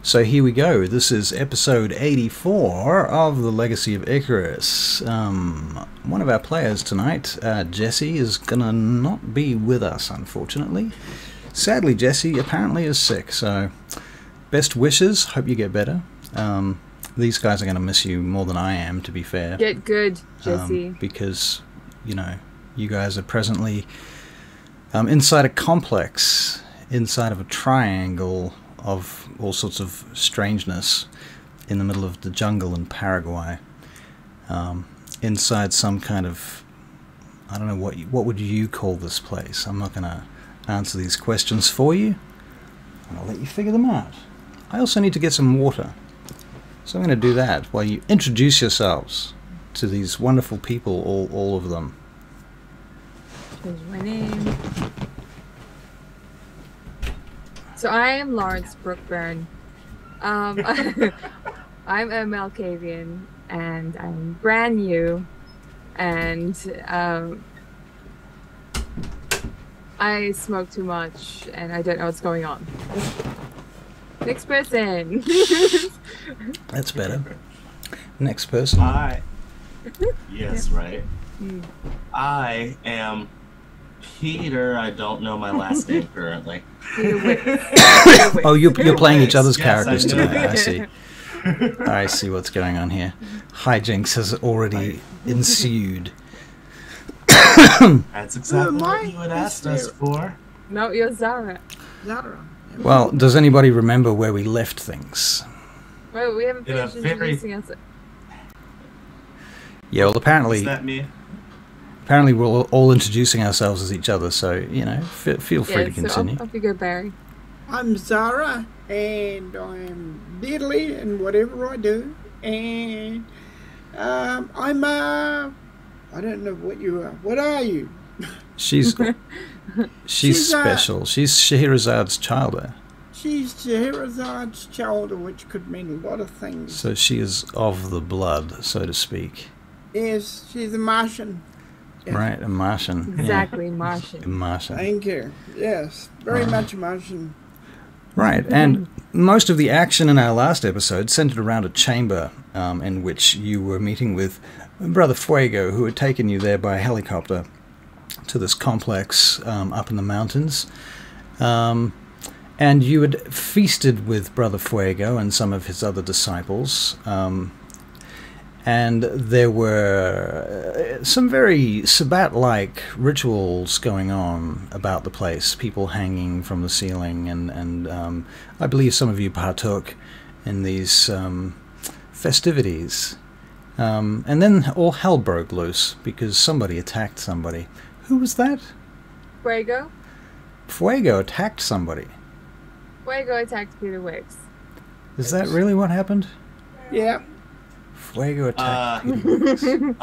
So here we go. This is episode 84 of The Legacy of Icarus. One of our players tonight, Jesse, is gonna not be with us, unfortunately. Sadly, Jesse apparently is sick, so best wishes. Hope you get better. These guys are gonna miss you more than I am, to be fair. Get good, Jesse. Because, you know, you guys are presently inside a complex, inside of a triangle of all sorts of strangeness in the middle of the jungle in Paraguay, inside some kind of, I don't know, what would you call this place? I'm not going to answer these questions for you. I'll let you figure them out. I also need to get some water, so I'm going to do that while you introduce yourselves to these wonderful people, all of them. Here's my name. So I am Lawrence Brookburn. I'm a Malkavian, and I'm brand new, and I smoke too much, and I don't know what's going on. Next person. That's better. Next person. Hi. Yes, right. I am Peter. I don't know my last name currently. Oh, you're playing each other's characters Yes, tonight. I see. I see what's going on here. Hijinks has already ensued. That's exactly what you had asked us for. No, you're Zara. Well, does anybody remember where we left things? Wait, we haven't finished introducing us. Yeah, well, Is apparently that me? we're all introducing ourselves as each other, so, you know, feel free to continue. So off you go, Barry. I'm Zara, and I'm diddly in whatever I do, and I'm I don't know what you are. What are you? She's She's, special. She's Scheherazad's child, She's Scheherazad's child, which could mean a lot of things. so she is of the blood, so to speak. Yes, she's a Martian. Yes. Right, a Martian. Exactly, Yeah. Martian. A Martian. Thank you. Yes, very much a Martian. Right, and most of the action in our last episode centered around a chamber in which you were meeting with Brother Fuego, who had taken you there by helicopter to this complex up in the mountains. And you had feasted with Brother Fuego and some of his other disciples. And there were some very Sabbat-like rituals going on about the place, people hanging from the ceiling, and I believe some of you partook in these festivities. And then all hell broke loose because somebody attacked somebody. Who was that? Fuego? Fuego attacked somebody. Fuego attacked Peter Wicks. Is that really what happened? Yeah. Fuego attacked Peter.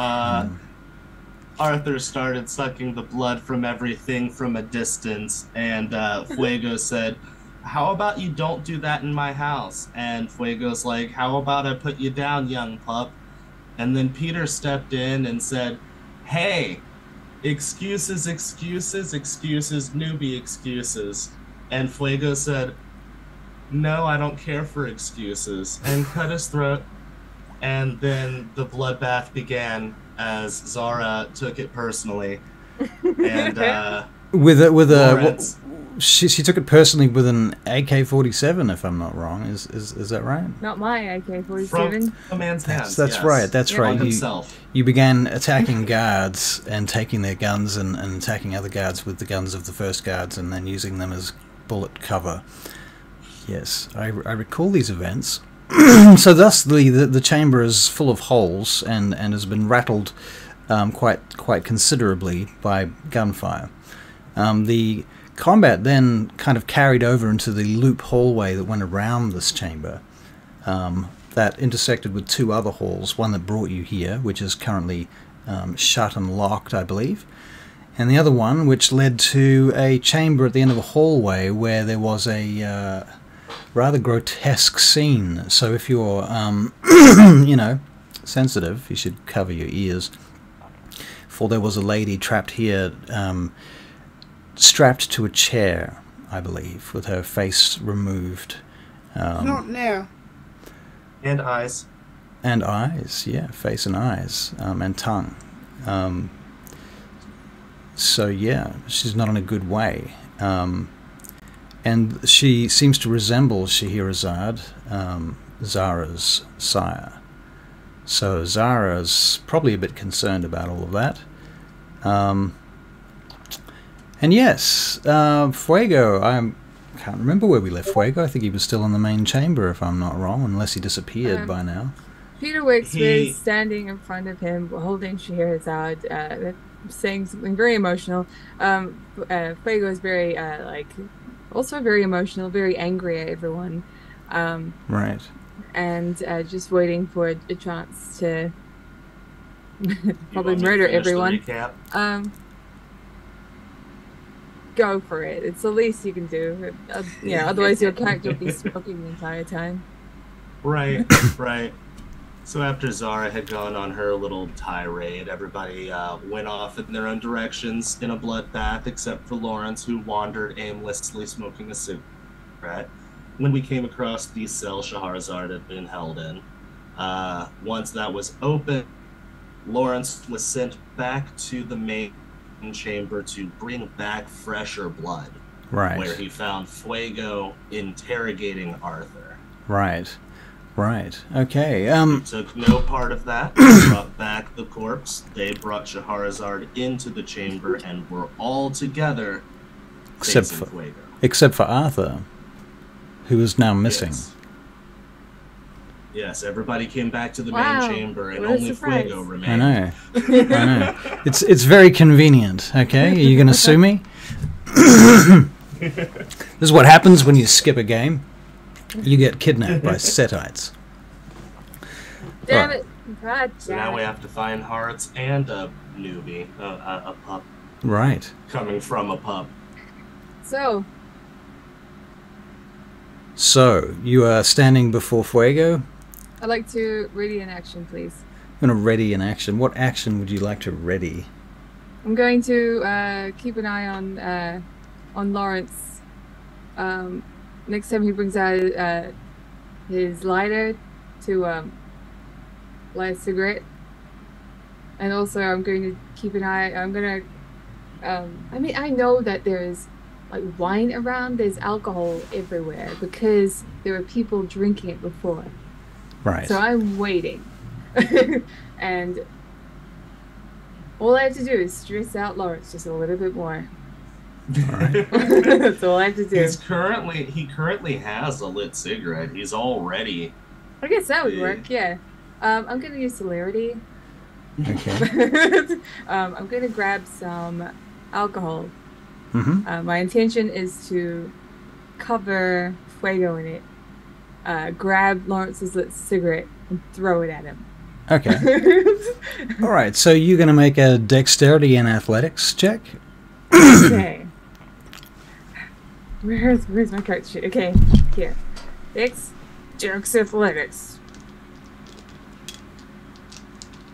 Arthur started sucking the blood from everything from a distance, and Fuego said, "How about you don't do that in my house?" And Fuego's like, "How about I put you down, young pup?" And then Peter stepped in and said, "Hey, excuses, excuses, excuses, newbie excuses." And Fuego said, "No, I don't care for excuses," and cut his throat. And then the bloodbath began as Zara took it personally. And she took it personally with an AK-47, if I'm not wrong. Is that right? Not my AK-47. from a man's hands. That's yes. right. That's Yeah. right. On himself. You began attacking guards and taking their guns and attacking other guards with the guns of the first guards and then using them as bullet cover. Yes, I recall these events. So thus the chamber is full of holes and has been rattled quite considerably by gunfire. The combat then kind of carried over into the loop hallway that went around this chamber, that intersected with two other halls, one that brought you here, which is currently shut and locked, I believe, and the other one which led to a chamber at the end of a hallway where there was a rather grotesque scene. So if you're, you know, sensitive, you should cover your ears. For there was a lady trapped here, strapped to a chair, I believe, with her face removed, Not now. And eyes. And eyes, yeah, face and eyes, and tongue. So yeah, she's not in a good way. And she seems to resemble Scheherazade, Zara's sire. So Zara's probably a bit concerned about all of that. And yes, Fuego, I can't remember where we left Fuego. I think he was still in the main chamber, if I'm not wrong, unless he disappeared by now. Peter Wicks was standing in front of him, holding Scheherazade, saying something very emotional. Fuego is very, also very emotional, very angry at everyone. Right. And just waiting for a chance to probably murder everyone. Go for it. It's the least you can do. Otherwise your character will be smoking the entire time. Right, right. So after Zara had gone on her little tirade, everybody went off in their own directions in a bloodbath, except for Lawrence, who wandered aimlessly smoking a cigarette. When we came across the cell Scheherazade had been held in, once that was open, Lawrence was sent back to the main chamber to bring back fresher blood. Right. Where he found Fuego interrogating Arthur. Right. Right. Okay. He took no part of that. Brought back the corpse. They brought Scheherazade into the chamber and were all together except facing Fuego. Except for Arthur, who is now missing. Yes, everybody came back to the main chamber, and only Fuego remained. I know. It's very convenient. Okay, are you going to sue me? This is what happens when you skip a game. You get kidnapped by Setites. Damn it! God, so now we have to find hearts and a newbie, a pup. Right. Coming from a pup. So you are standing before Fuego. I'd like to ready an action, please. I'm going to ready an action. What action would you like to ready? I'm going to keep an eye on Lawrence. Next time he brings out his lighter to light a cigarette. And also I'm going to keep an eye, I'm going to, I know that there's like wine around, there's alcohol everywhere because there were people drinking it before. Right. So I'm waiting. And all I have to do is stress out Lawrence just a little bit more. All right. That's all I have to do. He currently has a lit cigarette. He's already. I guess that would work. Yeah. I'm gonna use celerity. Okay. I'm gonna grab some alcohol. Mm-hmm. My intention is to cover Fuego in it. Grab Lawrence's lit cigarette and throw it at him. Okay. All right. So you're gonna make a dexterity and athletics check. Okay. Where's my character sheet? Okay, here. Dex athletics.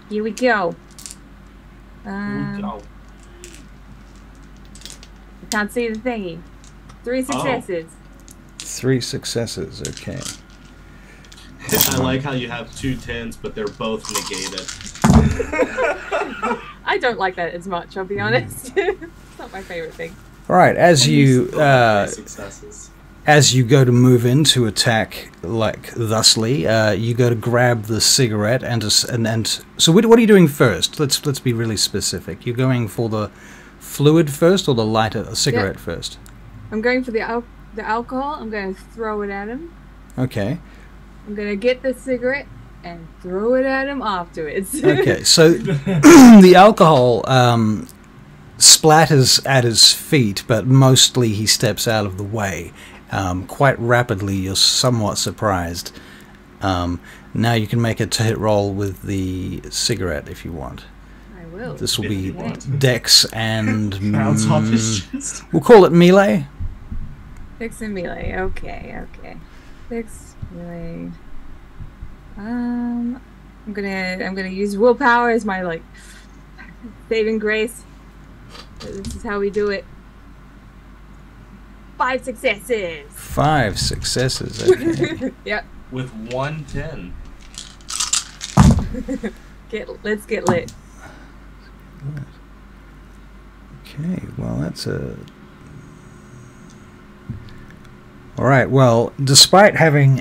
Here we go. I can't see the thingy. 3 successes. 3 successes. Okay. I like how you have 2 10s, but they're both negated. I don't like that as much, I'll be honest. It's not my favorite thing. All right, as you go to move in to attack, like thusly, you go to grab the cigarette and so what are you doing first? Let's be really specific. You're going for the fluid first or the lighter cigarette first? I'm going for the alcohol. I'm going to throw it at him. Okay. I'm going to get the cigarette and throw it at him afterwards. Okay, so the alcohol splatters at his feet, but mostly he steps out of the way. Quite rapidly, you're somewhat surprised. Now you can make a to hit roll with the cigarette if you want. I will. This will be Dex and we'll call it melee. Dex and melee. Okay. Dex, melee. I'm gonna use willpower as my saving grace. This is how we do it. 5 successes. 5 successes. Okay. Yep. With 110. Let's get lit. Okay. Well, that's a. All right. Well, despite having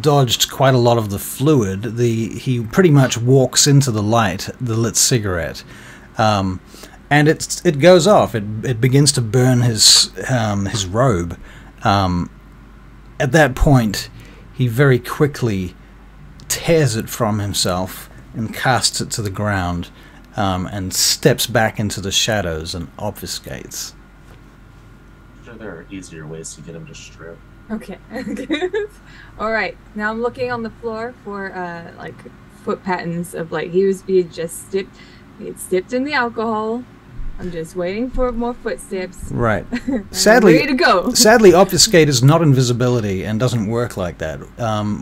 dodged quite a lot of the fluid, he pretty much walks into the light, the lit cigarette, and it goes off. It begins to burn his robe. At that point, he very quickly tears it from himself and casts it to the ground, and steps back into the shadows and obfuscates. I'm sure there are easier ways to get him to strip. Okay. All right. Now I'm looking on the floor for like foot patterns of like he had stepped in the alcohol. I'm just waiting for more footsteps. Right. Sadly, ready to go. Sadly, obfuscate is not invisibility and doesn't work like that.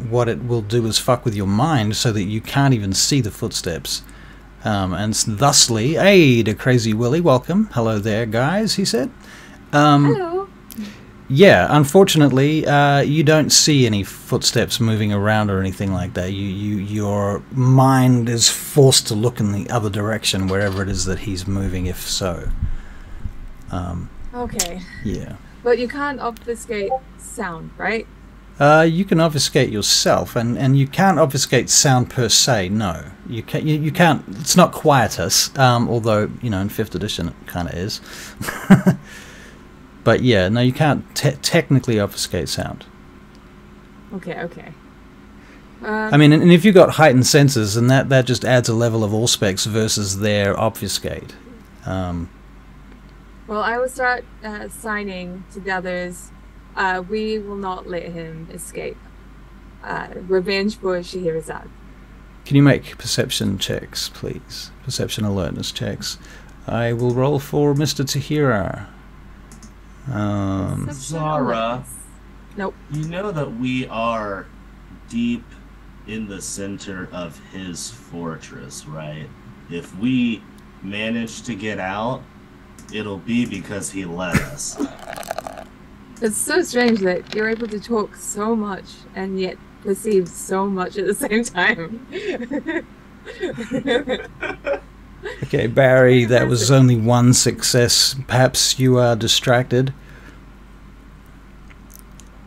What it will do is fuck with your mind so that you can't even see the footsteps. And thusly, hey, to Crazy Willy, welcome. Hello there, guys, he said. Hello. Yeah, unfortunately, you don't see any footsteps moving around or anything like that. Your mind is forced to look in the other direction, wherever it is that he's moving, if so. Okay. Yeah. But you can't obfuscate sound, right? You can obfuscate yourself, and you can't obfuscate sound per se. No, you can't. It's not quietus, although in 5th edition it kind of is. But yeah, no, you can't technically obfuscate sound. Okay. I mean, and if you've got heightened senses, then that just adds a level of Auspex versus their obfuscate. Well, I will start signing to the others. We will not let him escape. Revenge for Scheherazade. Can you make perception checks, please? Perception alertness checks. I will roll for Mr. Tahira. Zara. Nope. You know that we are deep in the center of his fortress, right? If we manage to get out, it'll be because he let us. It's so strange that you're able to talk so much and yet perceive so much at the same time. Okay, Barry, that was only 1 success. Perhaps you are distracted.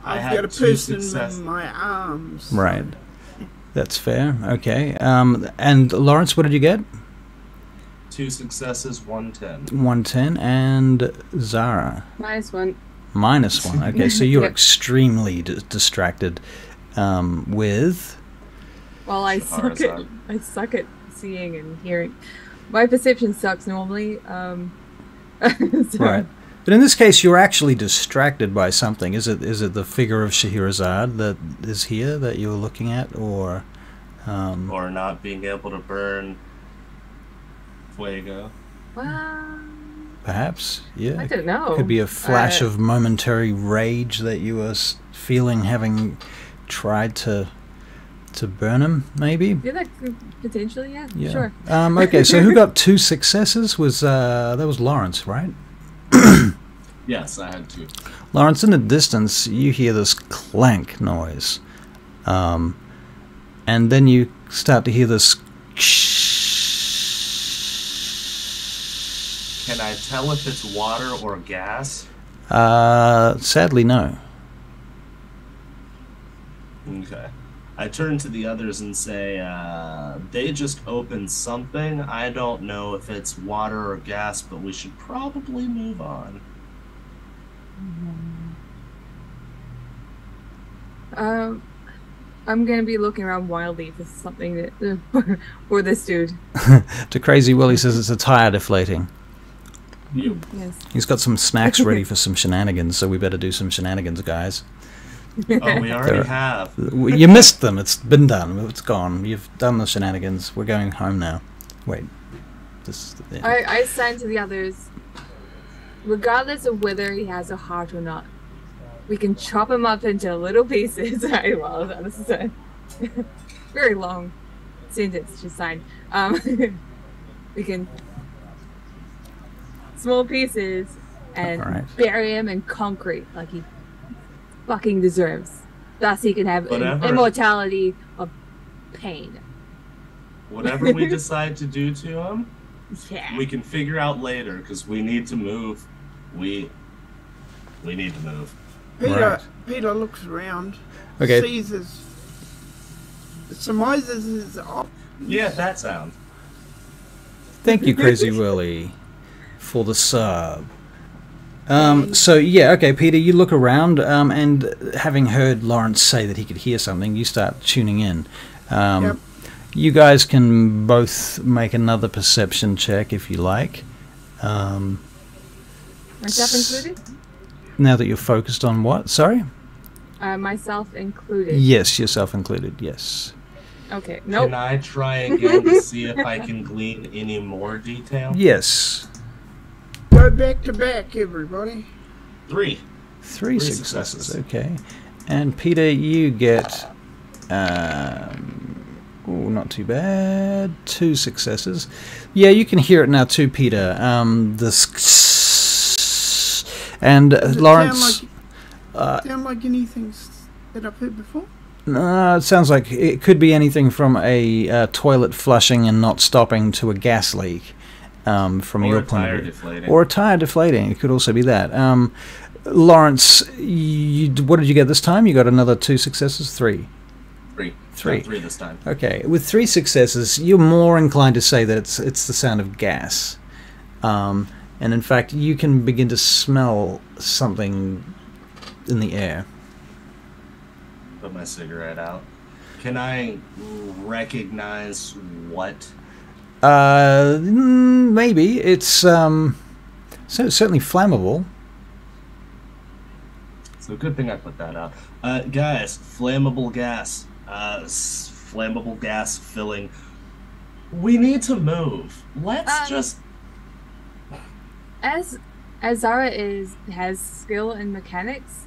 I've got a person in my arms. Right. That's fair. Okay. And Lawrence, what did you get? 2 successes, 110. 110. And Zara? -1. -1. Okay, so you're Yep. extremely distracted with... Well, I suck at seeing and hearing. My perception sucks normally. So. Right. But in this case, you're actually distracted by something. Is it the figure of Scheherazade that is here that you're looking at, or not being able to burn Fuego? Well, perhaps, yeah. I don't know. Could be a flash of momentary rage that you were feeling, having tried to burn him, maybe. Yeah, that could potentially, yeah. Sure. Okay, so who got 2 successes? That was Lawrence, right? Yes, I had 2. Lawrence, in the distance, you hear this clank noise. And then you start to hear this... Can I tell if it's water or gas? Sadly, no. Okay. I turn to the others and say, they just opened something. I don't know if it's water or gas, but we should probably move on. I'm going to be looking around wildly for something that for this dude. To Crazy Willy says it's a tire deflating. Yep. Yes. He's got some snacks ready for some shenanigans, so we better do some shenanigans, guys. Oh, we already have. You missed them. It's been done. It's gone. You've done the shenanigans. We're going home now. Wait. Yeah. I stand to the others. Regardless of whether he has a heart or not, we can chop him up into little pieces. Well, this is a very long sentence to sign. We can small pieces and bury him in concrete like he fucking deserves. Thus he can have immortality of pain. Whatever we decide to do to him, Yeah. we can figure out later, because we need to move. We need to move. Peter looks around, Okay. sees his, surmises his op. Yeah, that sound. Thank you, Crazy Willy, for the sub. So yeah, okay, Peter, you look around, and having heard Lawrence say that he could hear something, you start tuning in. Yep. You guys can both make another perception check if you like. Myself included? Now that you're focused on what? Sorry? Myself included. Yes, yourself included, yes. Okay, nope. Can I try again to see if I can glean any more detail? Yes. Go back to back, everybody. 3. Three successes, okay. And Peter, you get... not too bad. 2 successes. Yeah, you can hear it now too, Peter. And Lawrence... Sound like anything that I've heard before? It sounds like it could be anything from a toilet flushing and not stopping to a gas leak, from your point of view. Deflating. Or a tire deflating. It could also be that. Lawrence, what did you get this time? You got another 2 successes? 3? 3. 3. Got 3 this time. Okay, with 3 successes, you're more inclined to say that it's the sound of gas. And in fact, you can begin to smell something in the air. Put my cigarette out. Can I recognize what? Maybe. It's certainly flammable. So good thing I put that out. Guys, flammable gas. Flammable gas filling. We need to move. Let's just... As Zara has skill in mechanics,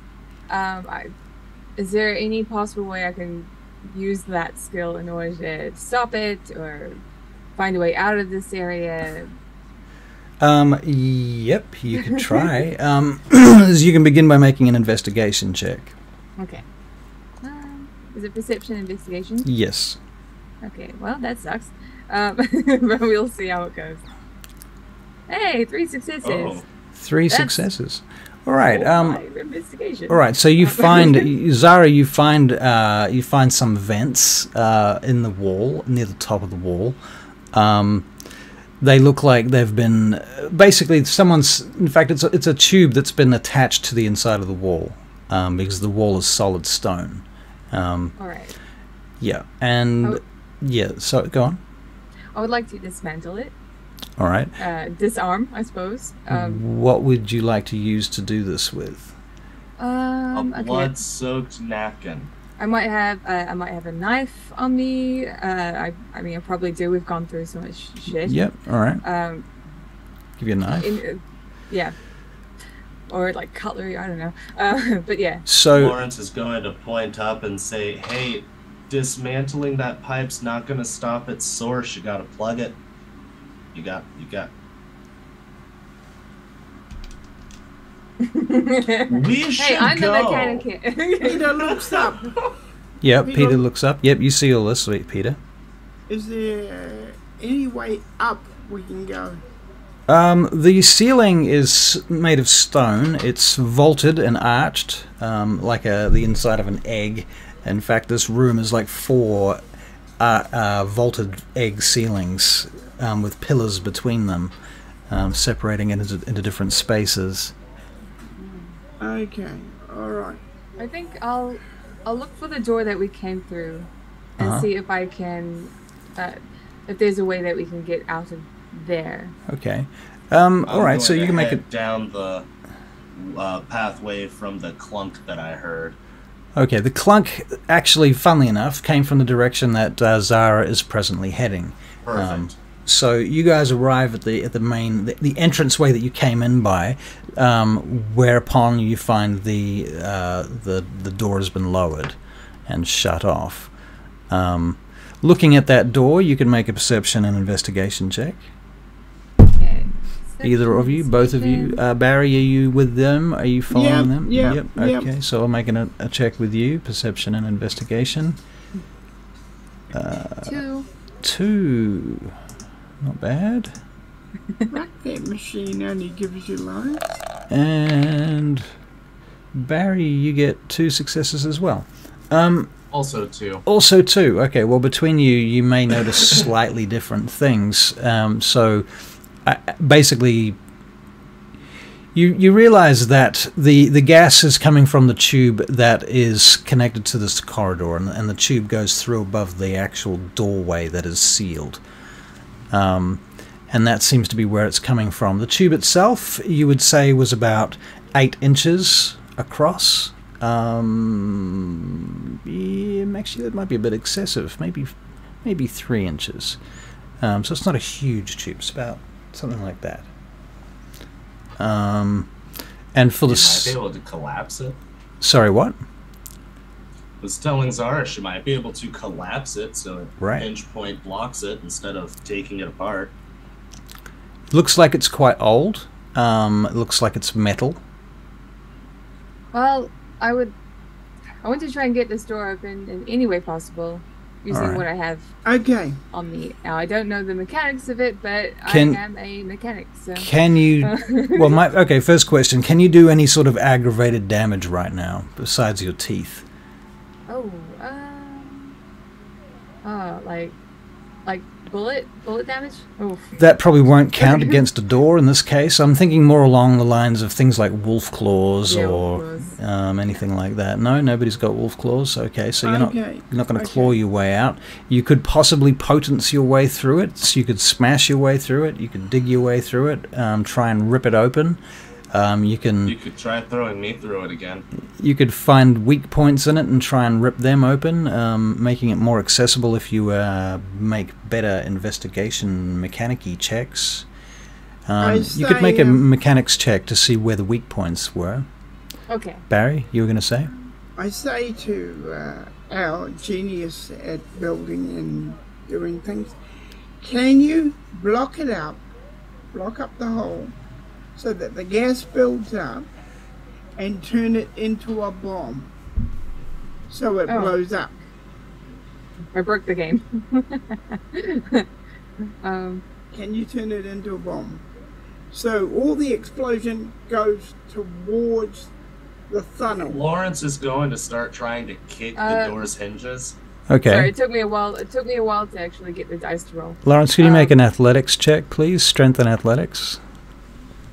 is there any possible way I can use that skill in order to stop it or find a way out of this area? Yep, you could try. You can begin by making an investigation check. Okay. Is it perception investigation? Yes. Okay, well, that sucks. But we'll see how it goes. Hey, 3 successes. Oh. 3 successes. All right. Investigation. All right. So you find Zara. You find some vents in the wall near the top of the wall. They look like they've been basically someone's. In fact, it's a tube that's been attached to the inside of the wall because the wall is solid stone. All right. Yeah, and yeah. So go on. I would like to dismantle it. All right. Disarm, I suppose. What would you like to use to do this with? A blood-soaked napkin. I might have a knife on me. I mean, I probably do. We've gone through so much shit. Yep. All right. Give you a knife. Yeah. Or like cutlery. I don't know. But yeah. So Lawrence is going to point up and say, "Hey, dismantling that pipe's not going to stop its source. You got to plug it. You got." We should Hey, I'm go. the mechanic. Peter looks up. yep. Peter looks up. Yep. You see all this, Peter. Is there any way up we can go? The ceiling is made of stone. It's vaulted and arched, like the inside of an egg. In fact, this room is like 4 vaulted egg ceilings with pillars between them, separating it into different spaces. Okay, all right. I think I'll look for the door that we came through and see if I can, if there's a way that we can get out of there. Okay. All right. So you can make it down the pathway from the clunk that I heard. Okay. The clunk, actually, funnily enough, came from the direction that Zara is presently heading. Perfect. So you guys arrive at the main the entranceway that you came in by, whereupon you find the door has been lowered and shut off. Looking at that door, you can make a perception and investigation check. Okay. Either of you, both of you. Barry, are you with them? Are you following them? Yep. Okay, so I'm making a check with you. Perception and investigation. 2. 2. Not bad. That machine only gives you life. And Barry, you get 2 successes as well. Also 2. Also 2. Okay, well, between you, you may notice slightly different things. Basically, you realize that the gas is coming from the tube that is connected to this corridor, and the tube goes through above the actual doorway that is sealed. And that seems to be where it's coming from. The tube itself, you would say, was about 8 inches across. Yeah, actually, that might be a bit excessive. Maybe 3 inches. So it's not a huge tube. It's about something like that. And for the... You might be able to collapse it. Sorry, what? I was telling Zara she might be able to collapse it so a hinge point blocks it instead of taking it apart. Looks like it's quite old. It looks like it's metal. Well, I want to try and get this door open in any way possible, using what I have on me. Now, I don't know the mechanics of it, but I am a mechanic, so... Can you... Well, okay, first question. Can you do any sort of aggravated damage right now, besides your teeth? Like bullet damage? Oof. That probably won't count against a door in this case. I'm thinking more along the lines of things like wolf claws or anything like that. No, nobody's got wolf claws. Okay, so you're not going to claw your way out. You could possibly potence your way through it. So you could smash your way through it. You could dig your way through it. Try and rip it open. You could try throwing me through it again. You could find weak points in it and try and rip them open, making it more accessible if you make better investigation mechanic-y checks. You could make a mechanics check to see where the weak points were. Okay. Barry, you were going to say? I say to our genius at building and doing things, can you block it up, block up the hole, so that the gas builds up and turn it into a bomb so it blows up? I broke the game. Can you turn it into a bomb? So all the explosion goes towards the funnel. Lawrence is going to start trying to kick the door's hinges. Okay. Sorry, it took me a while to actually get the dice to roll. Lawrence, can you make an athletics check, please? Strength and athletics.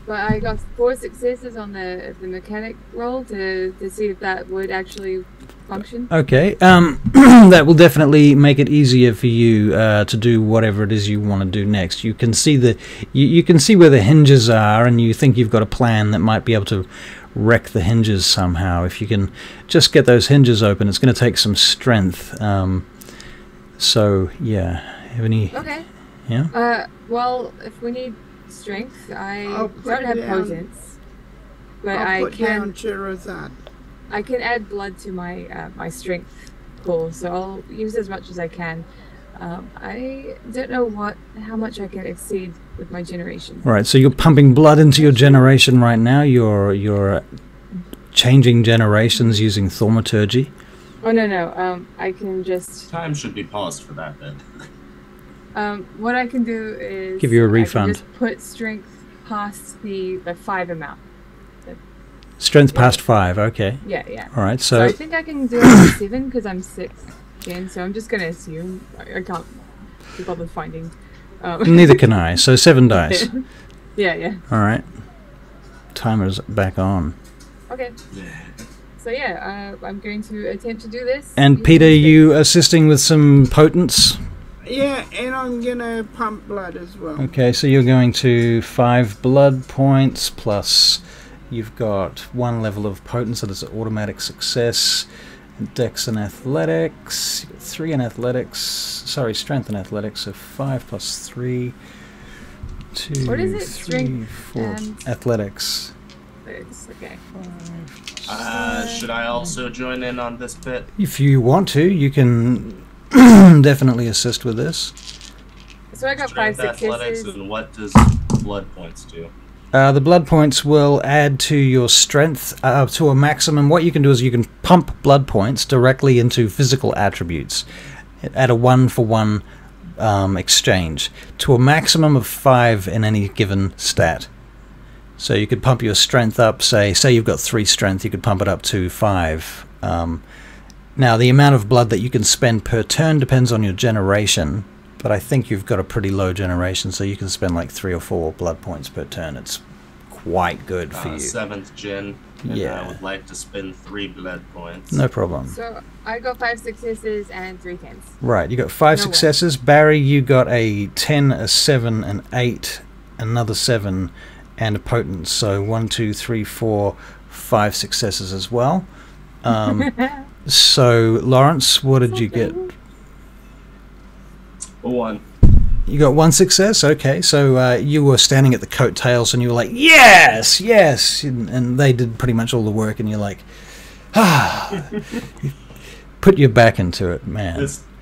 But I got 4 successes on the mechanic roll to see if that would actually function. Okay, that will definitely make it easier for you to do whatever it is you want to do next. You can see you can see where the hinges are, and you think you've got a plan that might be able to wreck the hinges somehow. If you can just get those hinges open, it's going to take some strength. So yeah, have any? Okay. Yeah. Well, if we need strength, I don't have potence, but I can add blood to my my strength pool, so I'll use as much as I can. I don't know how much I can exceed with my generation. Right, so you're pumping blood into your generation right now. You're changing generations using thaumaturgy. Oh no, I can just... Time should be paused for that then. What I can do is give you a refund. I can just put strength past the 5 amount. Strength past 5, okay. Yeah. All right, so I think I can do it 7 because I'm 6 again, so I'm just going to assume. I can't be bothered finding. Neither can I, so 7 dice. Yeah. All right. Timer's back on. Okay. So yeah, I'm going to attempt to do this. And Peter, you assisting with some potence? Yeah, and I'm going to pump blood as well. Okay, so you're going to 5 blood points plus you've got 1 level of potence, so that's an automatic success. Dex and athletics, 3 in athletics, sorry, strength and athletics, so 5 plus 3, 2, what is it? 3, Strength 4, and athletics. Okay. 5, should I also join in on this bit? If you want to, you can definitely assist with this. So I got Strength, 5 successes. athletics, and what does the blood points do? The blood points will add to your strength to a maximum. What you can do is you can pump blood points directly into physical attributes at a 1-for-1 exchange to a maximum of 5 in any given stat. So you could pump your strength up, say you've got 3 strength, you could pump it up to 5. Now the amount of blood that you can spend per turn depends on your generation, but I think you've got a pretty low generation, so you can spend like 3 or 4 blood points per turn. It's quite good for you. 7th gen, and Yeah. I would like to spend 3 blood points. No problem. So I got 5 successes and 3 10s. Right, you got 5 No successes. Barry, you got a 10, a 7, an 8, another 7, and a potent. So 1, 2, 3, 4, 5 successes as well. So Lawrence, what did you get? 1. You got 1 success. Okay, so you were standing at the coattails and you were like, yes, yes, and they did pretty much all the work, and you're like, ah, you put your back into it, man.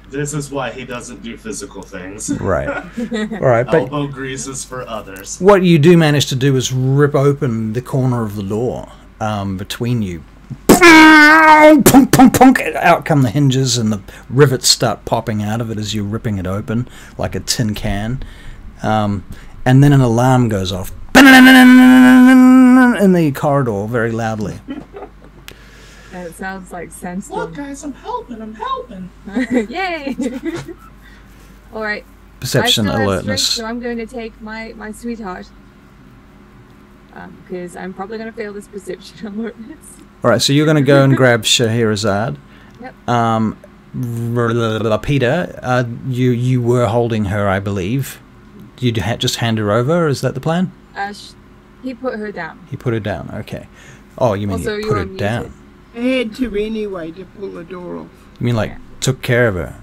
This is why he doesn't do physical things. Right. All right, but Elbow greases for others. what you do manage to do is rip open the corner of the door between you. Punk, punk, punk. Out come the hinges, and the rivets start popping out of it as you're ripping it open like a tin can. And then an alarm goes off in the corridor very loudly. It sounds like sandstorm. Look, guys, I'm helping. Yay! Alright. Perception I still have alertness. strength, so I'm going to take my sweetheart. Because I'm probably going to fail this perception alertness. All right, so you're going to go and grab Scheherazade. Yep. Peter, you were holding her, I believe. You just hand her over? Is that the plan? He put her down. He put her down. Okay. Oh, you mean Also, you you put were her muted. down? I had to anyway to pull the door off. You mean like Yeah. took care of her?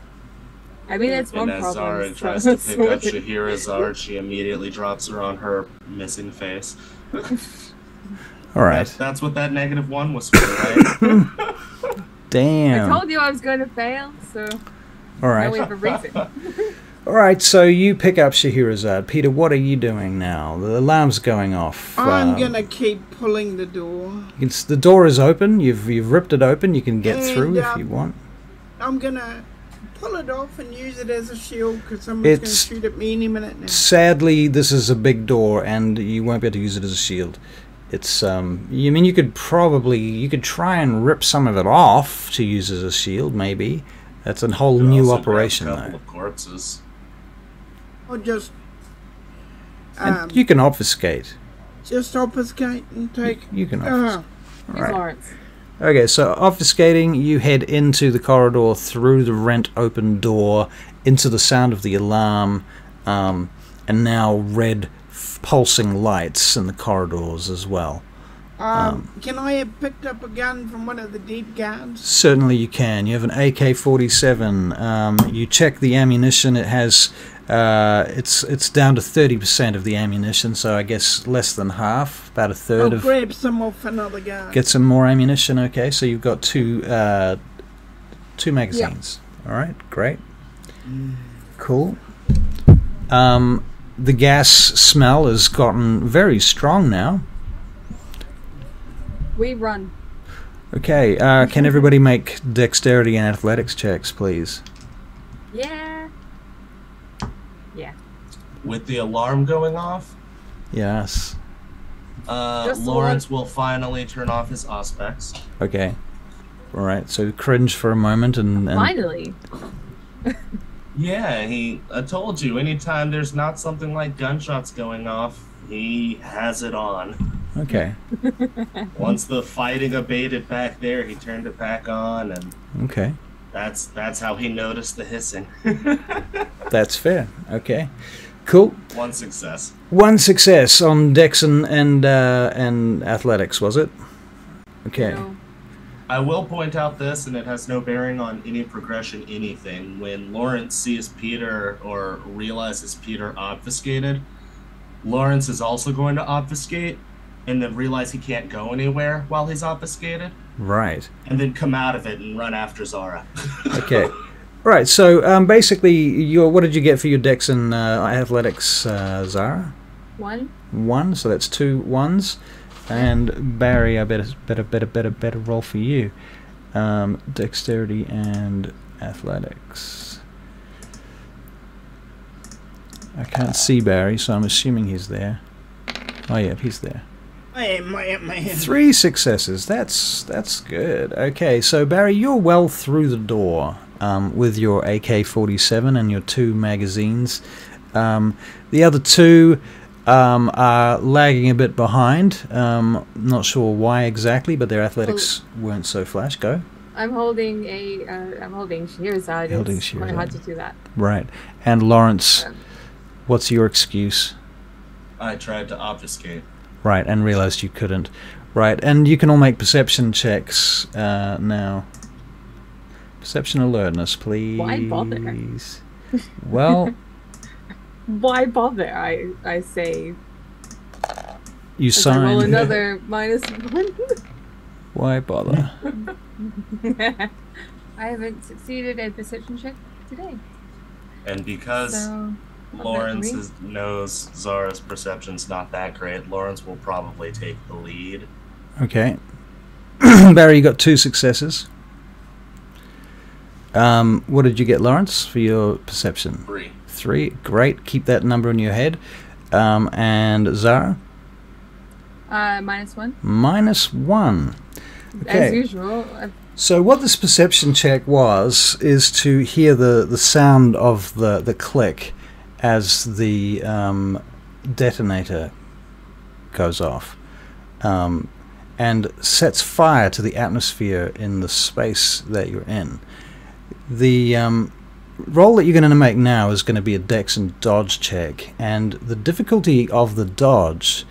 I mean, that's one And as problem. Zara so tries to that's pick up sorted. Scheherazade, she immediately drops her on her missing face. All right. That's what that -1 was for, right? Damn. I told you I was going to fail, so All now right. we have a reason. All right, so you pick up Scheherazade. Peter, what are you doing now? The alarm's going off. I'm gonna keep pulling the door. The door is open. You've ripped it open. You can get And, through if you want. I'm gonna pull it off and use it as a shield because someone's gonna It's- shoot at me any minute now. Sadly, this is a big door, and you won't be able to use it as a shield. It's you mean you could try and rip some of it off to use as a shield, maybe. That's a whole Could new also grab operation, a couple though. of corpses. Or just And you can obfuscate. obfuscate and take. You can obfuscate. Here's Right. Lawrence. Okay, so obfuscating, you head into the corridor through the rent-open door, into the sound of the alarm, and now red pulsing lights in the corridors as well. Can I have picked up a gun from one of the deep guards? Certainly you can. You have an AK-47. You check the ammunition. It has it's down to 30% of the ammunition, so I guess less than half, about a third I'll of. grab some off another guard. Get some more ammunition. Okay, so you've got two magazines. All right, great, cool. The gas smell has gotten very strong now. We run. Okay, can everybody make dexterity and athletics checks, please? Yeah. Yeah. With the alarm going off, Yes. Just Lawrence will finally turn off his auspex. Okay. All right. So cringe for a moment and Finally. Yeah, I told you, anytime there's not something like gunshots going off, he has it on. okay. Once the fighting abated back there, he turned it back on, and Okay. that's how he noticed the hissing. That's fair. Okay. Cool. 1 success. 1 success on dex and athletics, was it? Okay. No. I will point out this, and it has no bearing on any progression, anything. When Lawrence sees Peter or realizes Peter obfuscated, Lawrence is also going to obfuscate and then realize he can't go anywhere while he's obfuscated, Right. and then come out of it and run after Zara. Okay. Right. So basically, what did you get for your dex and athletics, Zara? 1. 1, so that's 2 1s. And Barry, I better roll for you. Dexterity and athletics. I can't see Barry, so I'm assuming he's there. Oh yeah, he's there. I am. 3 successes. That's good. Okay, so Barry, you're well through the door with your AK-47 and your 2 magazines. The other 2 are lagging a bit behind. Not sure why exactly, but their athletics weren't so flash. Go. I'm holding Scheherazade. Holding It's quite Scheherazade. hard to do that. Right. And Lawrence, what's your excuse? I tried to obfuscate. Right, and realized you couldn't. Right, and you can all make perception checks now. Perception alertness, please. Why bother? Well, Why bother? I say. you As I roll signed. another -1. Why bother? I haven't succeeded a perception check today. And because So Lawrence knows Zara's perception's not that great, Lawrence will probably take the lead. Okay. Barry, you got 2 successes. What did you get, Lawrence, for your perception? 3. 3. Great. Keep that number in your head. And Zara? -1. -1. Okay. As usual. So what this perception check was is to hear the sound of the click as the detonator goes off, and sets fire to the atmosphere in the space that you're in. The roll that you're going to make now is going to be a Dex and Dodge check, and the difficulty of the dodge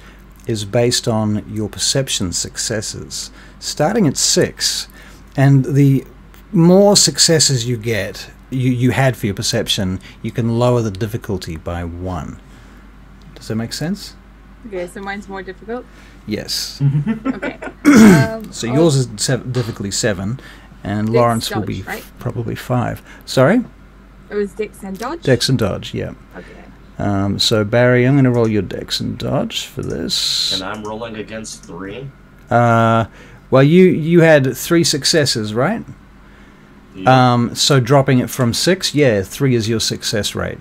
is based on your perception successes, starting at 6. And the more successes you get, you had for your perception, you can lower the difficulty by 1. Does that make sense? Okay, so mine's more difficult. Yes. Okay. So yours is difficulty 7, and Dex Lawrence will dodge, be right? probably 5. Sorry? It was Dex and Dodge? Dex and Dodge, yeah. Okay. So Barry, I'm going to roll your Dex and Dodge for this. And I'm rolling against 3. Well, you had 3 successes, right? Yeah. So dropping it from 6, yeah, 3 is your success rate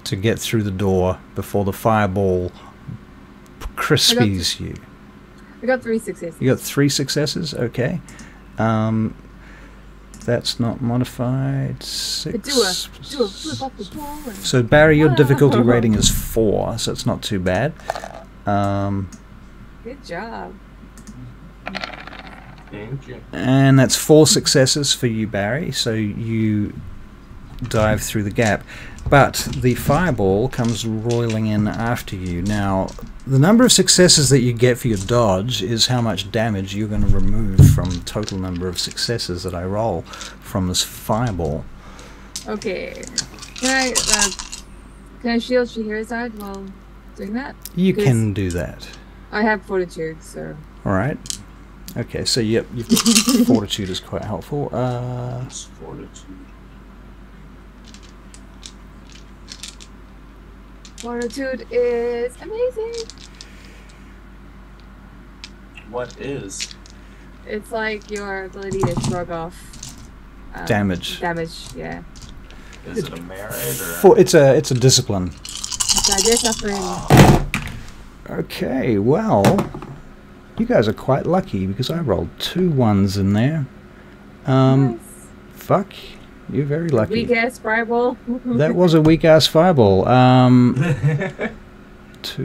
to get through the door before the fireball crispies you. I got 3 successes. You got 3 successes, okay. That's not modified. 6. Do a flip off the wall. So Barry, your difficulty rating is 4, so it's not too bad. Good job. Thank you. And that's 4 successes for you, Barry. So you dive through the gap. But the fireball comes roiling in after you. Now, the number of successes that you get for your dodge is how much damage you're going to remove from the total number of successes that I roll from this fireball. Okay. Can I shield Scheherazade while doing that? You Because can do that. I have fortitude, so. Alright. Okay, so yep, fortitude is quite helpful. It's fortitude. Fortitude is amazing. What is? It's like your ability to shrug off Damage. Damage, yeah. Is it a merit or? It's a discipline. They're suffering. Okay, well, you guys are quite lucky because I rolled 2 1s in there. Nice. Fuck, you're very lucky. Weak ass fireball. That was a weak ass fireball. 2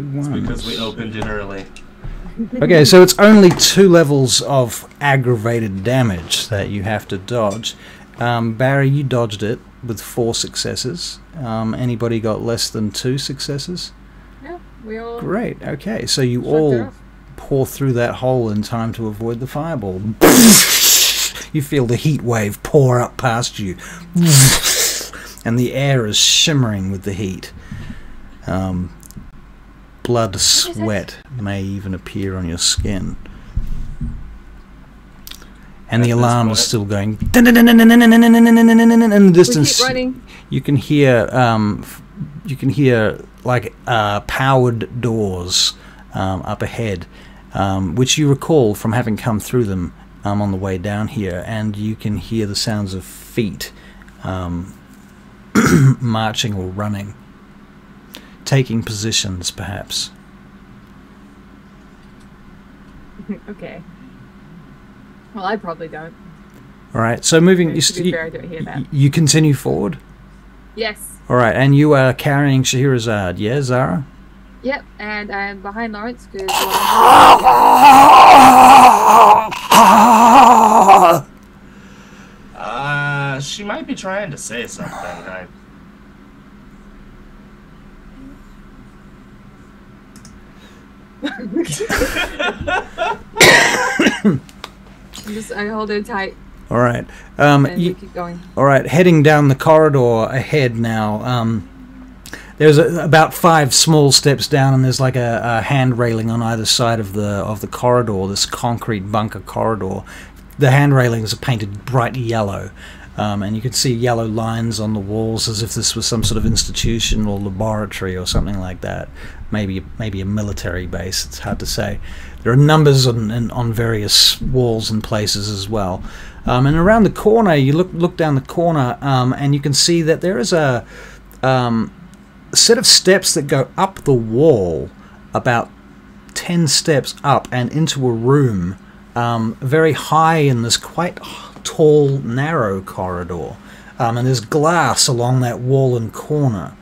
1s. Because we opened it early. Okay, so it's only 2 levels of aggravated damage that you have to dodge. Barry, you dodged it with 4 successes. Anybody got less than 2 successes? Yeah, we all. Great. Okay, so you shrugged it all off. pour through that hole in time to avoid the fireball. You feel the heat wave pour up past you, and the air is shimmering with the heat. Blood, sweat may even appear on your skin. And the alarm is still going in the distance. We keep running. You can hear like powered doors up ahead, which you recall from having come through them on the way down here, and you can hear the sounds of feet marching or running, taking positions perhaps. Okay. Well, I probably don't. All right, so moving, To be fair, I don't hear that. you continue forward. Yes. All right, and you are carrying Scheherazade, yeah, Zara? Yep, and I'm behind Lawrence because She might be trying to say something. I hold her tight. All right. And we keep going. All right, heading down the corridor ahead now. There's about 5 small steps down, and there's like a hand railing on either side of the corridor. This concrete bunker corridor. The hand railings are painted bright yellow, and you can see yellow lines on the walls as if this was some sort of institution or laboratory or something like that. Maybe a military base. It's hard to say. There are numbers on various walls and places as well. And around the corner, you look down the corner, and you can see that there is a set of steps that go up the wall, about 10 steps up, and into a room very high in this quite tall, narrow corridor. And there's glass along that wall and corner.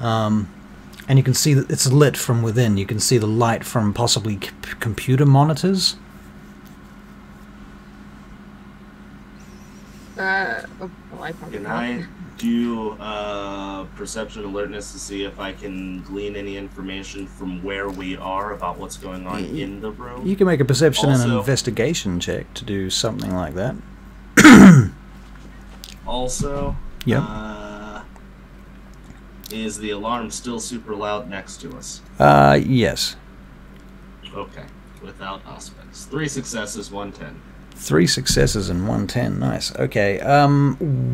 And you can see that it's lit from within. You can see the light from possibly computer monitors. I probably Can don't. I do perception alertness to see if I can glean any information from where we are about what's going on in the room? You can make a perception and an Also- investigation check to do something like that. Also, Yep. is the alarm still super loud next to us? Yes. Okay, without aspects. 3 successes, 110. 3 successes and 110. Nice. Okay.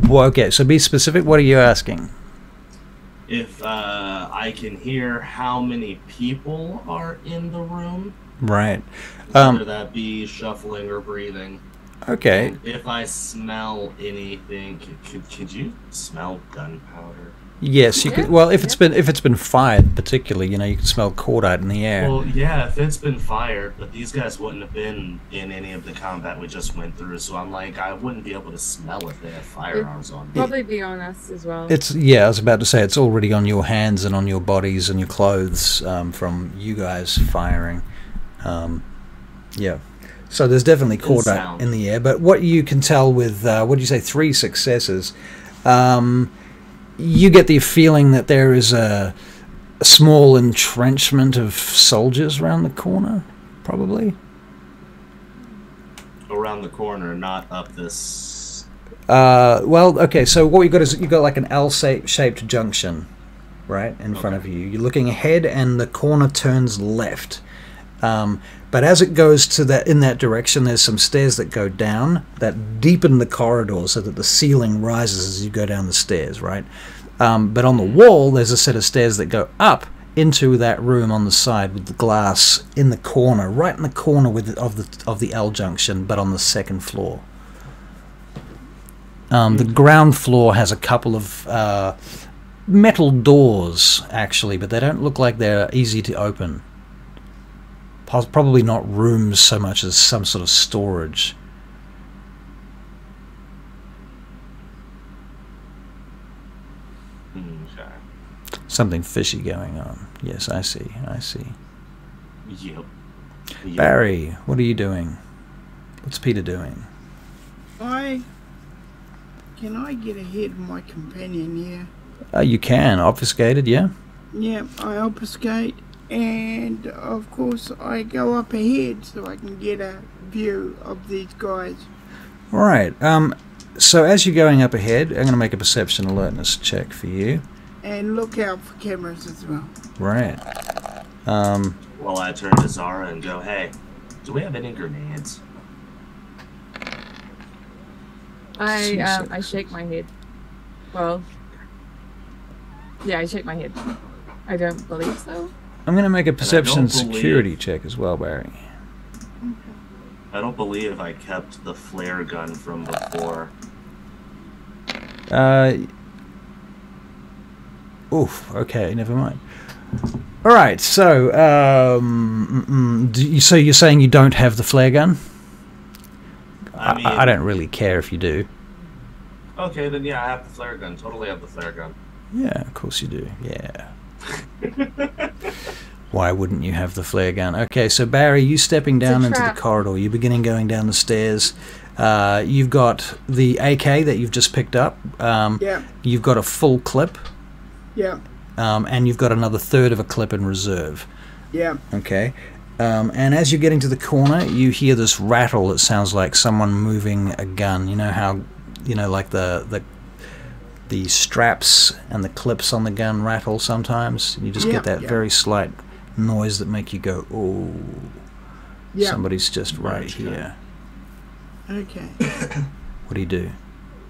Okay. So be specific. What are you asking? If I can hear how many people are in the room, Right. whether that be shuffling or breathing. Okay. And if I smell anything, could you smell gunpowder? Yes, you could. Well, if it's been fired, particularly, you can smell cordite in the air. Well, yeah, if it's been fired, but these guys wouldn't have been in any of the combat we just went through, so I'm like, I wouldn't be able to smell if they had firearms on them. Probably be on us as well. Yeah, I was about to say it's already on your hands and on your bodies and your clothes from you guys firing. Yeah. So there's definitely cordite sound. in the air, but what you can tell with what do you say, 3 successes, you get the feeling that there is a small entrenchment of soldiers around the corner, probably. Around the corner, not up this. Well, okay. So what you got is you got like an L-shaped junction, right in front of you. You're looking ahead, and the corner turns left. But as it goes to in that direction, there's some stairs that go down that deepen the corridor so that the ceiling rises as you go down the stairs, right? But on the wall, there's a set of stairs that go up into that room on the side with the glass in the corner, right in the corner of the L junction, but on the second floor. The ground floor has a couple of metal doors, actually, but they don't look like they're easy to open. Probably not rooms so much as some sort of storage. Okay. Something fishy going on. Yes, I see. Yep. Barry, what are you doing? What's Peter doing? Can I get ahead of my companion here? You can. Obfuscated, yeah? Yeah, I obfuscate, and of course I go up ahead so I can get a view of these guys. Alright, so as you're going up ahead, I'm going to make a perception alertness check for you. And look out for cameras as well. Right. Well, I turn to Zara and go, hey, do we have any grenades? I shake my head. Well, yeah, I shake my head. I don't believe so. I'm going to make a perception don't believe- security check as well, Barry. I don't believe I kept the flare gun from before. Oof. Okay, never mind. All right. So, so you're saying you don't have the flare gun? I mean, I don't really care if you do. okay, then yeah, I have the flare gun. Totally have the flare gun. Yeah, of course you do. Yeah. Why wouldn't you have the flare gun? Okay, so Barry, you stepping down into the trap. corridor. You're beginning going down the stairs. You've got the AK that you've just picked up. Yeah. You've got a full clip. Yeah. And you've got another third of a clip in reserve. Yeah. Okay. And as you're getting to the corner, you hear this rattle that sounds like someone moving a gun. You know how, like the straps and the clips on the gun rattle sometimes? You just get that very slight noise that make you go, oh, somebody's just right here. Okay. What do you do?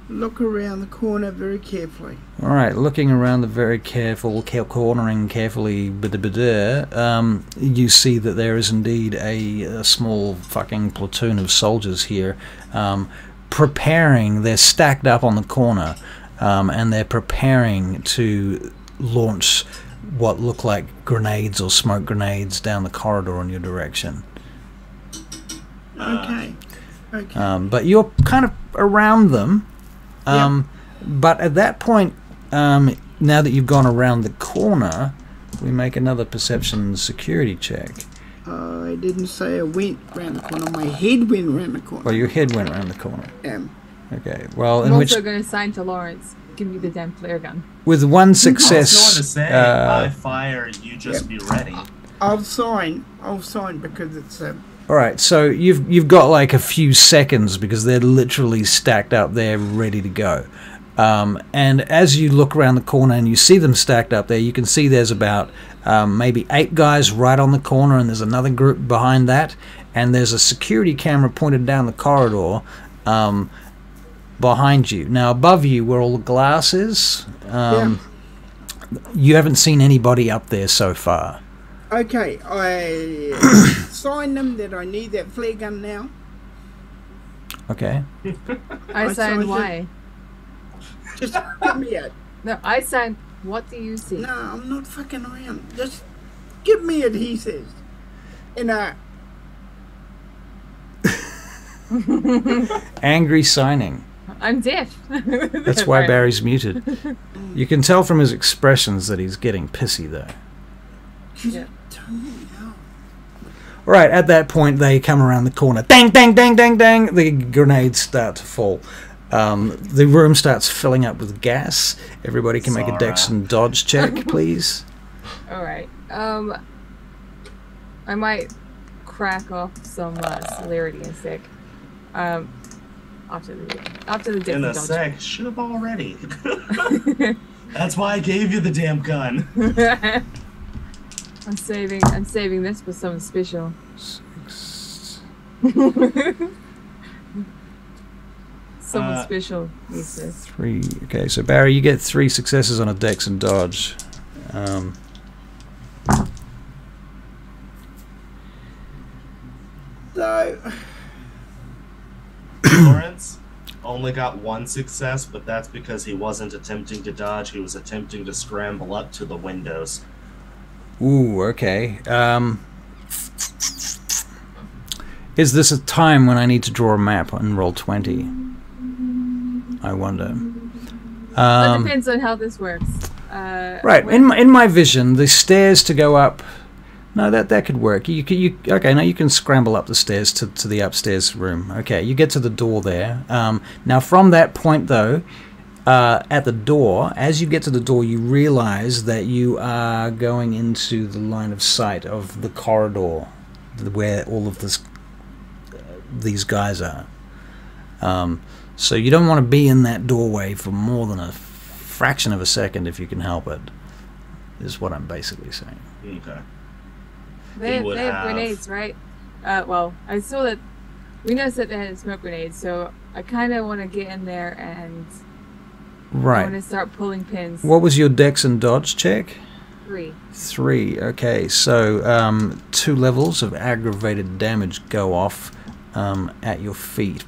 Look around the corner very carefully. All right, looking around the very cornering carefully, you see that there is indeed a small fucking platoon of soldiers here, preparing. They're stacked up on the corner, and they're preparing to launch what look like grenades or smoke grenades down the corridor in your direction. Okay. Okay. But you're kind of around them. But at that point, now that you've gone around the corner, we make another perception security check. I didn't say I went round the corner. My head went round the corner. Well, your head went around the corner. Okay. Well, I'm in which also going to sign to Lawrence. Give me the damn flare gun. with one I was going success, to say, I fire, you just be ready. I'll sign because it's all right. So you've got like a few seconds because they're literally stacked up there, ready to go. And as you look around the corner and you see them stacked up there, you can see there's about maybe 8 guys right on the corner, and there's another group behind that, and there's a security camera pointed down the corridor behind you. Now, above you, where all the glass is, you haven't seen anybody up there so far. okay. I sign them that I need that flare gun now. Okay. I I signed signed why? Just give me it. No, I signed. What do you see? No, I'm not fucking around. Just give me it, he says. And Angry signing. I'm deaf. That's why Barry's muted. You can tell from his expressions that he's getting pissy, though. Yeah. All right, at that point, they come around the corner. Dang, dang, dang, dang, dang. The grenades start to fall. The room starts filling up with gas. Everybody can make a dex and dodge check, please. All right. I might crack off some celerity in a sec. After the dex In a and dodge. sec, should have already. That's why I gave you the damn gun. I'm saving this for something special. 6. Something special, he says. 3. Okay, so Barry, you get 3 successes on a dex and dodge. so Lawrence only got 1 success, but that's because he wasn't attempting to dodge. He was attempting to scramble up to the windows. Ooh, okay. Is this a time when I need to draw a map and roll 20? I wonder. That depends on how this works. Right, in my vision, the stairs to go up. No, that could work. Okay, now you can scramble up the stairs to the upstairs room. Okay, you get to the door there. Now from that point though, at the door, as you get to the door, you realize that you are going into the line of sight of the corridor where all of these guys are. So you don't want to be in that doorway for more than a fraction of a second if you can help it, is what I'm basically saying. Okay. They have grenades, right? Well, I saw that. We noticed that they had smoke grenades, so I kind of want to get in there and I want Right. to start pulling pins. What was your dex and dodge check? 3. 3. Okay, so 2 levels of aggravated damage go off at your feet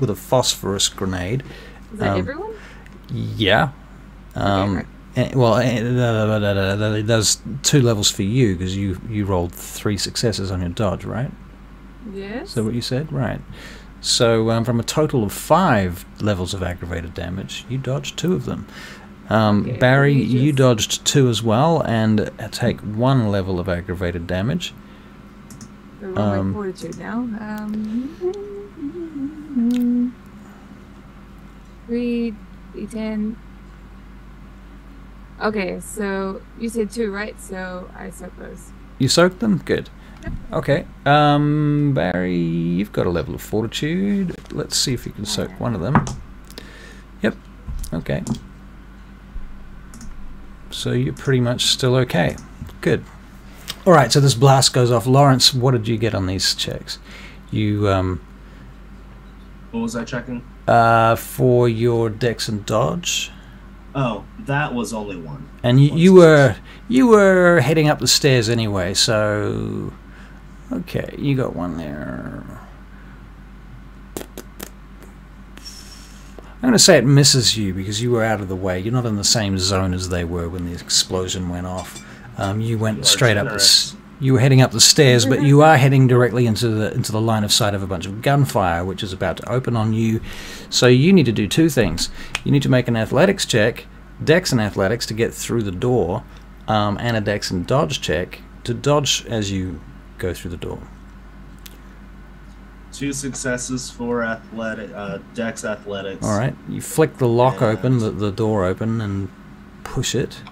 with a phosphorus grenade. Is that everyone? Yeah. Okay, Well, it does 2 levels for you because you rolled 3 successes on your dodge, right? yes. Is that what you said? Right. So from a total of 5 levels of aggravated damage, you dodged 2 of them. Okay, Barry, let me you just- dodged 2 as well, and take 1 level of aggravated damage. So we're on my fortitude now. 3 d10. Okay, so you said 2, right? So I suppose. You soaked them? Good. Okay. Barry, you've got a level of fortitude. Let's see if you can soak one of them. Yep. Okay. So you're pretty much still okay. Good. All right, so this blast goes off. Lawrence, what did you get on these checks? You, What was I checking? for your dex and dodge, Oh, that was only 1. and you were heading up the stairs anyway. So, okay, you got 1 there. I'm going to say it misses you because you were out of the way. You're not in the same zone as they were when the explosion went off. You went You are straight up generous. you were heading up the stairs, but you are heading directly into the line of sight of a bunch of gunfire, which is about to open on you. So you need to do 2 things. You need to make an athletics check, dex and athletics, to get through the door, and a dex and dodge check to dodge as you go through the door. 2 successes for Dex athletics. All right, you flick the lock And- open, the door open, and push it.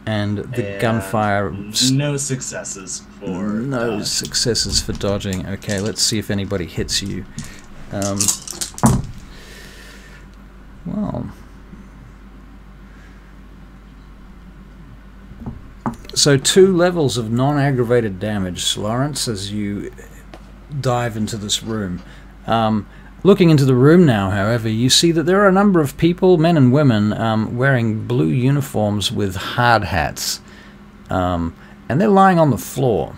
And the And gunfire... No successes for No dodge. successes for dodging. Okay, let's see if anybody hits you. Well... So 2 levels of non-aggravated damage, Lawrence, as you dive into this room. Looking into the room now, however, you see that there are a number of people, men and women, wearing blue uniforms with hard hats. And they're lying on the floor.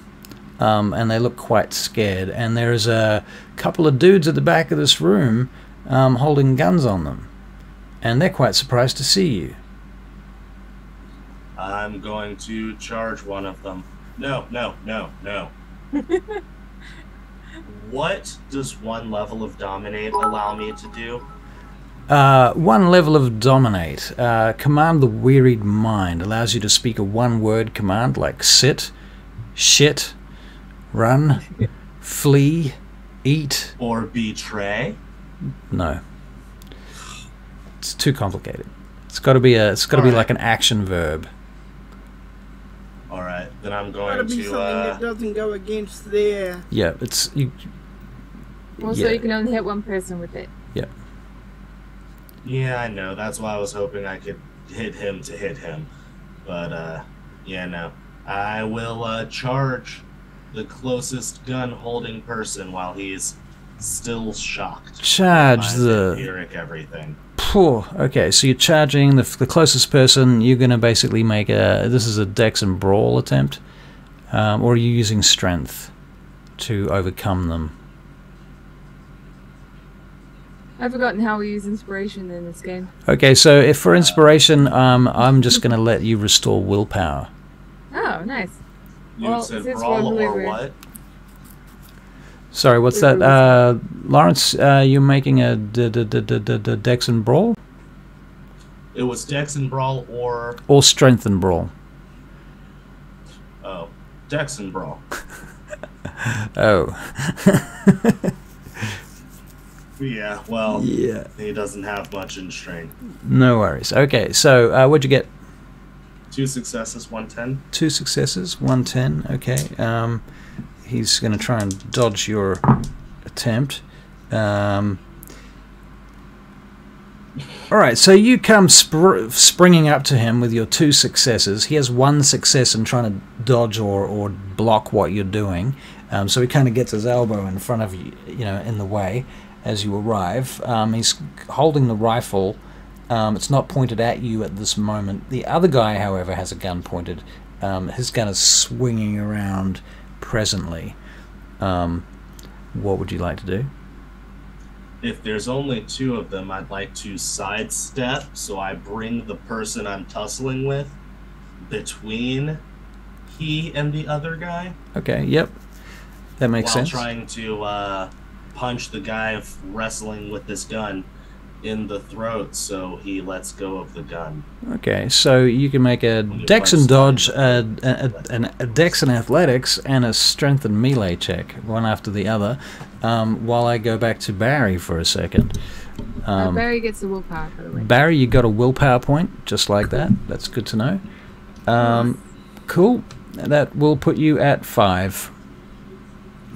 And they look quite scared. And there's a couple of dudes at the back of this room holding guns on them. And they're quite surprised to see you. I'm going to charge one of them. No. What does 1 level of dominate allow me to do? 1 level of dominate. Command the wearied mind. Allows you to speak a 1-word command like sit, shit, run, flee, eat. Or betray? No. It's too complicated. It's got to be like an action verb. All right, then I'm Gotta going be to. something that doesn't go against their. Yeah, it's you. Also, Yeah. you can only hit 1 person with it. Yeah, I know. That's why I was hoping I could hit him to hit him. But, yeah, no. I will charge the closest gun-holding person while he's still shocked. Charge By the. vampiric everything. Phew, okay, so you're charging the closest person. You're going to basically make a. This is a dex and brawl attempt, or are you using strength to overcome them? I've forgotten how we use inspiration in this game. Okay, so if for inspiration, I'm just going to let you restore willpower. Oh, nice. You Well, said since brawl we're or moving- what? Sorry, what's that? Lawrence, you're making a dex and brawl It was Dex and Brawl or... or strength and brawl? Oh, Dex and Brawl. Oh. Yeah, well, Yeah. he doesn't have much in strength. No worries. Okay, so what'd you get? 2 successes, 110. 2 successes, 110. Okay. He's going to try and dodge your attempt. All right, so you come springing up to him with your 2 successes. He has 1 success in trying to dodge or block what you're doing. So he kind of gets his elbow in front of you, in the way as you arrive. He's holding the rifle It's not pointed at you at this moment. The other guy, however, has a gun pointed. His gun is swinging around presently. What would you like to do? If there's only two of them, I'd like to sidestep, so I bring the person I'm tussling with between he and the other guy. Okay, yep. That makes sense. While trying to punch the guy wrestling with this gun in the throat, so he lets go of the gun. Okay, so you can make a dex and dodge, a dex and athletics, and a strength and melee check, one after the other, while I go back to Barry for a second. Barry gets the willpower, by the way. Barry, you got a willpower point, just like that. That's good to know. Cool. That will put you at 5.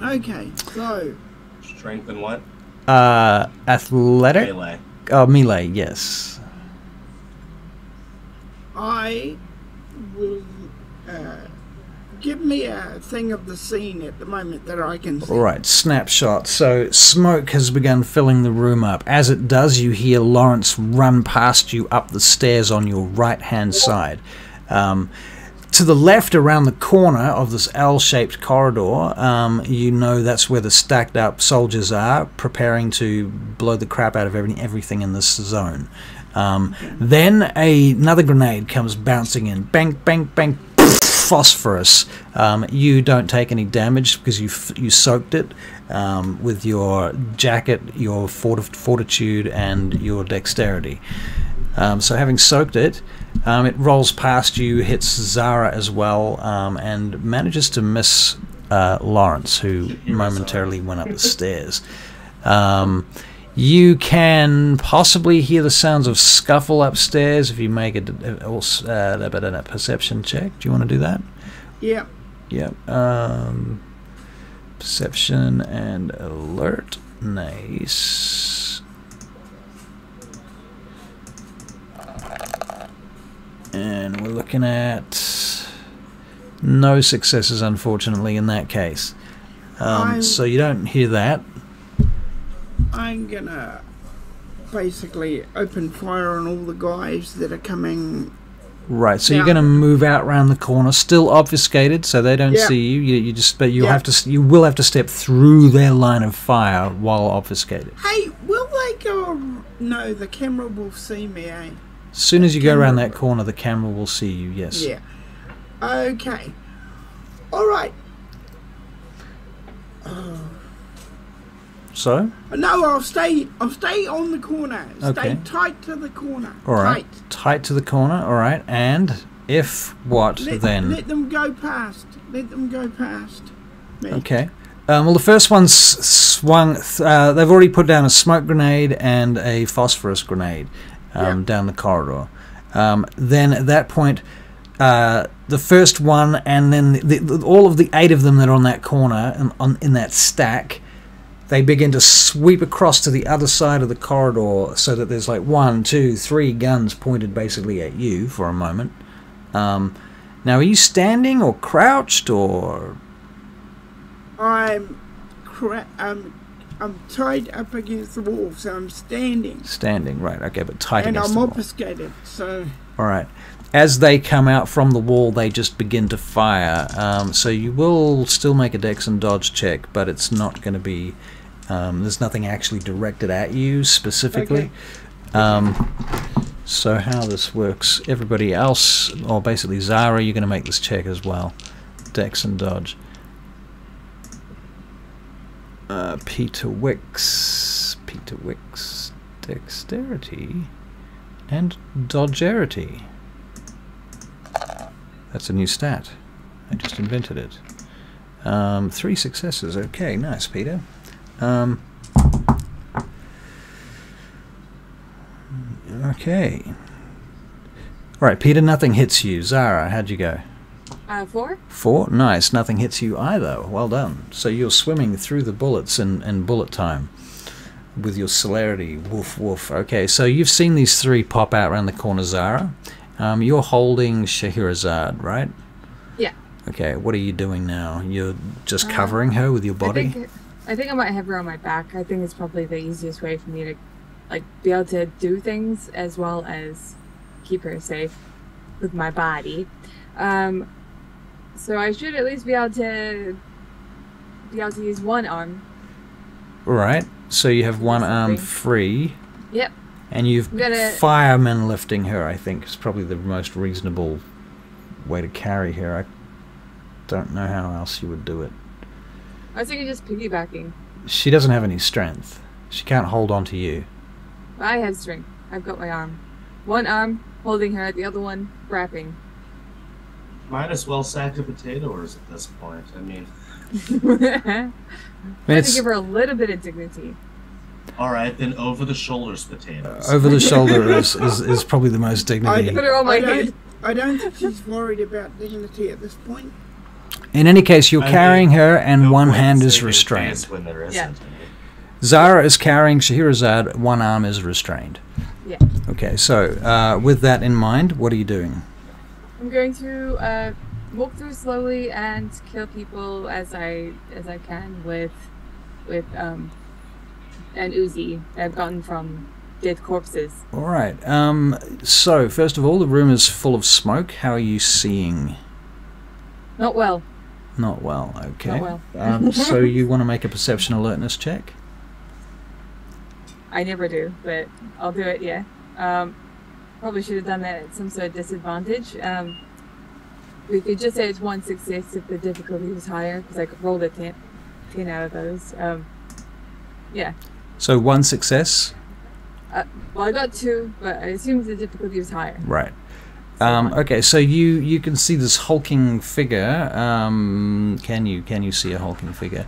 Okay, so Strength and what? Athletic? Melee. Oh, melee, yes. I will give me a thing of the scene at the moment that I can see. Alright, snapshot. So smoke has begun filling the room up. As it does, you hear Lawrence run past you up the stairs on your right-hand side. To the left, around the corner of this L-shaped corridor, you know that's where the stacked up soldiers are, preparing to blow the crap out of everything in this zone. Then another grenade comes bouncing in. Bang, bang, bang, phosphorus. You don't take any damage because you soaked it with your jacket, your fortitude, and your dexterity. So having soaked it, it rolls past you, hits Zara as well, and manages to miss Lawrence, who momentarily went up the stairs. You can possibly hear the sounds of scuffle upstairs if you make a perception check. Do you want to do that? Yeah. Yep. Perception and alert. Nice. And we're looking at no successes, unfortunately, in that case. So you don't hear that. I'm gonna basically open fire on all the guys that are coming. Right, so you're going to move out around the corner, still obfuscated, so they don't see you. But you will have to step through their line of fire while obfuscated. Hey, will they go? No, the camera will see me. Eh? As soon as you go around that corner, the camera will see you. Yes. Yeah. Okay. All right. So? No, I'll stay on the corner. Okay. Stay tight to the corner. All right. Tight to the corner. All right. And if what then? Let them go past. Let them go past me. Okay. Well, the first one's swung. They've already put down a smoke grenade and a phosphorus grenade down the corridor. Then at that point, the first one and then all of the 8 of them that are on that corner and in that stack, they begin to sweep across to the other side of the corridor so that there's like 1, 2, 3 guns pointed basically at you for a moment. Now, are you standing or crouched or? I'm tied up against the wall, so I'm standing. Standing, right? Okay, but tight and against I'm the wall. obfuscated, so. All right. As they come out from the wall, they just begin to fire. So you will still make a dex and dodge check, but it's not going to be. There's nothing actually directed at you specifically. Okay. So how this works? Everybody else, or basically Zara, you're going to make this check as well. Dex and dodge. Peter Wicks, dexterity and dodgerity. That's a new stat. I just invented it. 3 successes. Okay, nice, Peter. Okay. Alright, Peter, nothing hits you. Zara, how'd you go? 4. 4? Nice. Nothing hits you either. Well done. So you're swimming through the bullets in bullet time with your celerity. Woof, woof. Okay, so you've seen these 3 pop out around the corner, Zara. You're holding Scheherazade, right? Yeah. Okay, what are you doing now? You're just covering her with your body? I think I might have her on my back. I think it's probably the easiest way for me to like be able to do things as well as keep her safe with my body. So I should at least be able to use one arm. Right. So you have one arm free. Yep. And you've firemen lifting her, I think, is probably the most reasonable way to carry her. I don't know how else you would do it. I was thinking just piggybacking. She doesn't have any strength. She can't hold on to you. I have strength. I've got my arm. One arm holding her, the other one wrapping. Might as well sack a potatoes at this point. I mean, I have to give her a little bit of dignity. All right, then over the shoulders potatoes. Over the shoulder is probably the most dignity. Put her on my head. I don't think she's worried about dignity at this point. In any case, you're carrying her, and one hand is restrained. When there isn't any. Zara is carrying Scheherazade. One arm is restrained. Yeah. Okay, so with that in mind, what are you doing? I'm going to walk through slowly and kill people as I can with an Uzi that I've gotten from dead corpses. All right. So first of all, the room is full of smoke. How are you seeing? Not well. Not well. Okay. Not well. So you want to make a perception alertness check? I never do, but I'll do it. Yeah. Probably should have done that at some sort of disadvantage. We could just say it's one success if the difficulty was higher, because I could roll a 10 out of those. Yeah. So one success? Well, I got 2, but I assume the difficulty was higher. Right. Okay, so you can see this hulking figure. Can you see a hulking figure?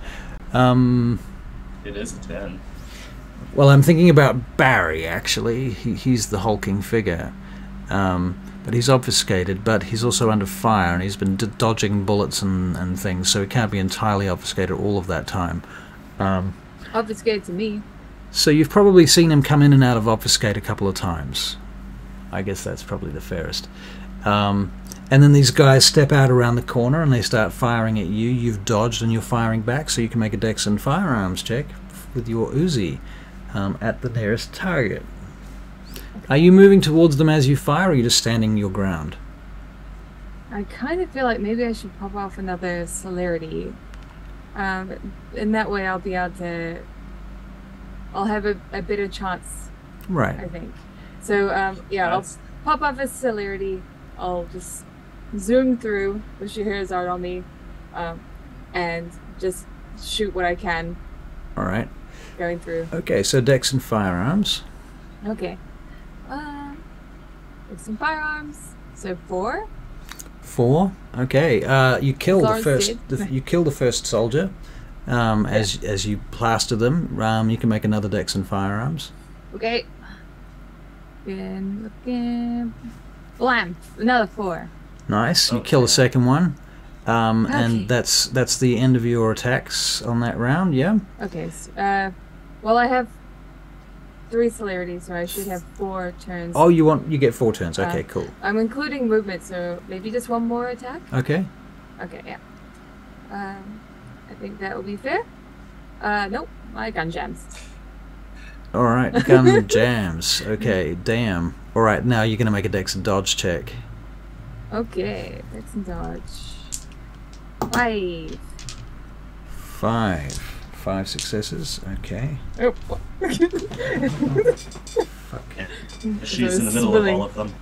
It is a 10. Well, I'm thinking about Barry, actually. He's the hulking figure. But he's obfuscated, but he's also under fire, and he's been dodging bullets and things, so he can't be entirely obfuscated all of that time. Obfuscated to me. So you've probably seen him come in and out of obfuscate a couple of times. I guess that's probably the fairest. And then these guys step out around the corner and they start firing at you. You've dodged and you're firing back, so you can make a dex and firearms check with your Uzi at the nearest target. Are you moving towards them as you fire, or are you just standing your ground? I kind of feel like maybe I should pop off another celerity. In that way I'll be able to... I'll have a better chance. Right. I think. So, yeah, I'll pop off a celerity. I'll just zoom through with Scheherazade on me, and just shoot what I can. All right. Going through. Okay, so dex and firearms. Okay. With some firearms. So 4. 4. Okay. You kill the Lawrence first. did. You kill the first soldier. As you plaster them, you can make another dex and firearms. Okay. Been looking. Blam! Another 4. Nice. You Okay. kill the second one. Okay. And that's the end of your attacks on that round. Yeah. Okay. So, well, I have 3 celerities, so I should have 4 turns. Oh, you get 4 turns. Okay, cool. I'm including movement, so maybe just 1 more attack. Okay. Okay. Yeah. I think that will be fair. Nope. My gun jams. All right. Gun jams. Okay. Damn. All right. Now you're gonna make a dex and dodge check. Okay. Dex and dodge. 5. 5 successes. Okay. Oh. She's in the middle of all of them.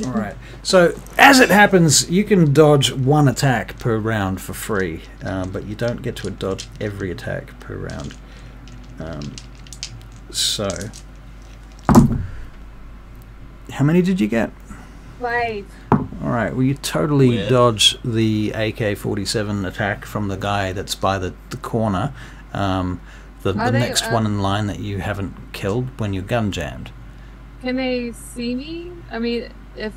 All right. So as it happens, you can dodge 1 attack per round for free, but you don't get to dodge every attack per round. So, how many did you get? 5. All right. Well, you totally With? dodge the AK-47 attack from the guy that's by the corner. The next one in line that you haven't killed when you're gun jammed. Can they see me? I mean, if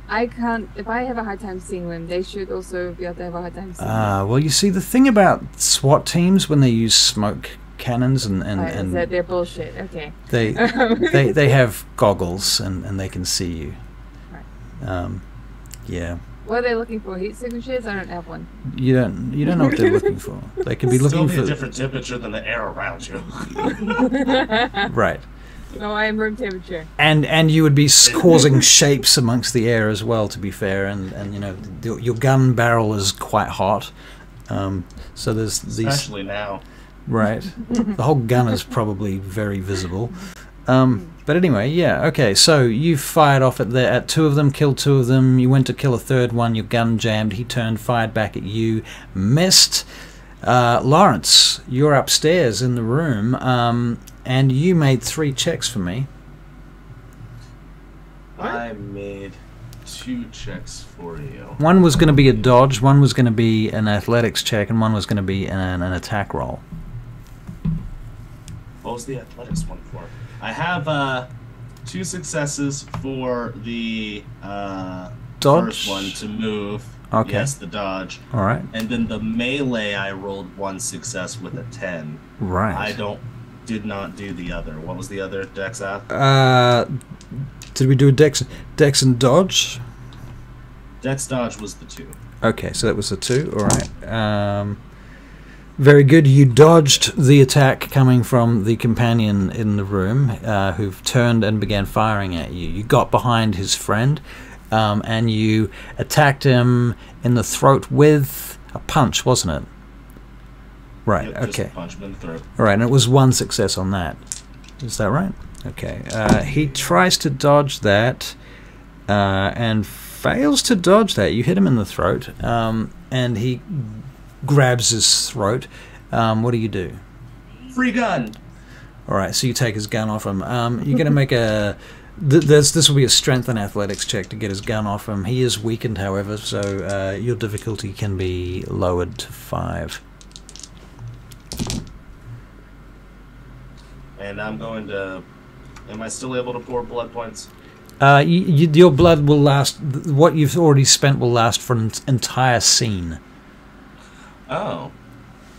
I have a hard time seeing them, they should also be able to have a hard time seeing me. Well, you see, the thing about SWAT teams when they use smoke cannons and Is that they're bullshit? Okay. they have goggles and they can see you. Right. Yeah. What are they looking for? Heat signatures? I don't have one. You don't know what they're looking for. They could be Still looking be for a different temperature than the air around you. right. No, I am room temperature. And you would be causing shapes amongst the air as well, to be fair, and you know, your gun barrel is quite hot. So there's these... Especially now. Right. The whole gun is probably very visible. But anyway, yeah, okay, so you fired off at two of them, killed two of them, you went to kill a third one, your gun jammed, he turned, fired back at you, missed. Lawrence, you're upstairs in the room, and you made 3 checks for me. I made 2 checks for you. One was going to be a dodge, one was going to be an athletics check, and one was going to be an attack roll. What was the athletics one for? I have 2 successes for the Dodge? first one to move. Okay. Yes, the dodge. All right. And then the melee, I rolled 1 success with a 10. Right. I did not do the other. What was the other dex app? Did we do a dex and dodge? Dex dodge was the 2. Okay, so that was the 2. All right. Very good. You dodged the attack coming from the companion in the room, who turned and began firing at you. You got behind his friend, and you attacked him in the throat with a punch, wasn't it? Right. Yep, just okay. punch him in the throat. All right, and it was 1 success on that. Is that right? Okay. He tries to dodge that, and fails to dodge that. You hit him in the throat, and he grabs his throat. What do you do? Free gun. All right, so you take his gun off him. You're going to make a... This will be a strength and athletics check to get his gun off him. He is weakened, however, so your difficulty can be lowered to 5. And I'm going to... Am I still able to pour blood points? Your blood will last... What you've already spent will last for an entire scene. Oh.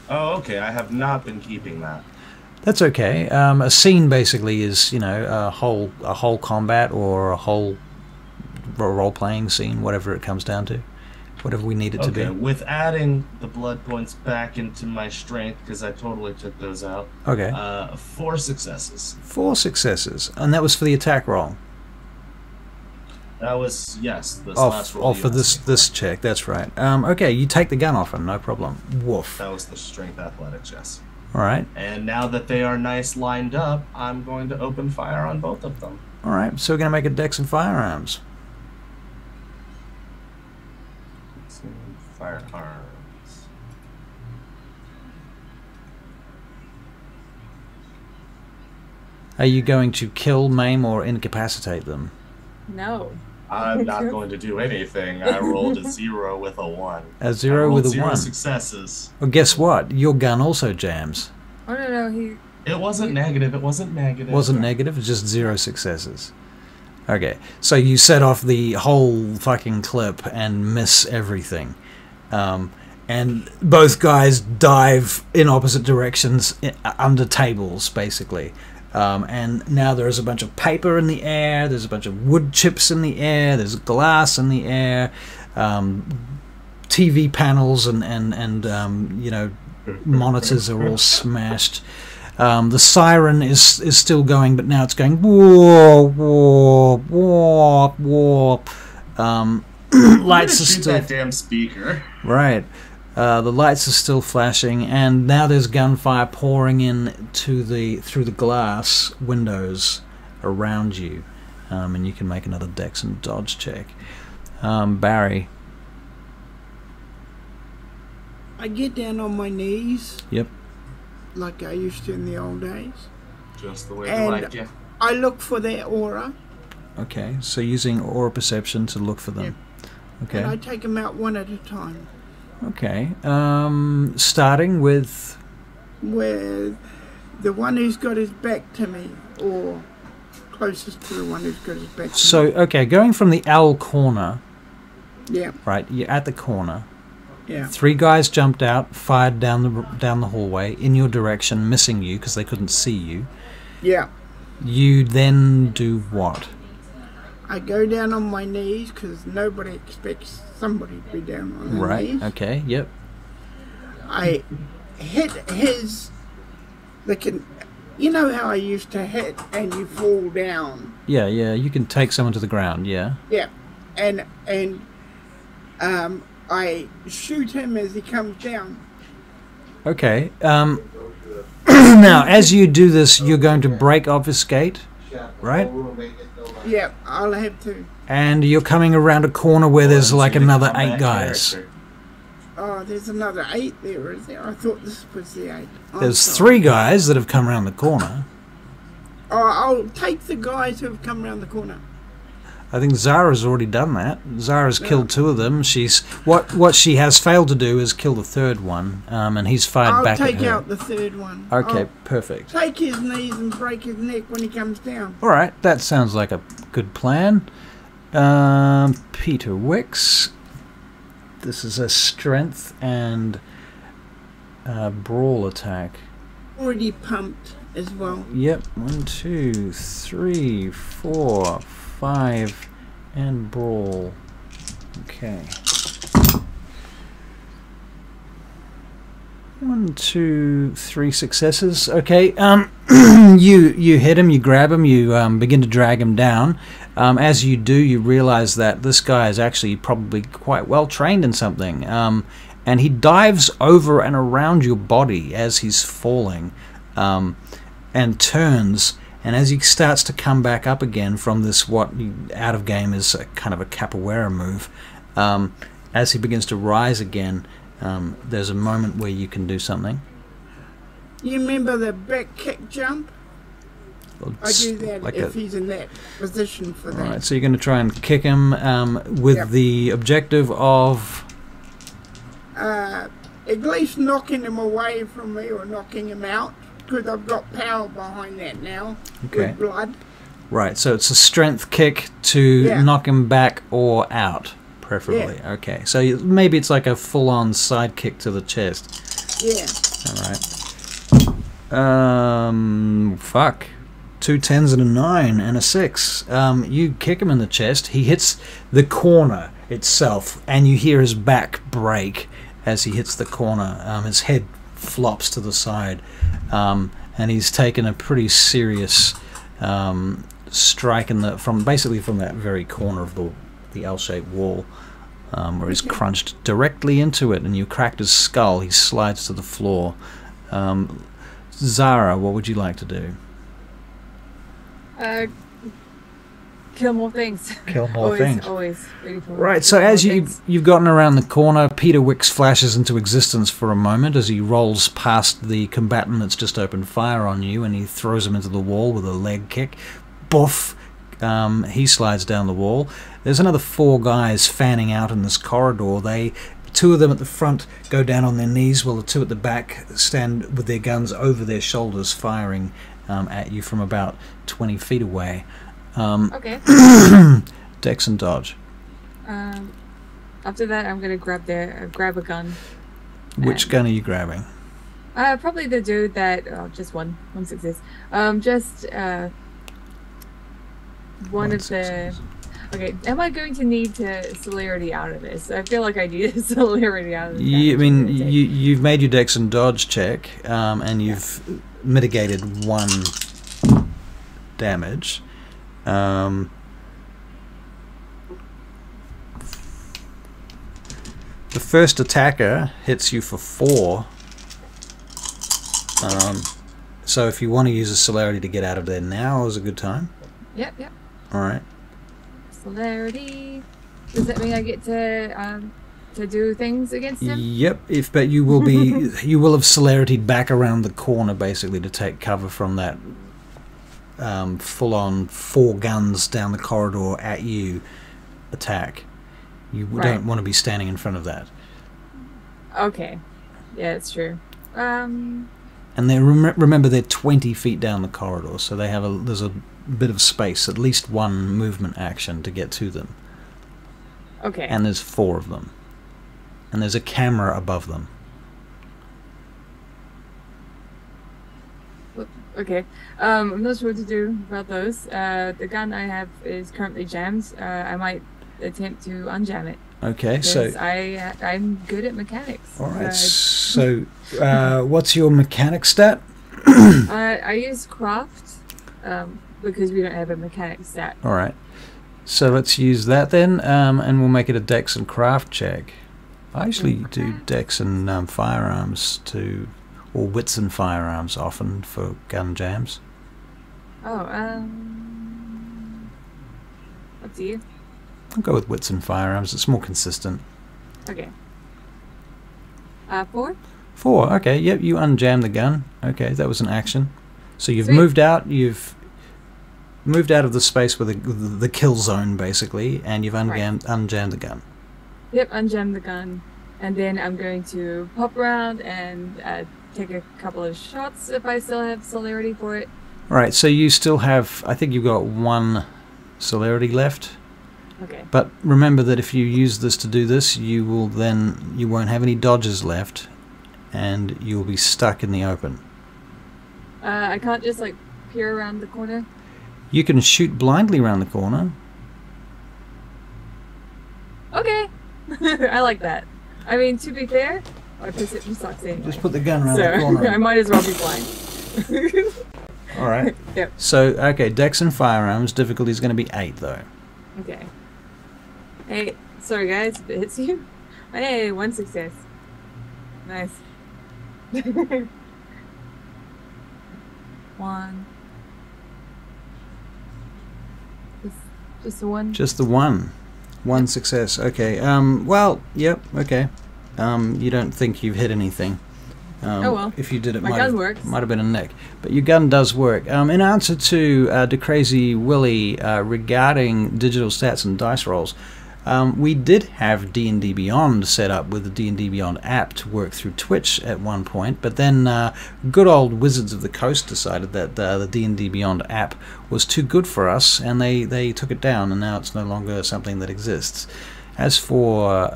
Oh, okay. I have not been keeping that. That's okay. A scene basically is, you know, a whole combat or a whole role-playing scene, whatever it comes down to, whatever we need it to be. Okay, with adding the blood points back into my strength, because I totally took those out. Okay. 4 successes. 4 successes, and that was for the attack roll. That was, yes, this last roll. Oh, for this check, that's right. Okay, you take the gun off him, no problem. Woof. That was the strength athletics, yes. All right. And now that they are nice lined up, I'm going to open fire on both of them. All right, so we're going to make a dex and firearms. Firearms. Are you going to kill, maim, or incapacitate them? No. I'm not going to do anything. I rolled a 0 with a 1. A 0 with a 0 1. successes. Well, guess what? Your gun also jams. Oh no, he... It wasn't negative. It wasn't negative. Wasn't negative, it's just 0 successes. Okay, so you set off the whole fucking clip and miss everything. And both guys dive in opposite directions under tables, basically. And now there's a bunch of paper in the air, there's a bunch of wood chips in the air, there's glass in the air, TV panels and you know, monitors are all smashed. The siren is still going, but now it's going warp, warp, warp, warp. Lights are still... that damn speaker. Right. The lights are still flashing, and now there's gunfire pouring in through the glass windows around you. And you can make another dex and dodge check. Barry. I get down on my knees. Yep. Like I used to in the old days. Just the way And we like you. I look for their aura. Okay, so using aura perception to look for them. Yep. Okay. And I take them out one at a time. Okay. Starting with... With the one who's got his back to me, or closest to the one who's got his back to me. So, okay, going from the L corner, Yeah, right, you're at the corner. yeah. 3 guys jumped out, fired down the hallway in your direction, missing you because they couldn't see you. Yeah. You then do what? I go down on my knees because nobody expects somebody to be down on their Right, knees. okay, yep. I hit his You know how I used to hit and you fall down? Yeah, yeah, you can take someone to the ground, yeah. Yeah. And I shoot him as he comes down. Okay. Now, as you do this, you're going to break obfuscate, right? Yeah, I'll have to. And you're coming around a corner where there's like another 8 guys. Oh, there's another 8 there, is there? I thought this was the 8. There's 3 guys that have come around the corner. Oh, I'll take the guys who have come around the corner. I think Zara's already done that. Zara's killed 2 of them. She's what she has failed to do is kill the 3rd one, and he's fired back at her. I'll take out the 3rd one. Okay, I'll perfect. take his knees and break his neck when he comes down. All right, that sounds like a good plan. Peter Wicks. This is a strength and brawl attack. Already pumped as well. Yep, 1, 2, 3, 4, 5, and brawl. Okay. 1, 2, 3 successes. Okay. You hit him, you grab him, you begin to drag him down. As you do, you realize that this guy is actually probably quite well trained in something. And he dives over and around your body as he's falling, and turns. And as he starts to come back up again from this, what out of game is a kind of a capoeira move, as he begins to rise again, there's a moment where you can do something. You remember the back kick jump? I do that like if he's in that position for that. Alright, so you're going to try and kick him with the objective of... at least knocking him away from me or knocking him out, because I've got power behind that now with blood. Right, so it's a strength kick to knock him back or out, preferably. Yeah. Okay, so maybe it's like a full-on side kick to the chest. Yeah. Alright. Fuck. 2 10s and a 9 and a 6. You kick him in the chest. He hits the corner itself, and you hear his back break as he hits the corner. His head flops to the side, and he's taken a pretty serious strike basically from that very corner of the L-shaped wall, where he's crunched directly into it, and you cracked his skull. He slides to the floor. Zara, what would you like to do? Kill more things. Kill more things. Always ready for Right, so as you've gotten around the corner, Peter Wicks flashes into existence for a moment as he rolls past the combatant that's just opened fire on you, and he throws him into the wall with a leg kick. Boof! He slides down the wall. There's another 4 guys fanning out in this corridor. 2 of them at the front go down on their knees, while the 2 at the back stand with their guns over their shoulders, firing at you from about 20 feet away. Okay. Dex and dodge. After that, I'm gonna grab a gun. Which gun are you grabbing? Probably the dude that. Oh, just one success. Just one of the. Okay, am I going to need celerity out of this? I feel like I need celerity out of this. I mean, you've made your Dex and dodge check, and you've mitigated 1 damage. The first attacker hits you for 4. So if you want to use a celerity to get out of there now is a good time. Yep. Alright. Celerity. Does that mean I get to do things against him? Yep, but you will be you will have celerity'd back around the corner basically to take cover from that full-on 4 guns down the corridor at you attack. You don't want to be standing in front of that. Okay. Yeah, it's true. And they remember they're 20 feet down the corridor, so they have there's a bit of space, at least 1 movement action to get to them. Okay. And there's 4 of them. And there's a camera above them. Okay. I'm not sure what to do about those. The gun I have is currently jammed. I might attempt to unjam it. Okay, so I'm good at mechanics. All right. So, what's your mechanic stat? I use craft because we don't have a mechanic stat. All right. So let's use that then, and we'll make it a dex and craft check. I usually do dex and firearms too, or wits and firearms often for gun jams. Oh, up to you. I'll go with wits and firearms. It's more consistent. Okay. 4? 4. Okay. Yep. You unjam the gun. Okay, that was an action. So you've Sweet. moved out. You've moved out of the space with the kill zone basically, and you've unjammed the gun. Yep, unjam the gun. And then I'm going to pop around and take a couple of shots if I still have celerity for it. Alright, so you still have, I think you've got 1 celerity left. Okay. But remember that if you use this to do this, you won't have any dodges left, and you'll be stuck in the open. I can't just like peer around the corner. You can shoot blindly around the corner. Okay. I like that. I mean, to be fair, my perception sucks anyway. Just put the gun around So the corner. I might as well be blind. Alright. Yep. So, okay, dex and firearms, difficulty is going to be 8 though. Okay. Hey, sorry guys, if it hits you. Hey, 1 success. Nice. 1. Just the 1. Just the 1. 1 success. Okay. Well, yep. Okay. You don't think you've hit anything. Oh well. If you did, it My gun works. might have been a nick. But your gun does work. In answer to the Crazy Willy regarding digital stats and dice rolls, we did have D&D Beyond set up with the D&D Beyond app to work through Twitch at one point, but then good old Wizards of the Coast decided that the D&D Beyond app was too good for us, and they took it down, and now it's no longer something that exists. As for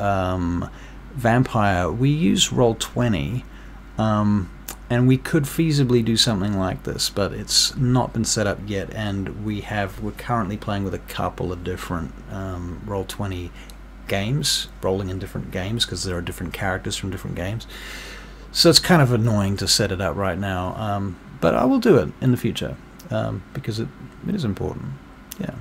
Vampire, we use Roll20, and we could feasibly do something like this, but it's not been set up yet, and we're currently playing with a couple of different Roll20 games, rolling in different games, because there are different characters from different games. So it's kind of annoying to set it up right now, but I will do it in the future, because it is important. Yeah.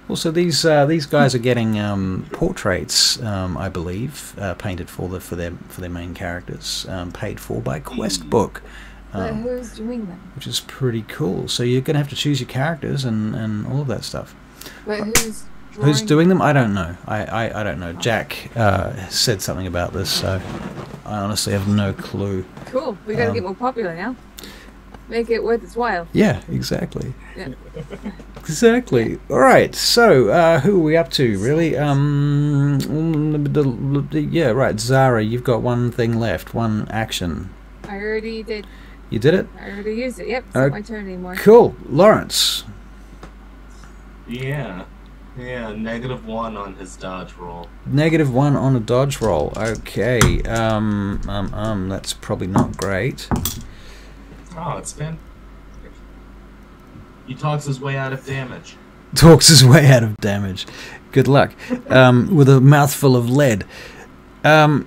Also, these guys are getting portraits, I believe, painted for their main characters, paid for by Questbook, But who's doing them? which is pretty cool. So you're going to have to choose your characters and all of that stuff. But who's Who's drawing doing them? I don't know. I don't know. Jack said something about this, so I honestly have no clue. Cool. We gotta get more popular now. Make it worth its while. Yeah, exactly. Yeah. Exactly. All right. So, who are we up to, really? Yeah, right. Zara, you've got 1 thing left, 1 action. I already did. You did it? I already used it. Yep. It's not my turn anymore. Cool. Lawrence. Yeah. Yeah, -1 on his dodge roll. -1 on a dodge roll. Okay. That's probably not great. Oh, it's fantastic. He talks his way out of damage. Talks his way out of damage. Good luck. With a mouthful of lead. Lawrence,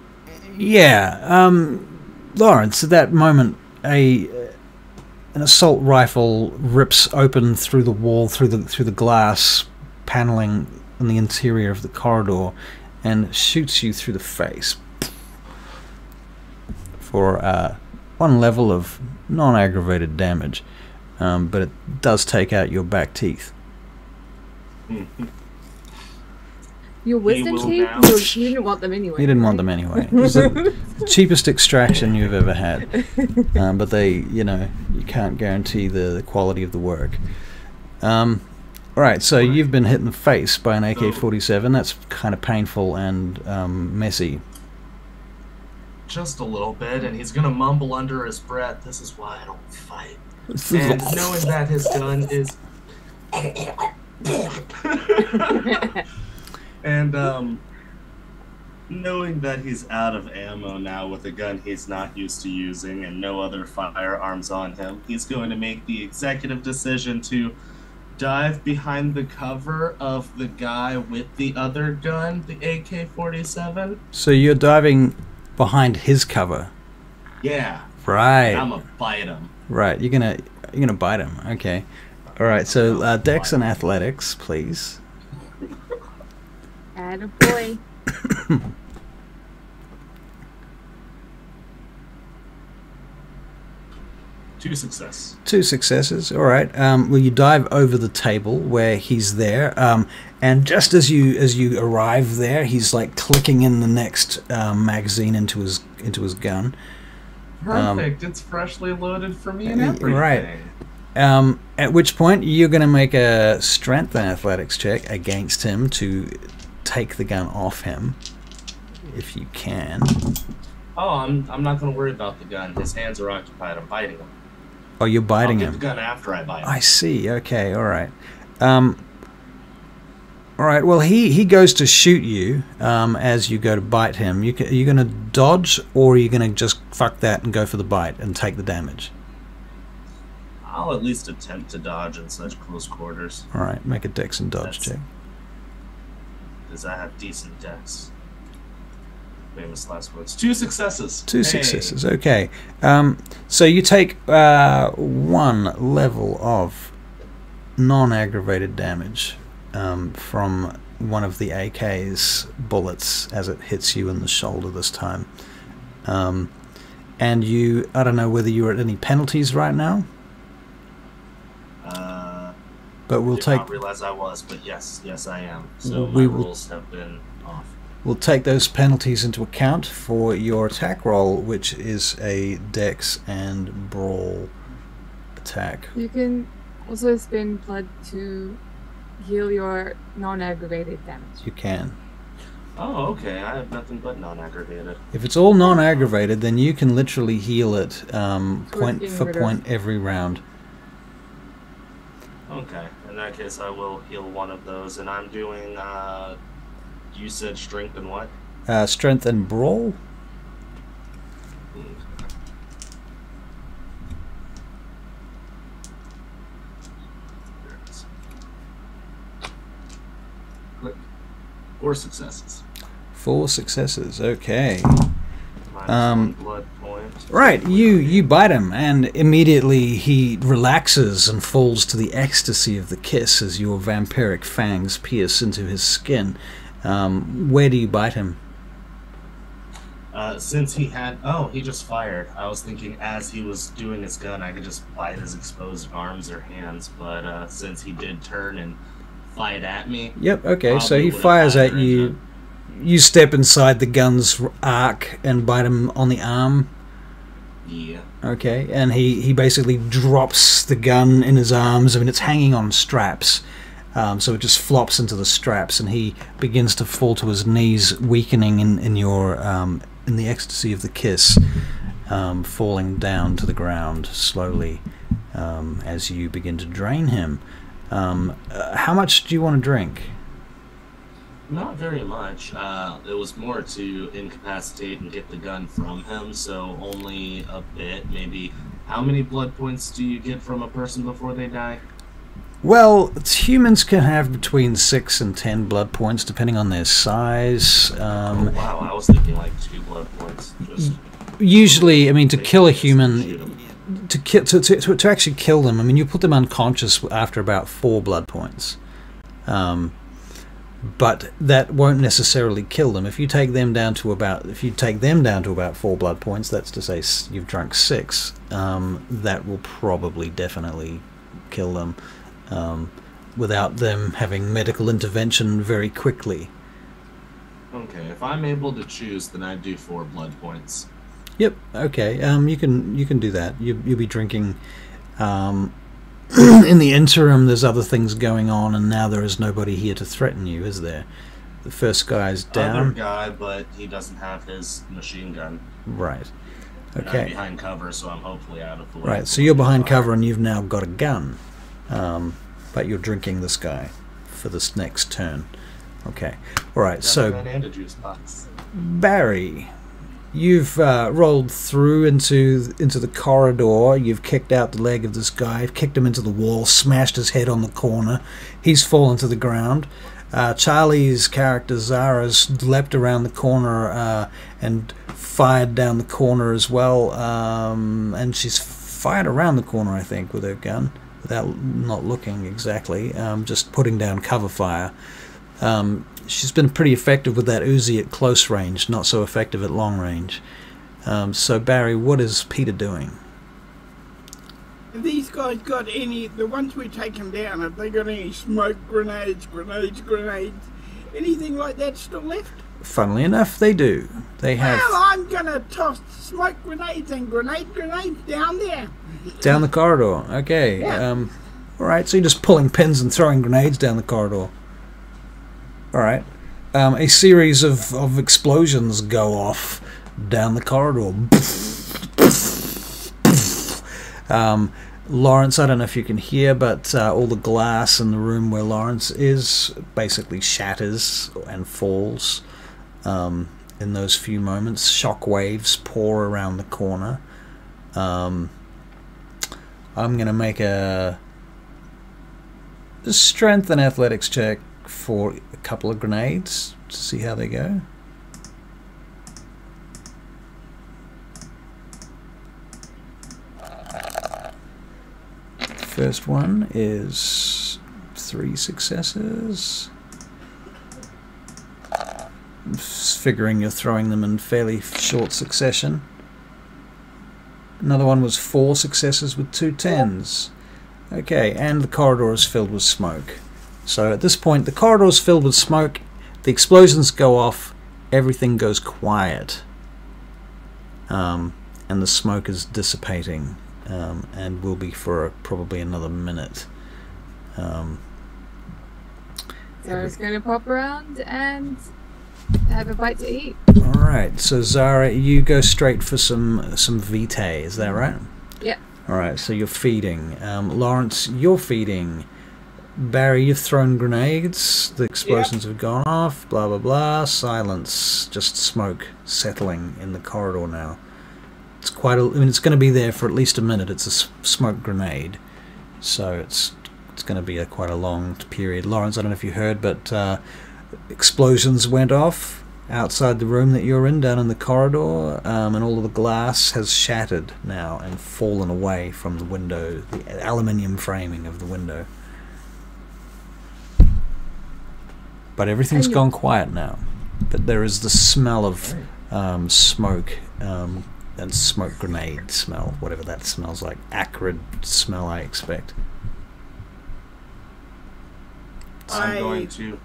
at that moment, an assault rifle rips open through the wall, through the glass paneling in the interior of the corridor, and shoots you through the face for 1 level of non-aggravated damage, but it does take out your back teeth. Your wisdom will teeth? now- You didn't want them anyway. You didn't want right? them anyway. It was the cheapest extraction you've ever had, but you can't guarantee the quality of the work. Alright, so you've been hit in the face by an AK-47. That's kind of painful and messy. Just a little bit, and he's gonna mumble under his breath, "This is why I don't fight." And knowing that his gun is... and, knowing that he's out of ammo now with a gun he's not used to using and no other firearms on him, he's going to make the executive decision to dive behind the cover of the guy with the other gun, the AK-47. So you're diving behind his cover. Yeah. Right. I'm gonna bite him. Right, you're gonna bite him. Okay. All right. So Dex and Athletics, please. Attaboy. 2 success. 2 successes. All right. Well, you dive over the table where he's there, and just as you arrive there, he's like clicking in the next magazine into his gun. Perfect. It's freshly loaded for me and everything. Right. At which point you're going to make a strength and athletics check against him to take the gun off him, if you can. Oh, I'm not going to worry about the gun. His hands are occupied. I'm biting him. Oh, you're biting I'll him. get the gun after I bite him. I see. Okay. All right. All right. Well, he goes to shoot you as you go to bite him. You're going to dodge, or are you going to just fuck that and go for the bite and take the damage? I'll at least attempt to dodge in such close quarters. All right. Make a dex and dodge check. Because I have decent dex. Famous last words. 2 successes. 2 successes. Okay. So you take 1 level of non-aggravated damage from one of the AK's bullets as it hits you in the shoulder this time. And you, I don't know whether you're at any penalties right now. But we'll take. I did not realize I was, but yes, I am. So my rules have been off. We'll take those penalties into account for your attack roll, which is a dex and brawl attack. You can also spend blood to heal your non-aggravated damage. You can. Oh, okay. I have nothing but non-aggravated. If it's all non-aggravated, then you can literally heal it point for point every round. Okay. In that case, I will heal one of those, and I'm doing. You said strength and what? Strength and brawl. Click. 4 successes. 4 successes. Okay. Blood point. Right. You bite him, and immediately he relaxes and falls to the ecstasy of the kiss as your vampiric fangs pierce into his skin. Where do you bite him? Since he had... Oh, he just fired. I was thinking as he was doing his gun, I could just bite his exposed arms or hands, but since he did turn and fight at me... Yep, okay, so he fires at you. You step inside the gun's arc and bite him on the arm. Yeah. Okay, and he basically drops the gun in his arms. I mean, it's hanging on straps. So it just flops into the straps, and he begins to fall to his knees, weakening in the ecstasy of the kiss, falling down to the ground slowly as you begin to drain him. How much do you want to drink? Not very much. It was more to incapacitate and get the gun from him, so only a bit. Maybe. How many blood points do you get from a person before they die? Well, humans can have between 6 and 10 blood points, depending on their size. Oh, wow, I was thinking like 2 blood points. Usually, I mean, to kill a human, to actually kill them, I mean, you put them unconscious after about 4 blood points. But that won't necessarily kill them. If you take them down to about 4 blood points, that's to say you've drunk 6. That will probably definitely kill them. Without them having medical intervention very quickly. Okay, if I'm able to choose, then I'd do 4 blood points. Yep. Okay. You can do that. You'll be drinking. In the interim, there's other things going on, and now there is nobody here to threaten you, is there? The first guy's down. Other guy, but he doesn't have his machine gun. Right. Okay. Okay. I'm behind cover, so I'm hopefully out of the way. Right. So you're behind cover, and you've now got a gun. But you're drinking this guy for this next turn. Okay. All right. So and a juice box. Barry, you've rolled through into the corridor. You've kicked out the leg of this guy, kicked him into the wall, smashed his head on the corner. He's fallen to the ground. Charlie's character Zara's leapt around the corner and fired down the corner as well, and she's fired around the corner, I think, with her gun, without not looking exactly, just putting down cover fire. She's been pretty effective with that Uzi at close range, not so effective at long range. So Barry, what is Peter doing? Have these guys got any, the ones we take them down, have they got any smoke grenades, anything like that still left? Funnily enough, they do. They have... Well, I'm going to toss smoke grenades and grenades down there. Down the corridor, okay. Yeah. Alright, so you're just pulling pins and throwing grenades down the corridor. Alright. A series of explosions go off down the corridor. Lawrence, I don't know if you can hear, but all the glass in the room where Lawrence is basically shatters and falls in those few moments. Shock waves pour around the corner. I'm going to make a strength and athletics check for a couple of grenades to see how they go. First one is 3 successes. I'm figuring you're throwing them in fairly short succession. Another one was 4 successes with 2 10s. Okay, and the corridor is filled with smoke. So at this point, the corridor is filled with smoke, the explosions go off, everything goes quiet, and the smoke is dissipating. And will be for probably another minute. Zara's going to pop around and have a bite to eat. Alright, so Zara, you go straight for some vitae, is that right? Yeah. Alright, so you're feeding. Lawrence, you're feeding. Barry, you've thrown grenades, the explosions have gone off, blah blah blah, silence, just smoke settling in the corridor now. It's quite I mean, it's going to be there for at least a minute. It's a smoke grenade, so it's going to be quite a long period. Lawrence, I don't know if you heard, but explosions went off outside the room that you're in, down in the corridor, and all of the glass has shattered now and fallen away from the window, the aluminium framing of the window. But everything's gone quiet now. But there is the smell of smoke. And smoke grenade smell, whatever that smells like. Acrid smell, I expect. I'm going to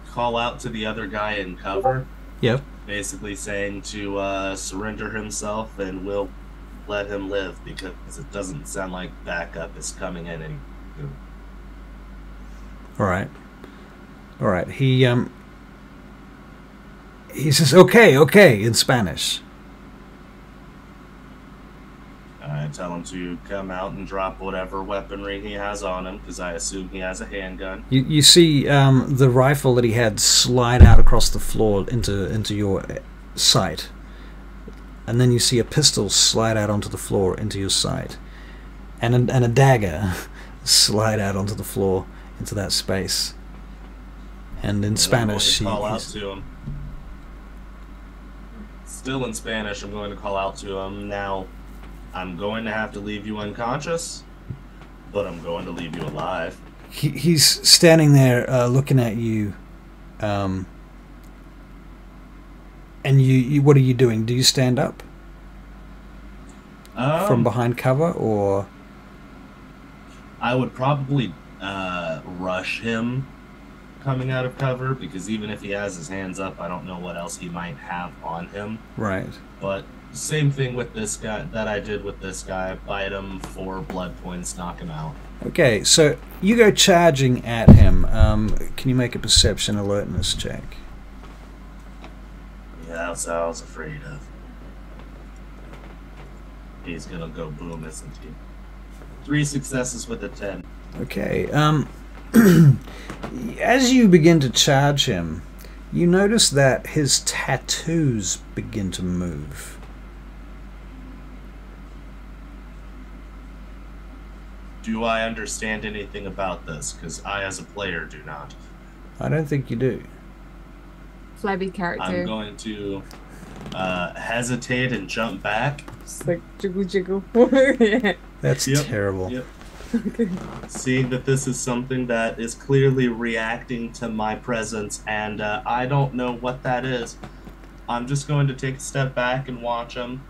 call out to the other guy in cover. Yep. Basically saying to surrender himself and we'll let him live, because it doesn't sound like backup is coming in any soon. Alright. Alright, he says, okay, in Spanish. I tell him to come out and drop whatever weaponry he has on him, because I assume he has a handgun. You see the rifle that he had slide out across the floor into your sight. And then you see a pistol slide out onto the floor into your sight. And a dagger slide out onto the floor into that space. And in Spanish, I'm going to call out to him. Still in Spanish, I'm going to call out to him. Now, I'm going to have to leave you unconscious, but I'm going to leave you alive. He's standing there looking at you. And you, what are you doing? Do you stand up? From behind cover, or? I would probably rush him coming out of cover, because even if he has his hands up, I don't know what else he might have on him. Right. But same thing with this guy that I did with this guy. Bite him, 4 blood points, knock him out. Okay, so you go charging at him. Can you make a perception alertness check? Yeah, that's what I was afraid of. He's gonna go boom, isn't he? 3 successes with a 10. Okay, as you begin to charge him, you notice that his tattoos begin to move. Do I understand anything about this? Because I, as a player, do not. I don't think you do. Flabby character. I'm going to hesitate and jump back. Just like jiggle jiggle. That's terrible. Yep. Okay. Seeing that this is something that is clearly reacting to my presence, and I don't know what that is, I'm just going to take a step back and watch him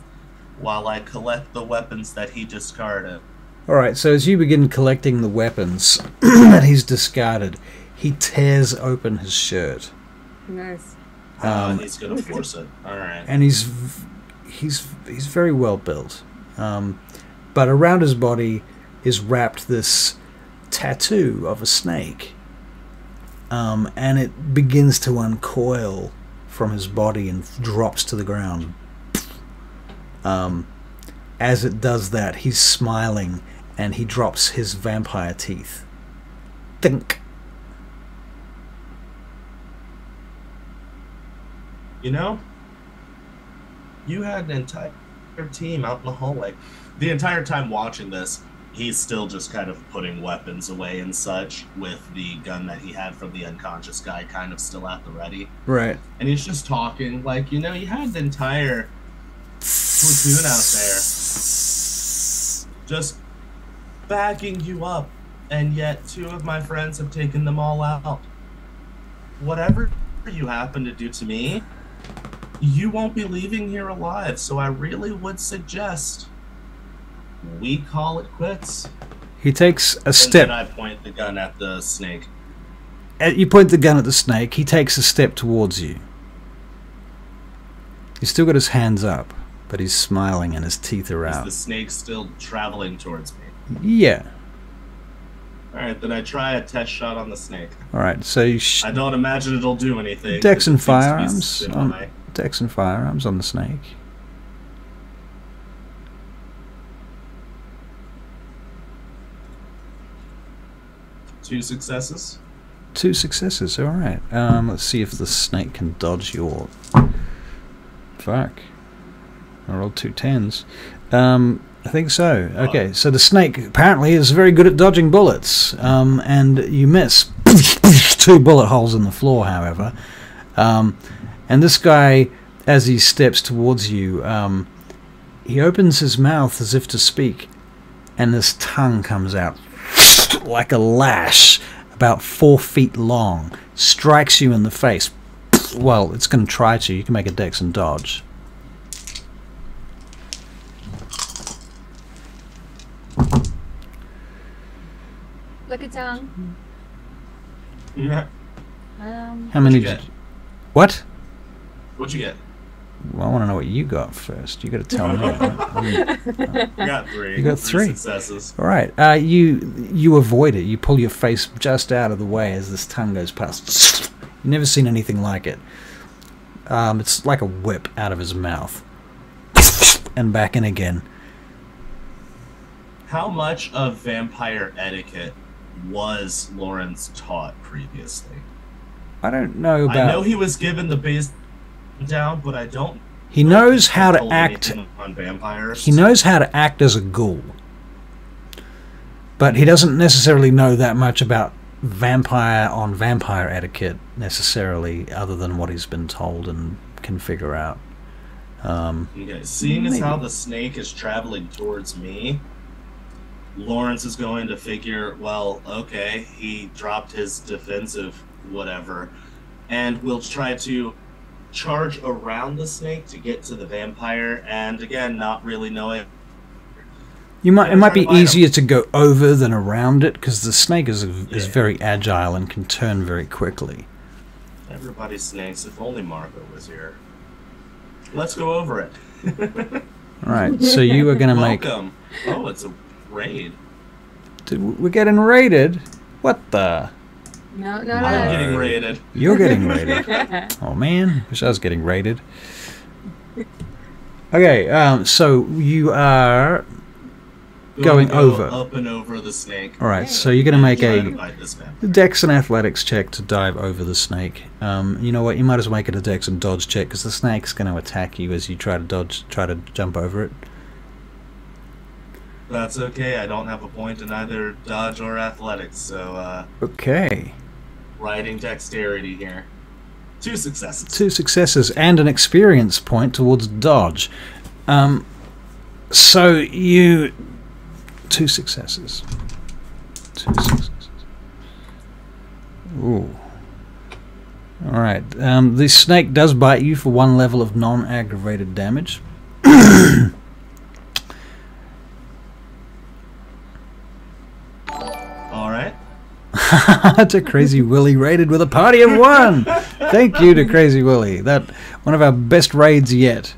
while I collect the weapons that he discarded. Alright, so as you begin collecting the weapons that he's discarded, he tears open his shirt. Nice. He's gonna force it. Alright. And he's very well built. But around his body is wrapped this tattoo of a snake. And it begins to uncoil from his body and drops to the ground. As it does that, he's smiling and he drops his vampire teeth. Think. You know, you had an entire team out in the hallway. The entire time watching this, he's still just kind of putting weapons away and such, with the gun that he had from the unconscious guy kind of still at the ready. Right. And he's just talking like, you know, you had the entire platoon out there just backing you up, and yet 2 of my friends have taken them all out. Whatever you happen to do to me, you won't be leaving here alive, so I really would suggest we call it quits. He takes a And step. then I point the gun at the snake. You point the gun at the snake. He takes a step towards you. He's still got his hands up, but he's smiling and his teeth are Is out. the snake still traveling towards me? Yeah. Alright, then I try a test shot on the snake. Alright, so you I don't imagine it'll do anything. Dex 'cause and it seems to be firearms semi. Dex and firearms on the snake. Two successes. 2 successes, alright. Let's see if the snake can dodge your... Fuck. I rolled 2 10s. I think so. Okay, so the snake apparently is very good at dodging bullets. And you miss. 2 bullet holes in the floor, however. And this guy, as he steps towards you, he opens his mouth as if to speak, and this tongue comes out like a lash, about 4 feet long, strikes you in the face. Well, it's going to try to. You can make a dex and dodge. Look at tongue. Yeah. How many you did get? you... What? What'd you get? Well, I want to know what you got first. You got to tell me. I got 3. You got 3 successes. All right. You avoid it. You pull your face just out of the way as this tongue goes past. You've never seen anything like it. It's like a whip out of his mouth. And back in again. How much of vampire etiquette was Lawrence taught previously? I don't know about... I know he was given the base down, but I don't... He knows how to told act... anything on vampires. He knows how to act as a ghoul. But he doesn't necessarily know that much about vampire on vampire etiquette, necessarily, other than what he's been told and can figure out. Okay, seeing as Maybe. how the snake is traveling towards me, Lawrence is going to figure, well, okay, he dropped his defensive whatever, and we'll try to charge around the snake to get to the vampire, and again, not really knowing. It might be Try to bite him. easier to go over than around it, because the snake is Yeah. very agile and can turn very quickly. Everybody's snakes, if only Marco was here. Let's go over it. Alright, so you are going to make... Welcome. Oh, it's a raid. We're getting raided? What the... No, no, I'm no. getting raided. You're getting raided. Oh man, wish I was getting raided. Okay, so you are going Go over. up and over the snake. Alright, so you're going to make Try to a bite this vampire. dex and athletics check to dive over the snake. You know what, you might as well make it a dex and dodge check, because the snake's going to attack you as you try to jump over it. That's okay. I don't have a point in either dodge or athletics, so Okay. riding dexterity here. 2 successes. 2 successes and an experience point towards dodge. So you 2 successes. 2 successes. Ooh. All right. The snake does bite you for 1 level of non-aggravated damage. All right. To Crazy Willy raided with a party of 1. Thank you to Crazy Willy. That one of our best raids yet.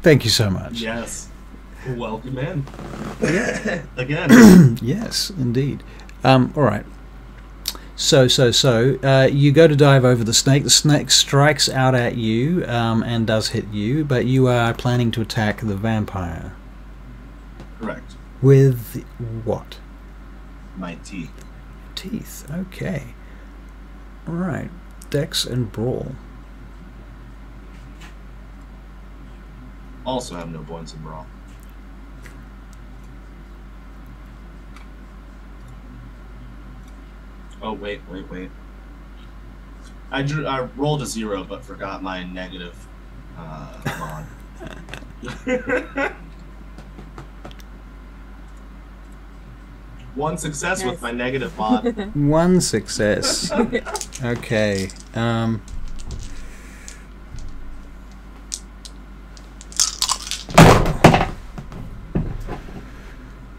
Thank you so much. Yes. Welcome in. Again. Yes, indeed. All right. So, you go to dive over the snake. The snake strikes out at you and does hit you, but you are planning to attack the vampire. Correct. With what? My teeth. Teeth. Okay. All right. Dex and brawl. Also have no points in brawl. Oh, wait. I rolled a 0, but forgot my negative mod. 1 success with my negative mod. 1 success. Okay.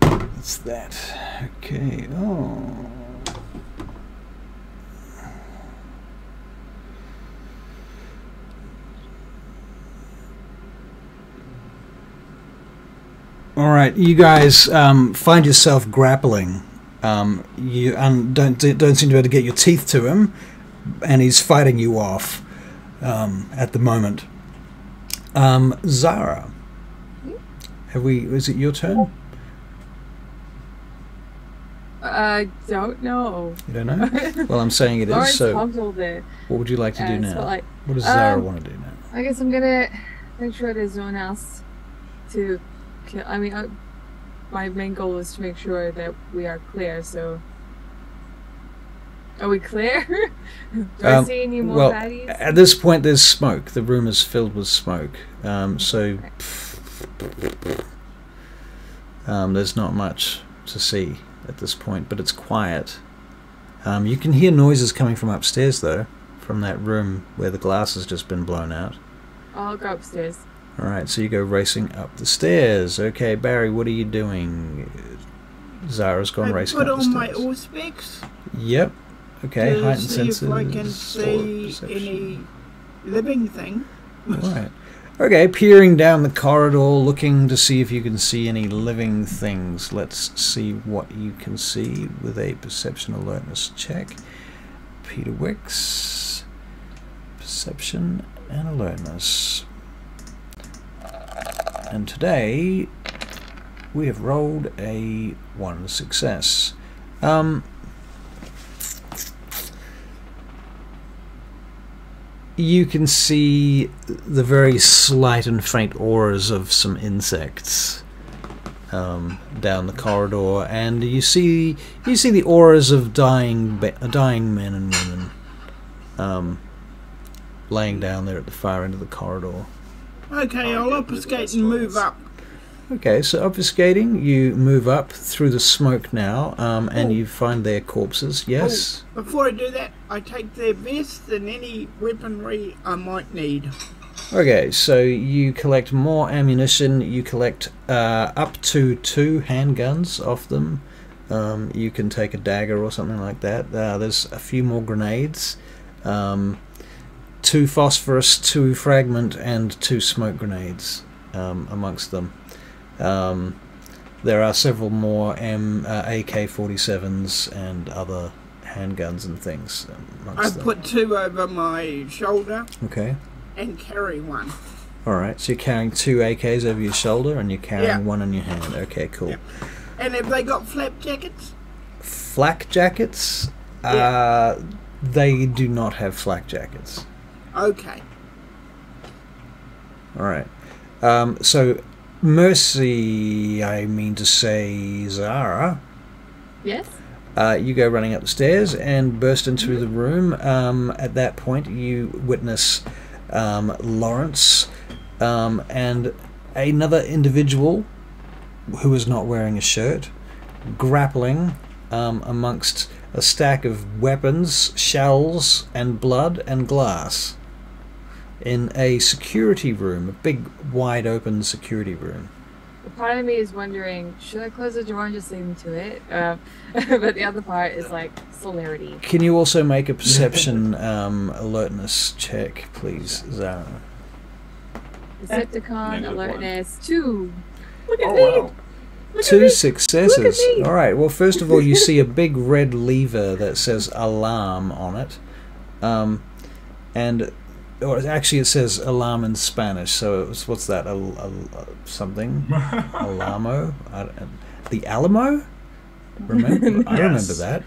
What's that? Okay. Oh. All right, you guys find yourself grappling. You don't seem to be able to get your teeth to him, and he's fighting you off at the moment. Zara, is it your turn? I don't know. You don't know? Well, I'm saying it is. Lawrence So, talked all day. what would you like to do now? Spotlight. What does Zara want to do now? I guess I'm gonna make sure there's no one else to kill. I mean, my main goal is to make sure that we are clear. So, are we clear? Do I see any more baddies? At this point, there's smoke. The room is filled with smoke. So, there's not much to see at this point, but it's quiet. You can hear noises coming from upstairs, though, from that room where the glass has just been blown out. I'll go upstairs. Alright, so you go racing up the stairs. Okay, Barry, what are you doing? Zara's gone racing up the stairs. Put on my Auspex. Yep. Okay, heightened see senses. if I can see any living thing. Right. Okay, peering down the corridor, looking to see if you can see any living things. Let's see what you can see with a perception alertness check. Peter Wicks. Perception and alertness. And today we have rolled a 1 success. You can see the very slight and faint auras of some insects down the corridor, and you see the auras of dying men and women laying down there at the far end of the corridor. Okay, I'll obfuscate and move up. Okay, so obfuscating, you move up through the smoke now, and you find their corpses. Yes. Oh, before I do that, I take their vest and any weaponry I might need. Okay, so you collect more ammunition. You collect up to 2 handguns off them. You can take a dagger or something like that. There's a few more grenades. 2 phosphorus, 2 fragment, and 2 smoke grenades amongst them. There are several more AK-47s and other handguns and things amongst I them. put 2 over my shoulder. Okay. And carry 1. Alright, so you're carrying 2 AKs over your shoulder and you're carrying 1 in your hand. Okay, cool. Yep. And have they got flak jackets? Flak jackets? Yeah. They do not have flak jackets. Okay. Alright. So, Mercy, I mean to say Zara. Yes? You go running up the stairs and burst into the room. At that point, you witness Lawrence and another individual who is not wearing a shirt grappling amongst a stack of weapons, shells, and blood and glass in a security room, a big, wide open security room. Part of me is wondering, should I close the door and just leave him to it? But the other part is like celerity. Can you also make a perception alertness check, please, Zara? Decepticon alertness 2. Look at Oh, me. wow. Look at Two me. successes. Look at me. All right. Well, first of all, you see a big red lever that says alarm on it, and or actually it says alarm in Spanish. So it's, what's that? Something? Alamo? The Alamo? Remember? I remember that.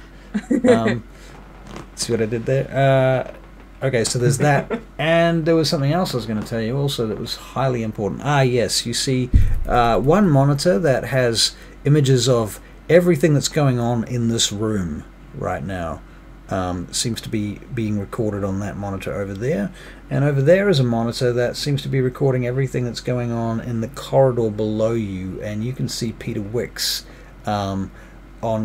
See what I did there? Okay, so there's that, and there was something else I was going to tell you also that was highly important. Ah, yes, you see one monitor that has images of everything that's going on in this room right now. Seems to be being recorded on that monitor over there, and over there is a monitor that seems to be recording everything that's going on in the corridor below you, and you can see Peter Wicks on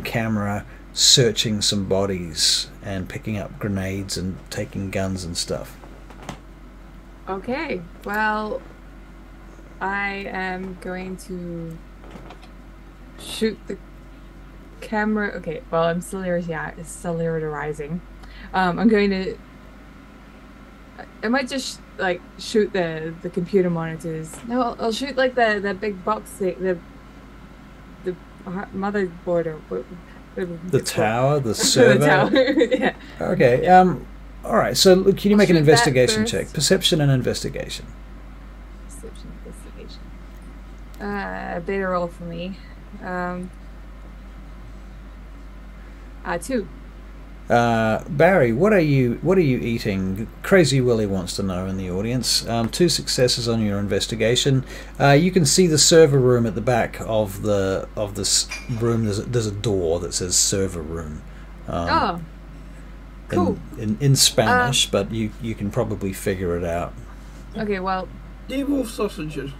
camera searching some bodies and picking up grenades and taking guns and stuff. Okay, well, I am going to shoot the camera. Okay, well, I'm celeritizing. I'm going to. I might just like shoot the computer monitors. No, I'll shoot like the big box thing, the motherboard or what. The tower, the server. The tower. Yeah. Okay. All right. So, can you I'll make an shoot that investigation first. check? Perception and investigation. Perception investigation. Beta roll for me. 2. Barry, what are you eating? Crazy Willie wants to know in the audience. 2 successes on your investigation. You can see the server room at the back of this room. There's a door that says server room. Oh, cool. In Spanish, but you can probably figure it out. Okay, well, Devil sausages.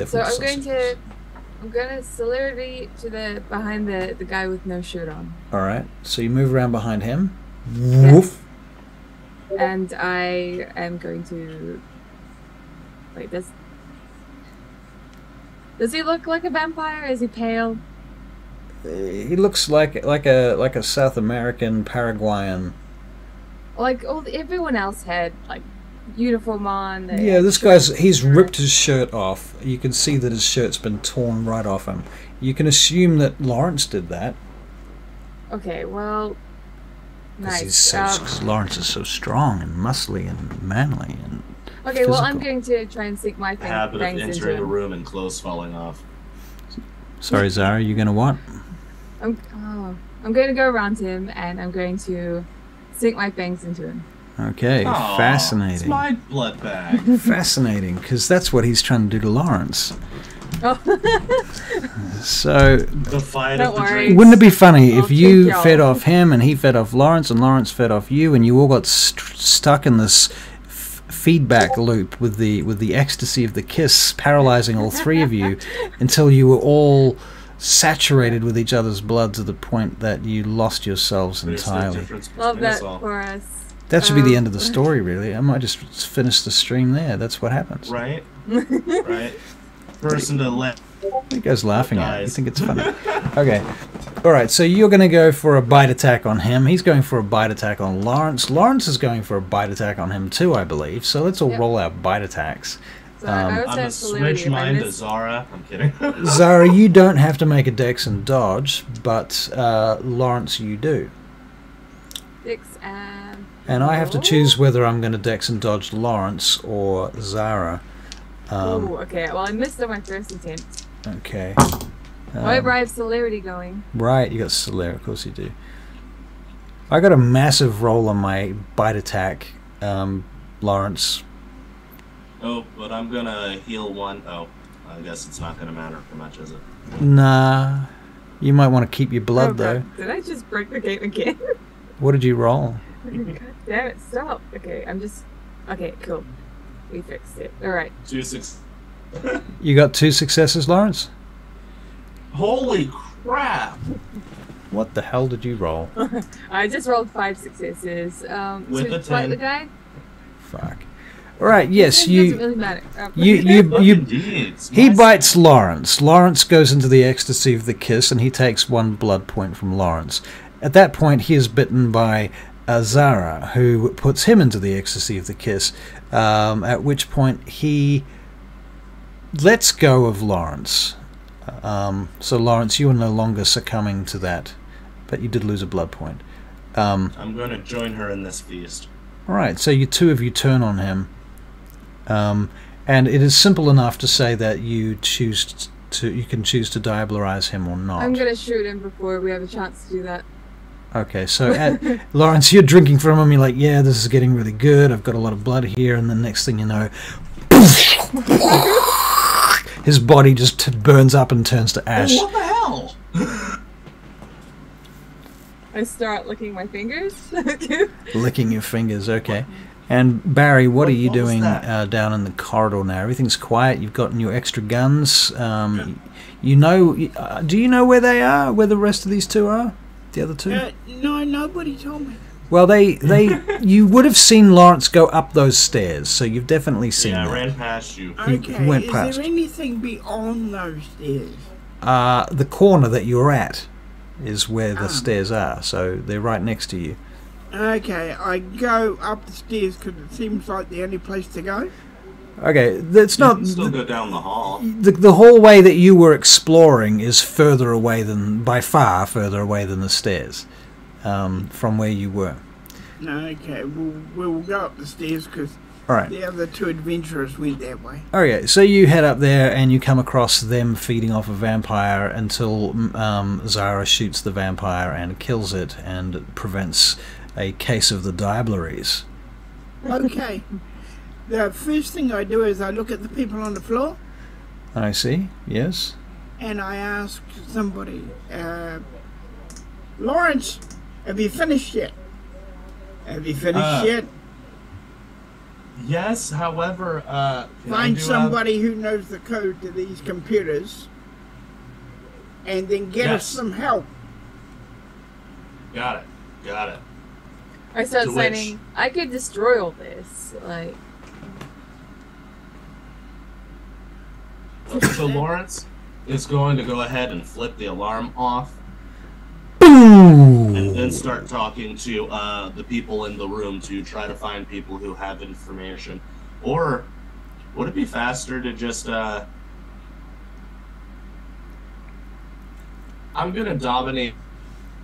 so I'm going to celerity to behind the guy with no shirt on. All right. So you move around behind him. Woof. And I am going to. Wait, does he look like a vampire? Is he pale? He looks like a South American Paraguayan. Like everyone else had like uniform on. Yeah, this he's ripped his shirt off. You can see that his shirt's been torn right off him. You can assume that Lawrence did that. Okay, well, nice. Because Lawrence is so strong and muscly and manly and okay, physical. well, I'm going to try and sink my Habit of fangs into entering a him. room and clothes falling off. Sorry, Zara, you gonna what? I'm going to go around him and I'm going to sink my fangs into him. Okay, Aw, fascinating. It's my blood bag. Fascinating, because that's what he's trying to do to Lawrence. Oh. So, The fight Don't of the worry. dreams. wouldn't it be funny I'll if you take y'all. fed off him and he fed off Lawrence and Lawrence fed off you, and you all got stuck in this feedback loop with the ecstasy of the kiss paralyzing all three of you until you were all saturated with each other's blood to the point that you lost yourselves There's no entirely. difference Love between that us all. for us. That should be the end of the story, really. I might just finish the stream there. That's what happens. Right? Right? Person to let. He goes laughing at it. You Guys. think it's funny. Okay. Alright, so you're going to go for a bite attack on him. He's going for a bite attack on Lawrence. Lawrence is going for a bite attack on him too, I believe. So let's all Yep. roll our bite attacks. So I also I'm have gonna celerity. switch If I mine to miss- Zara. I'm kidding. Zara, you don't have to make a dex and dodge, but Lawrence, you do. 6 and... And I have to roll. choose whether I'm going to dex and dodge Lawrence or Zara. Ooh, okay. Well, I missed on my first attempt. Okay. However, I have celerity going. Right, you got Solaire, of course you do. I got a massive roll on my bite attack, Lawrence. Oh, but I'm gonna heal one. Oh, I guess it's not gonna matter for much, is it? Nah. You might want to keep your blood, though. God. Did I just break the game again? What did you roll? God damn it, stop. Okay, I'm just... Okay, cool. We fixed it. Alright. 2 6. You got 2 successes, Lawrence? Holy crap! What the hell did you roll? I just rolled 5 successes. With to a fight 10. the guy? Fuck. Alright, yes, It you... doesn't really matter. You he bites Lawrence. Lawrence goes into the ecstasy of the kiss, and he takes 1 blood point from Lawrence. At that point, he is bitten by Zara, who puts him into the ecstasy of the kiss, at which point he lets go of Lawrence. So Lawrence, you are no longer succumbing to that, but you did lose a blood point. I'm going to join her in this feast. Alright, so you 2 of you turn on him. And it is simple enough to say that you can choose to diabolarize him or not. I'm gonna shoot him before we have a chance to do that. Okay, so Lawrence, you're drinking from him. You're like, yeah, this is getting really good. I've got a lot of blood here, and the next thing you know, his body just burns up and turns to ash. What the hell? I start licking my fingers. Licking your fingers, okay. And Barry, what are you What was doing that? down in the corridor now? Everything's quiet. You've gotten your extra guns. You know? Do you know where they are? Where the rest of these 2 are? The other 2? No, nobody told me. Well, you would have seen Lawrence go up those stairs, so you've definitely seen Yeah, I that. ran past you. Okay, went is past. there anything beyond those stairs? The corner that you're at is where the stairs are, so they're right next to you. Okay, I go up the stairs because it seems like the only place to go. Okay, that's You not... can still go down the hall. The hallway that you were exploring is further away than... by far further away than the stairs from where you were. Okay, we'll go up the stairs because Alright. the other 2 adventurers went that way. Okay, so you head up there and you come across them feeding off a vampire until Zara shoots the vampire and kills it and prevents a case of the diableries. Okay. The first thing I do is I look at the people on the floor I see, yes. and I ask somebody, Lawrence, have you finished yet? Have you finished yet? Yes, however, can I Find do, somebody who knows the code to these computers and then get us Yes. some help. Got it. I start To saying, I could destroy all this. Like, So Lawrence is going to go ahead and flip the alarm off Boom! and then start talking to the people in the room to try to find people who have information. Or would it be faster to just I'm gonna dominate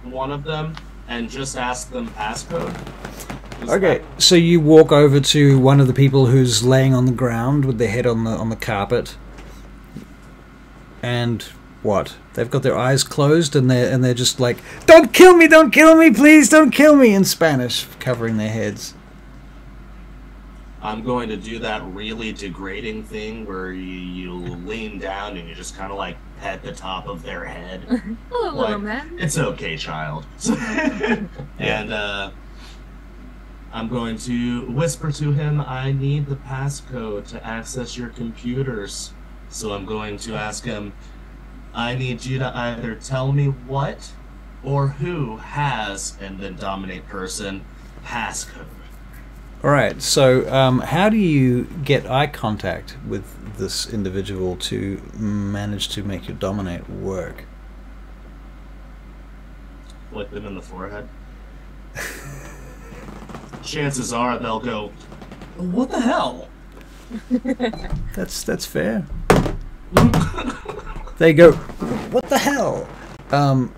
one of them and just ask them passcode. Okay, so you walk over to one of the people who's laying on the ground with their head on the carpet, and what? They've got their eyes closed and they're just like, don't kill me, please, don't kill me, in Spanish, covering their heads. I'm going to do that really degrading thing where you lean down and you just kind of like pet the top of their head. hello, Like, little man. it's okay, child. And I'm going to whisper to him, I need the passcode to access your computers. So I'm going to ask him, I need you to either tell me what or who has, and then dominate person, passcode. Alright, so how do you get eye contact with this individual to manage to make your dominate work? Flick them in the forehead. Chances are they'll go, what the hell? That's fair. They go, what the hell?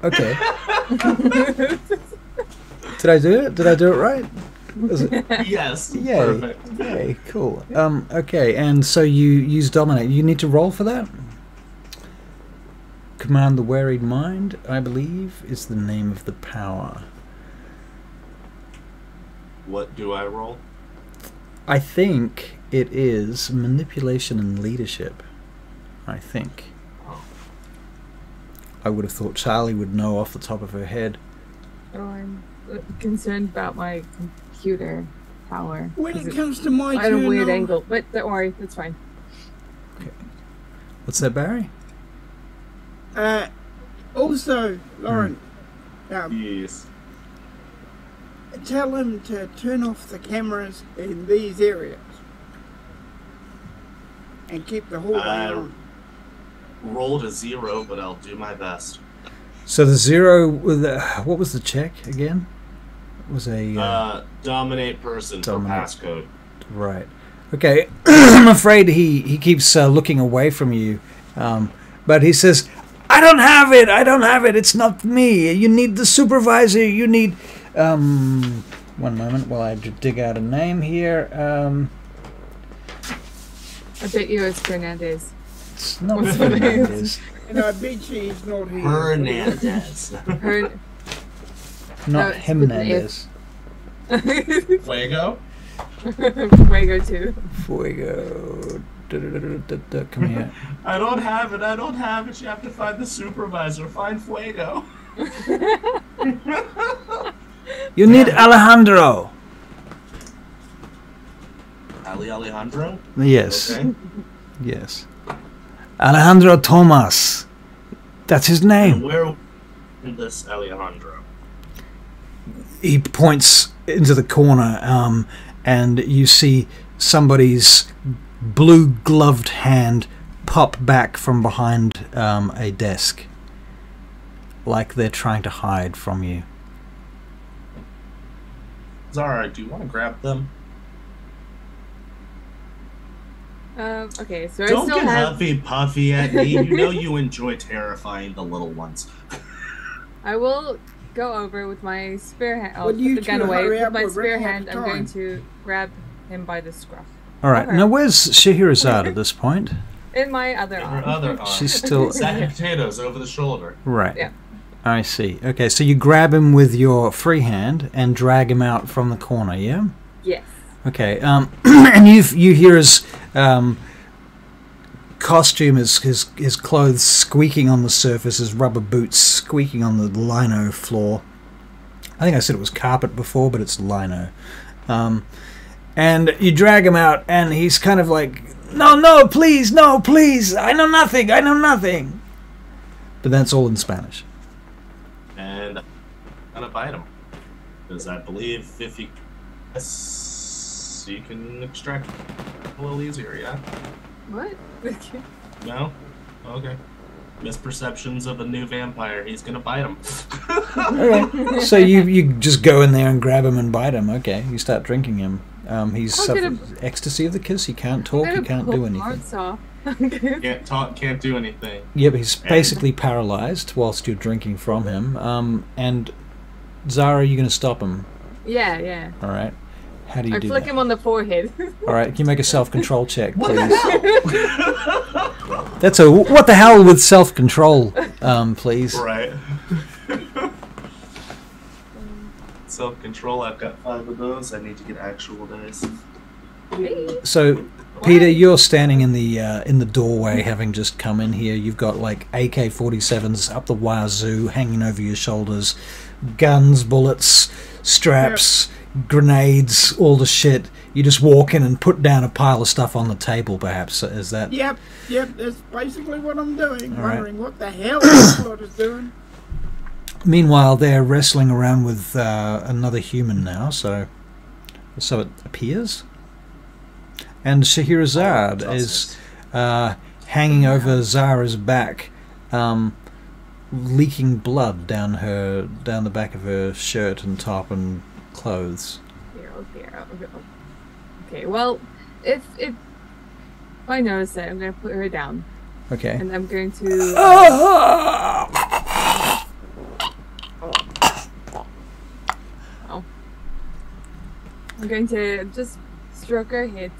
Okay. Did I do it? Did I do it right? Was it? Yes. Yay. Perfect. Yay, cool. Okay, and so you use dominate. You need to roll for that? Command the wearied mind, I believe, is the name of the power. What do I roll? I think it is manipulation and leadership. I think. I would have thought Charlie would know off the top of her head. Oh, I'm concerned about my computer power. When it comes to my at a turn, weird I'll- angle, but don't worry, that's fine. What's that, Barry? Also, Lauren, Yes. tell him to turn off the cameras in these areas and keep the hallway on. Rolled a 0, but I'll do my best. So the 0, what was the check again? It was a... Dominate person dominate. for passcode. Right. Okay. I'm afraid he keeps looking away from you. But he says, I don't have it. I don't have it. It's not me. You need the supervisor. You need... one moment while I dig out a name here. I bet you it's Fernandez. It's not What's her name? Fernandez. And I bet she's not here. Hernandez. Her... Not it's with an Hernandez. Fuego? Fuego too. Fuego. Come here. I don't have it. I don't have it. You have to find the supervisor. Find Fuego. You need Alejandro. Alejandro? Yes. Okay. Yes. Alejandro Tomas. That's his And name. where is this Alejandro? He points into the corner, and you see somebody's blue-gloved hand pop back from behind a desk, like they're trying to hide from you. Zara, do you want to grab them? Okay, so I Don't still get have... huffy puffy at me. You know you enjoy terrifying the little ones. I will go over with my spear hand. I'll Would put you the gun two away. hurry With up, my we're spear running out hand, of I'm going time. to grab him by the scruff. All right. Okay. Now, where's Scheherazade at this point? In my other Her arm. other arm. She's still... Sack of potatoes over the shoulder. Right. Yeah. I see. Okay, so you grab him with your free hand and drag him out from the corner, yeah? Yes. Okay, and you hear his costume, his clothes squeaking on the surface, his rubber boots squeaking on the lino floor. I think I said it was carpet before, but it's lino. And you drag him out, and he's kind of like, no, please, I know nothing. But that's all in Spanish. And I'm gonna bite him. Because I believe if you... Yes, you can extract a little easier, yeah? What? No? Okay. Misperceptions of a new vampire. He's gonna bite him. Okay. So you just go in there and grab him and bite him. Okay, you start drinking him. He's I'm suffered ecstasy of the kiss. He can't talk. He can't do anything. Hearts off. Can't talk, can't do anything. Yep, he's basically paralyzed whilst you're drinking from him. And Zara, you're going to stop him. Yeah. All right. How do you I do flick that? him on the forehead. All right. Can you make a self-control check, please? That's a what the hell with self-control, please. Right. Self-control, I've got 5 of those. I need to get actual dice. So, Peter, you're standing in the doorway, having just come in here. You've got like AK-47s up the wazoo, hanging over your shoulders, guns, bullets, straps, grenades, all the shit. You just walk in and put down a pile of stuff on the table, perhaps. Is that? Yep, that's basically what I'm doing. All right. Wondering what the hell this lot is doing. Meanwhile, they're wrestling around with another human now, so it appears. And Scheherazade is hanging over Zara's back, leaking blood down the back of her shirt and top and clothes. Okay, well, if I notice it, I'm going to put her down. Okay. And I'm going to... I'm going to just stroke her head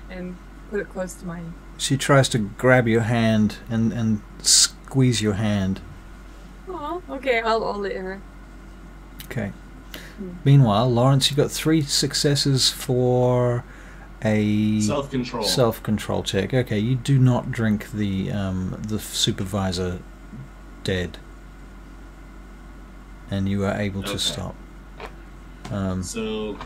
and put it close to mine. She tries to grab your hand and squeeze your hand. Oh, okay, I'll let her. Okay. Meanwhile, Lawrence, you've got 3 successes for a Self-control check. Okay, you do not drink the supervisor dead. And you are able to Okay. stop. So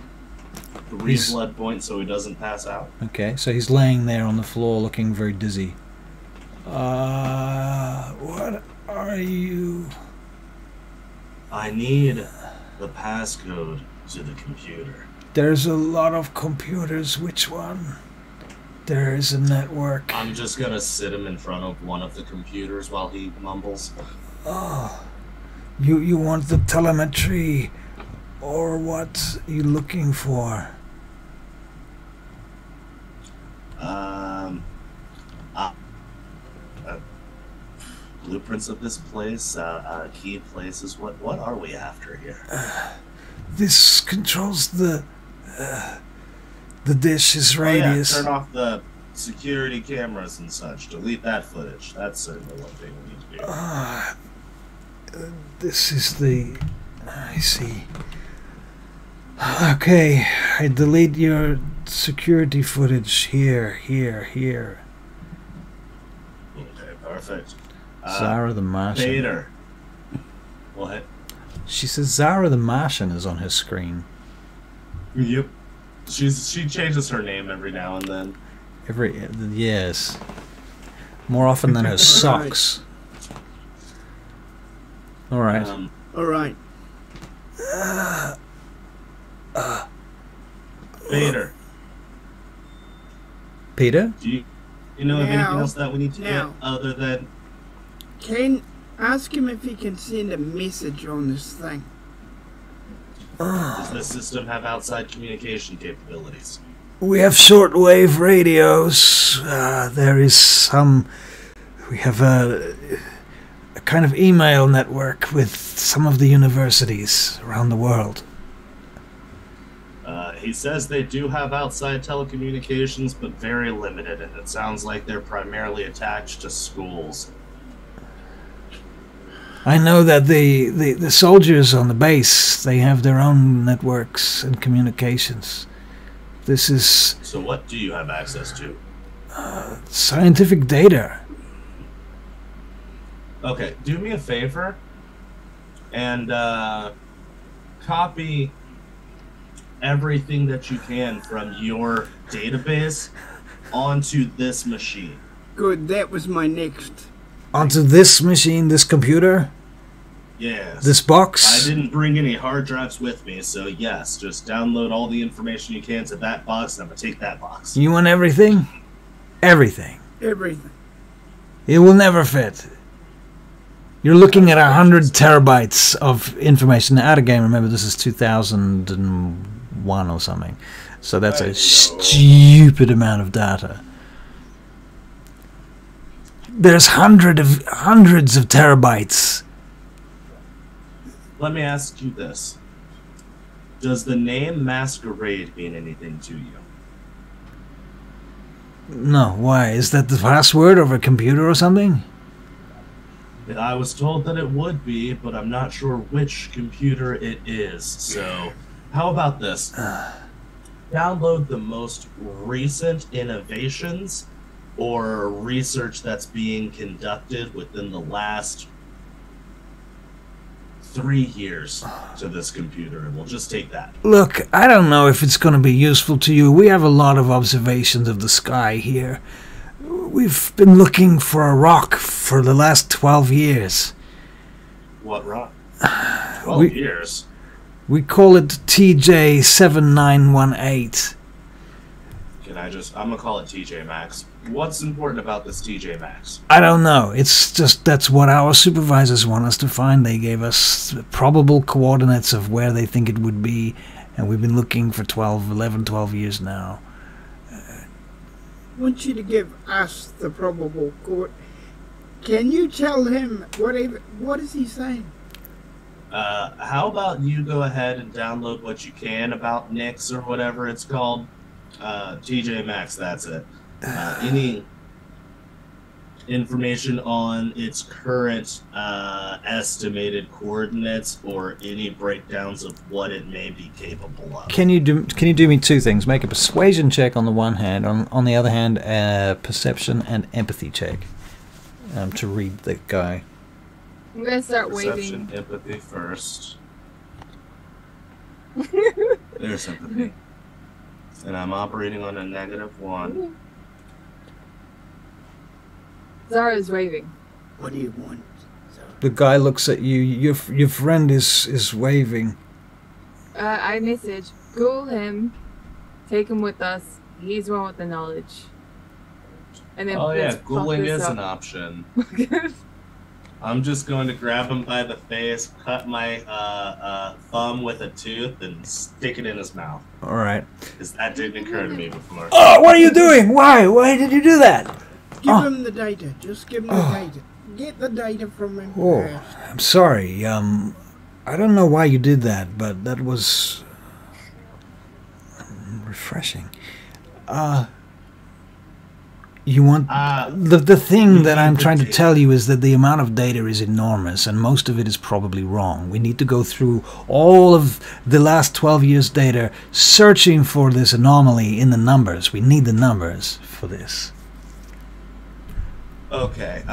3 He's- blood points so he doesn't pass out. Okay, so he's laying there on the floor looking very dizzy. What are you? I need the passcode to the computer. There's a lot of computers. Which one? There is a network. I'm just gonna sit him in front of one of the computers while he mumbles. Oh, you want the telemetry, or what are you looking for? Blueprints of this place, key places. What are we after here? This controls the dish's Oh, yeah, radius. turn off the security cameras and such. Delete that footage. That's certainly one thing we need to do. This is the. I see. Okay, I delete your security footage here. Okay, perfect. Zara the Martian. Vader. What? She says Zara the Martian is on her screen. Yep. She changes her name every now and then. Yes. More often than her socks. All right. All right. Vader. Peter? Do you know of anything Now- else that we need to now. get other than? Ask him if he can send a message on this thing. Does this system have outside communication capabilities? We have shortwave radios. There is some. We have a kind of email network with some of the universities around the world. He says they do have outside telecommunications, but very limited, and it sounds like they're primarily attached to schools. I know that the soldiers on the base, they have their own networks and communications. This is So what do you have access to? scientific data. Okay, do me a favor and copy everything that you can from your database onto this machine. Good, that was my next. Onto this machine, this computer, Yes. this I box. didn't bring any hard drives with me, so yes, just download all the information you can to that box, and I'm gonna take that box. You want everything? Everything. Everything. It will never fit. You're looking at 100 terabytes of information. Now, out of game, remember, this is 2001 or something. So that's I a know. stupid amount of data. There's hundreds of terabytes. Let me ask you this. Does the name Masquerade mean anything to you? No, why? Is that the password of a computer or something? I was told that it would be, but I'm not sure which computer it is. So, how about this? Download the most recent innovations or research that's being conducted within the last 3 years to this computer, and we'll just take that. Look, I don't know if it's going to be useful to you. We have a lot of observations of the sky here. We've been looking for a rock for the last 12 years. What rock? 12 We- years? We call it TJ7918. I'm gonna call it TJ Maxx. What's important about this TJ Maxx? I don't know. It's just that's what our supervisors want us to find. They gave us probable coordinates of where they think it would be, and we've been looking for 12 years now. I want you to give us the probable court. Can you tell him what is he saying? How about you go ahead and download what you can about Nix or whatever it's called? TJ Maxx, that's it. Any information on its current estimated coordinates or any breakdowns of what it may be capable of. Can you do me two things? Make a persuasion check on the one hand, on the other hand, a perception and empathy check to read the guy. I'm gonna start Perception, waving. empathy first. There's empathy. And I'm operating on a -1. Zara's waving. What do you want? The guy looks at you. Your friend is waving. I message. Cool him. Take him with us. He's one with the knowledge. And then Oh yeah, let's fuck ghouling this is up. an option. I'm just going to grab him by the face, cut my thumb with a tooth, and stick it in his mouth. All right. Because that didn't occur to me before. Oh, what are you doing? Why? Why did you do that? Give Oh. him the data. Just give him the data. Get the data from him Oh, first. I'm sorry. I don't know why you did that, but that was refreshing. You want the thing that I'm trying to tell you is that the amount of data is enormous, and most of it is probably wrong. We need to go through all of the last 12 years' data, searching for this anomaly in the numbers. We need the numbers for this. Okay,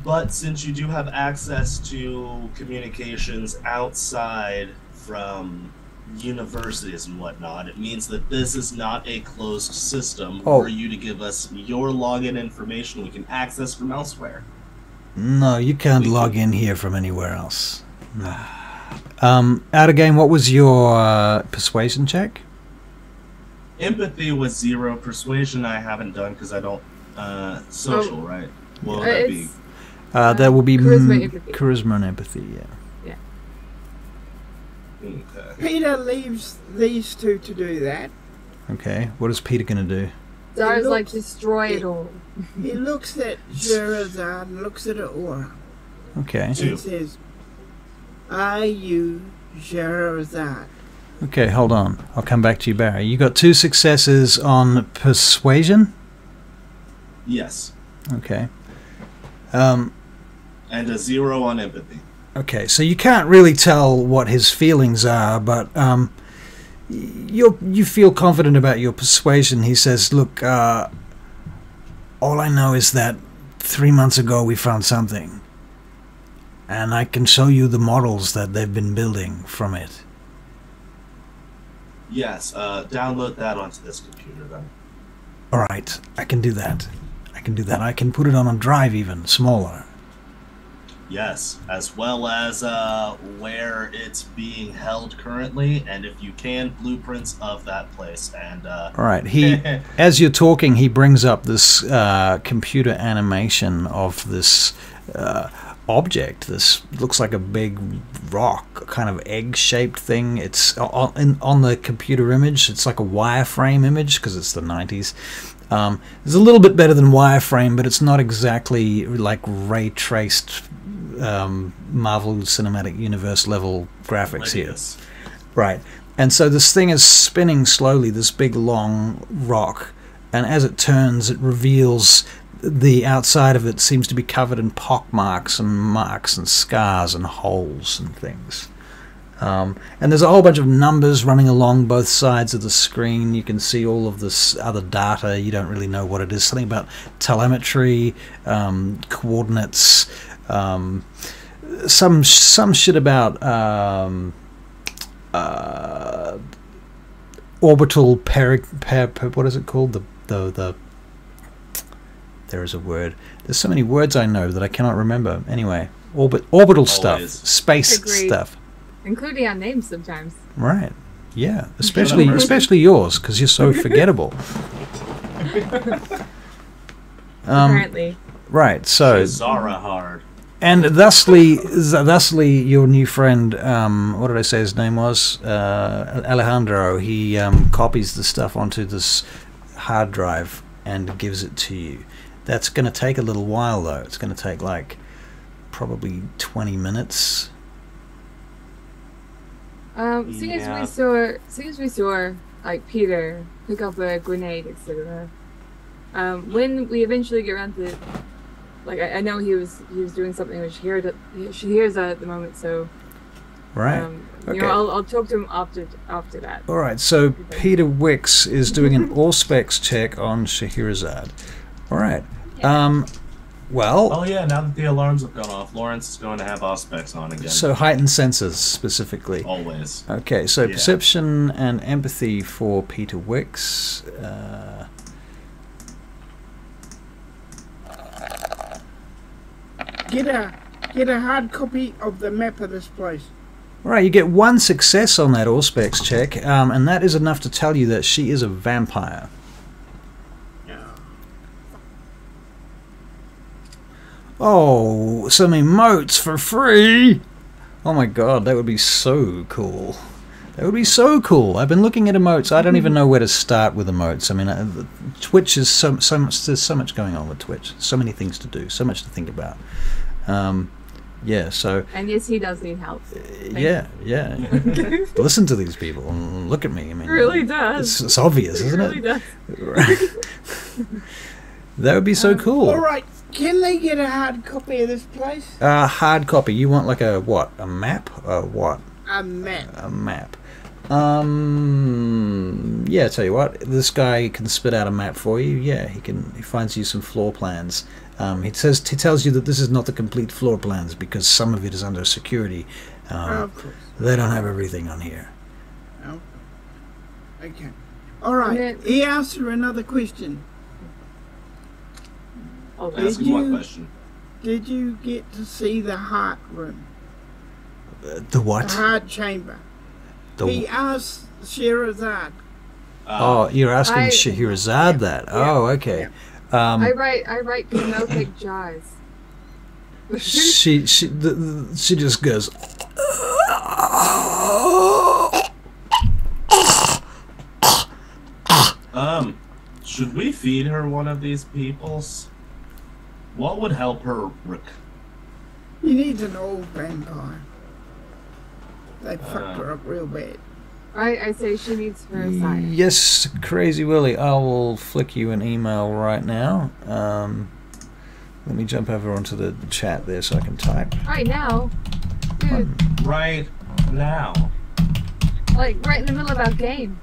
but since you do have access to communications outside from universities and whatnot, it means that this is not a closed system Oh. for you to give us your login information we can access from elsewhere. No, you can't log in here from anywhere else. No. Out of game, what was your persuasion check? Empathy was 0. Persuasion I haven't done because I don't social, right? What would that be? It's That will be charisma, empathy. charisma and empathy, yeah. Okay. Peter leaves these two to do that. Okay, what is Peter going to do? Zara's It like, looks- destroy it all. He looks at Sherazade and looks at her aura Okay. Two. and says, "Are you Sherazade?" Okay, hold on. I'll come back to you, Barry. You got 2 successes on persuasion? Yes. Okay. And a 0 on empathy. Okay, so you can't really tell what his feelings are, but you feel confident about your persuasion. He says, look, all I know is that 3 months ago we found something, and I can show you the models that they've been building from it. Yes, download that onto this computer then. All right, I can do that. I can do that. I can put it on a drive even, smaller. Yes, as well as where it's being held currently, and if you can, blueprints of that place. And All right. He, as you're talking, he brings up this computer animation of this object. This looks like a big rock, kind of egg-shaped thing. It's on the computer image. It's like a wireframe image because it's the 90s. It's a little bit better than wireframe, but it's not exactly like ray-traced Marvel Cinematic Universe level graphics here. Right. And so this thing is spinning slowly, this big long rock, and as it turns it reveals the outside of it seems to be covered in pock marks and scars and holes and things. And there's a whole bunch of numbers running along both sides of the screen. You can see all of this other data. You don't really know what it is. Something about telemetry, coordinates, some shit about orbital what is it called? The there is a word. There's so many words I know that I cannot remember. Anyway, orbital stuff, space Agreed. stuff. Including our names sometimes. Right. Yeah. Especially yours, because you're so forgettable. Apparently. Right. So. Zara hard. And thusly, your new friend, what did I say his name was? Alejandro. He copies the stuff onto this hard drive and gives it to you. That's going to take a little while, though. It's going to take like probably 20 minutes. Seeing as we saw like Peter pick up a grenade, etc. When we eventually get around to, like, I know he was doing something with Shahir's at the moment, so right. Okay. You know, I'll talk to him after that. All right. So Peter Wicks is doing an Auspex check on Scheherazade. All right. Well, Oh yeah, now that the alarms have gone off, Lawrence is going to have Auspex on again. so heightened senses specifically. Always. Okay, so Yeah. perception and empathy for Peter Wicks. Get a hard copy of the map of this place. Right, you get 1 success on that Auspex check, and that is enough to tell you that she is a vampire. Oh, some emotes for free! Oh my god, that would be so cool. That would be so cool. I've been looking at emotes. I don't even know where to start with emotes. I mean, Twitch is so much. There's so much going on with Twitch. So many things to do. So much to think about. Yeah. So. And yes, he does need help. Yeah. Listen to these people and look at me. I mean, It really does. It's obvious, isn't It really does. That would be so cool. All right. Can they get a hard copy of this place? Hard copy. You want like a what? A map? What? A map. A map. Yeah, tell you what, this guy can spit out a map for you. Yeah, he can. He finds you some floor plans. He tells you that this is not the complete floor plans because some of it is under security. Of course. They don't have everything on here. Oh. Okay. All right. Okay. He asked her another question. Oh, Did Ask me what you- question? Did you get to see the heart room? The The what? heart chamber? He asked Sherazad. Oh, you're asking I- Scheherazade that? Oh, okay. I write Pinocchio jars. She just goes. Should we feed her one of these peoples? What would help her? He needs an old vampire. They fucked her up real bad. I say she needs her side. Yes, Crazy Willie. I will flick you an email right now. Let me jump over onto the chat there so I can type. Right now, dude, Right now. like right in the middle of our game.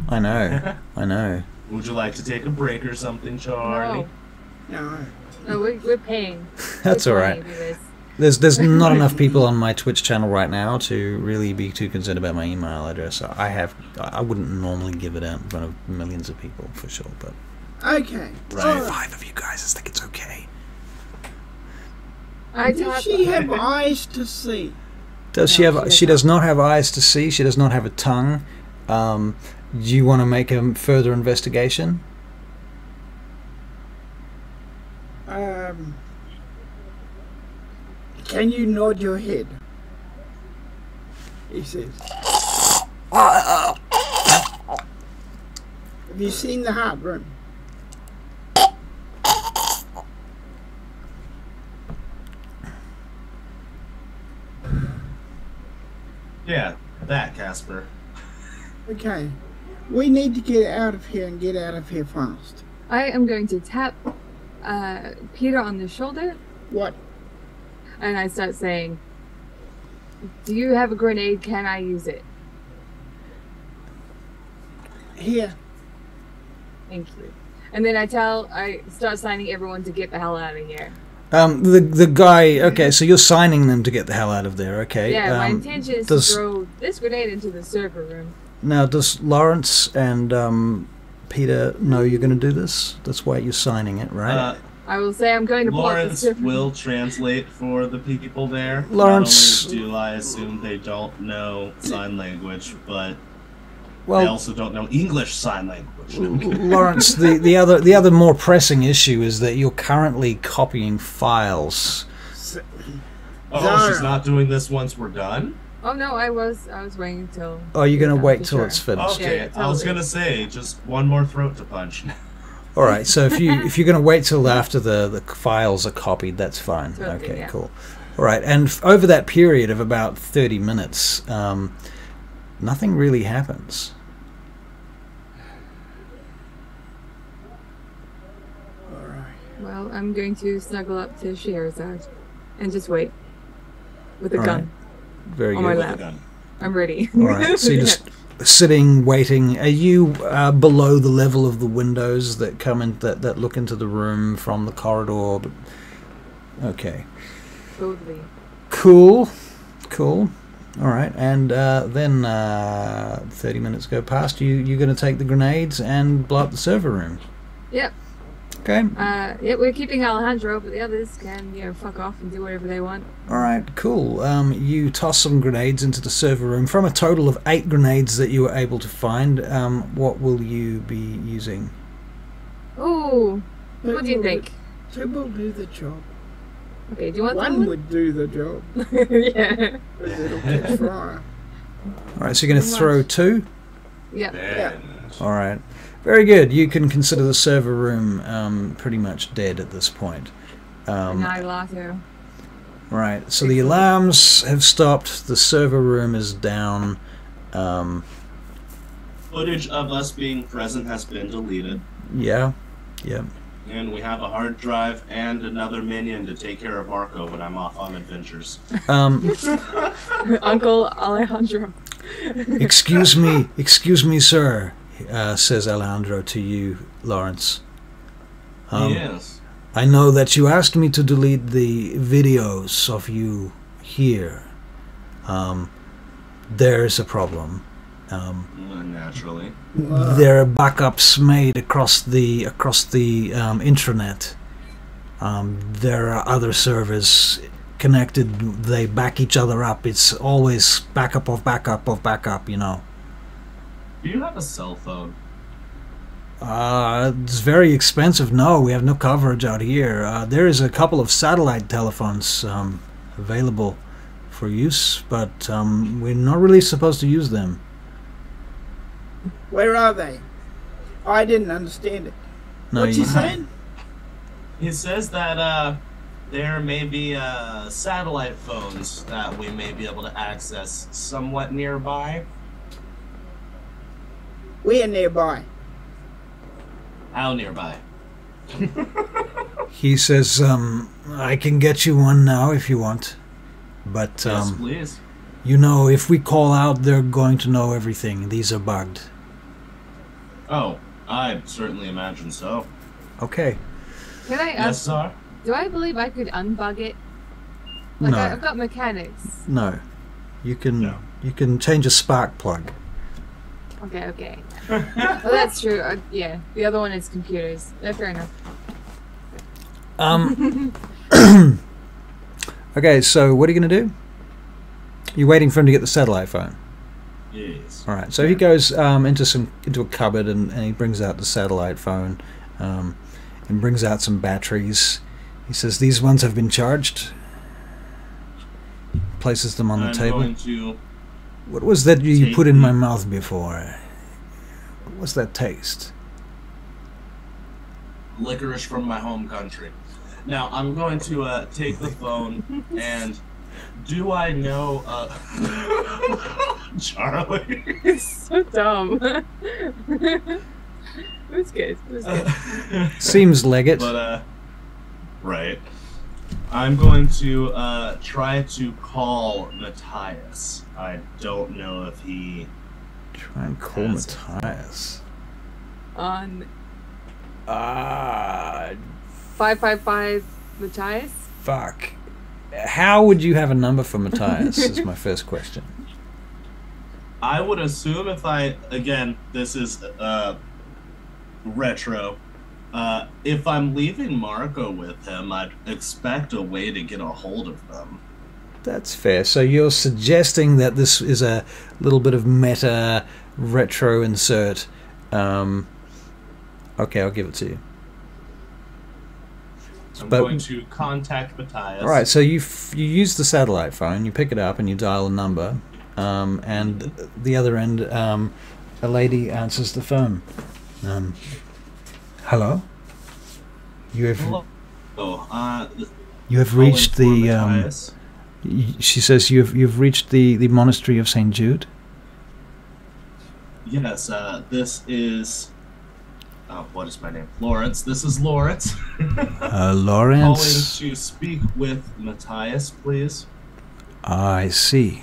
I know. I know. Would you like to take a break or something, Charlie? No, No. we're paying. That's We're all right. paying to do this. There's not enough people on my Twitch channel right now to really be too concerned about my email address. I wouldn't normally give it out in front of millions of people for sure, but Okay. Right. All right. 5 of you guys, I think it's okay. Does she have eyes to see? Does she No, have? she She does does not have eyes to see. She does not have a tongue. Do you want to make a further investigation? Can you nod your head? He says. Have you seen the heart room? Yeah, that, Casper. Okay. We need to get out of here and get out of here fast. I am going to tap Peter on the shoulder, What? and I start saying, "Do you have a grenade? Can I use it?" Here. Thank you. And then I start signing everyone to get the hell out of here. The guy. Okay, so you're signing them to get the hell out of there. Okay. Yeah, my intention is does- to throw this grenade into the server room. Now, does Lawrence and Peter know you're going to do this? That's why you're signing it, right? I will say I'm going to pull up the Lawrence server will translate for the people there. Lawrence- Not only do I assume they don't know sign language, but they well, also don't know English sign language. Lawrence, the other more pressing issue is that you're currently copying files. Oh, Zara. she's not doing this once we're done? Oh no, I was waiting till. Oh, you're going to Yeah, wait for till sure. it's finished. Okay, Yeah, I was totally. gonna say, just one more throat to punch. All right. So if you're going to wait till after the files are copied, that's fine. Totally, Okay, yeah. cool. All right. And over that period of about 30 minutes, nothing really happens. Well, I'm going to snuggle up to Scheherazade and just wait with a All gun right. Very on my good. lap. I'm ready. All right. So you're just sitting, waiting. Are you below the level of the windows that come in that look into the room from the corridor? Okay. Totally. Cool. Cool. All right. And then 30 minutes go past. You're going to take the grenades and blow up the server room. Yep. Okay. Yeah, we're keeping Alejandro, but the others can, fuck off and do whatever they want. All right. Cool. You toss some grenades into the server room. From a total of 8 grenades that you were able to find, what will you be using? Ooh. What do you think? 2 will do the job. Okay, do you want 1 would do the job. Yeah. It'll catch fire. All right. So you're going to throw 2? Yeah. Yeah. All right. Very good. You can consider the server room pretty much dead at this point. Annihilato. Right. So the alarms have stopped. The server room is down. Footage of us being present has been deleted. Yeah. Yeah. And we have a hard drive and another minion to take care of Marco when I'm off on adventures. Uncle Alejandro. Excuse me, sir, says Alejandro to you, Lawrence. Yes. I know that you asked me to delete the videos of you here. There's a problem. Naturally. There are backups made across the intranet. There are other servers connected. They back each other up. It's always backup of backup of backup, Do you have a cell phone? It's very expensive. No, we have no coverage out here. There is a couple of satellite telephones available for use, but we're not really supposed to use them. Where are they? I didn't understand it. No, What's he saying? He says that there may be satellite phones that we may be able to access somewhat nearby. We're nearby. How nearby? He says, I can get you one now if you want. But, Yes, please. if we call out, they're going to know everything. These are bugged. Oh, I certainly imagine so. Okay. Can I Yes, ask? sir? Do I believe I could unbug it? Like No. I've got mechanics. No. You can No. you can change a spark plug. Okay. Well, that's true. Yeah, the other one is computers. Fair enough. Okay, so what are you going to do? You're waiting for him to get the satellite phone. Yes. All right. So he goes into a cupboard and he brings out the satellite phone, and brings out some batteries. He says these ones have been charged. Places them on the table. I'm going to What was that you take put in my the- mouth before? What was that taste? licorice from my home country. Now, I'm going to take the phone and do I know Charlie? It's so dumb. It was good. It was good. Seems Leggett. But right. I'm going to try to call Matthias. I don't know if he Try and call Yes. Matthias. On 555 555 Matthias. Fuck. How would you have a number for Matthias is my first question. I would assume if this is retro. If I'm leaving Marco with him, I'd expect a way to get a hold of them. That's fair. So you're suggesting that this is a little bit of meta retro insert. Okay, I'll give it to you. I'm But- going to contact Matthias. All right, so you use the satellite phone, you pick it up and you dial a number, and the other end, a lady answers the phone. Hello? You have Hello. you have calling reached for the Matthias. she says you've reached the monastery of St. Jude. Yes, this is. What is my name? Lawrence. This is Lawrence. Lawrence. Calling to speak with Matthias, please. I see.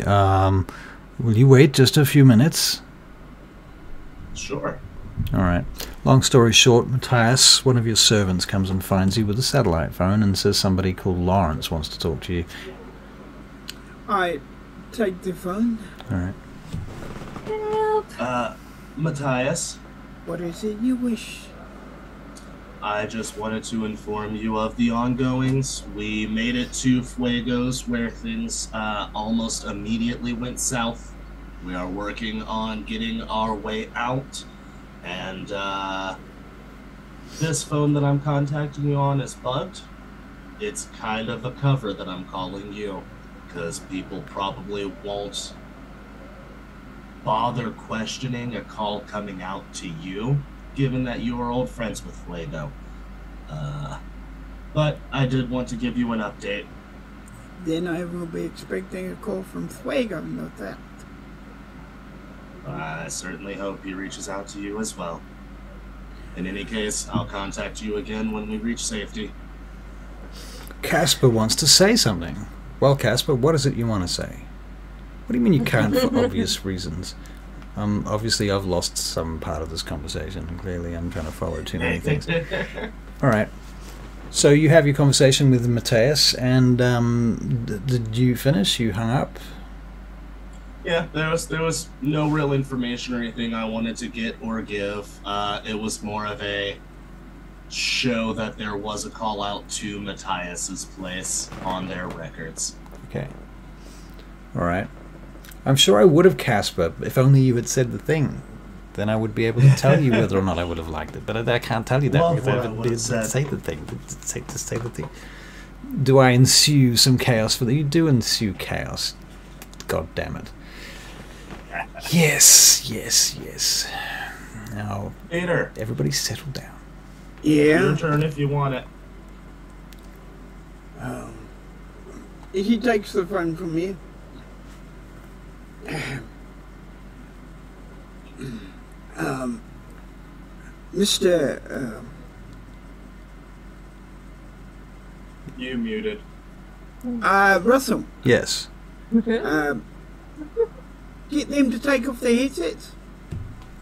Will you wait just a few minutes? Sure. Alright. Long story short, Matthias, one of your servants, comes and finds you with a satellite phone and says somebody called Lawrence wants to talk to you. I take the phone. Alright. Matthias, What is it you wish? I just wanted to inform you of the ongoings. We made it to Fuegos, where things almost immediately went south. We are working on getting our way out, and this phone that I'm contacting you on is bugged. It's kind of a cover that I'm calling you, because people probably won't bother questioning a call coming out to you, given that you are old friends with Fuego. But I did want to give you an update. Then I will be expecting a call from Fuego, no doubt. I certainly hope he reaches out to you as well. In any case, I'll contact you again when we reach safety. Casper wants to say something. Well, Casper, what is it you want to say? What do you mean you can't for obvious reasons? Obviously I've lost some part of this conversation, and clearly I'm trying to follow too many things. Alright. So you have your conversation with Matthias, and did you finish? You hung up? Yeah, there was no real information or anything I wanted to get or give. It was more of a show that there was a call out to Matthias's place on their records. Okay. Alright. I'm sure I would have, Casper, if only you had said the thing. Then I would be able to tell you whether or not I would have liked it. But I can't tell you that because I didn't say the thing. To say the thing. Do I ensue some chaos for that? You do ensue chaos. God damn it. Yes, yes, yes. Now, Peter, everybody settle down. Yeah? your turn if you want it. He takes the phone from me. Mr. You muted. Russell, Yes. get them to take off their headsets.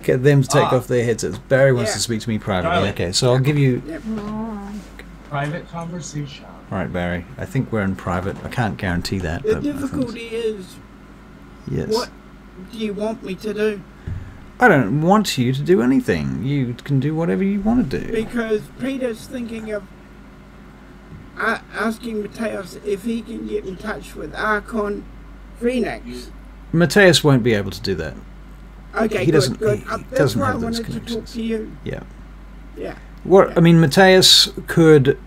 Get them to take off their headsets. Barry wants to speak to me privately. Charlie. Okay, so I'll give you... Yep. Private conversation. Alright, Barry. I think we're in private. I can't guarantee that. The but difficulty is, yes. what do you want me to do? I don't want you to do anything. You can do whatever you want to do. Because Peter's thinking of asking Mateus if he can get in touch with Archon Phoenix. Mateus won't be able to do that. Okay, He doesn't- good. he That's doesn't why have I those wanted to talk connections. to you. Yeah. Yeah. What I mean, Mateus could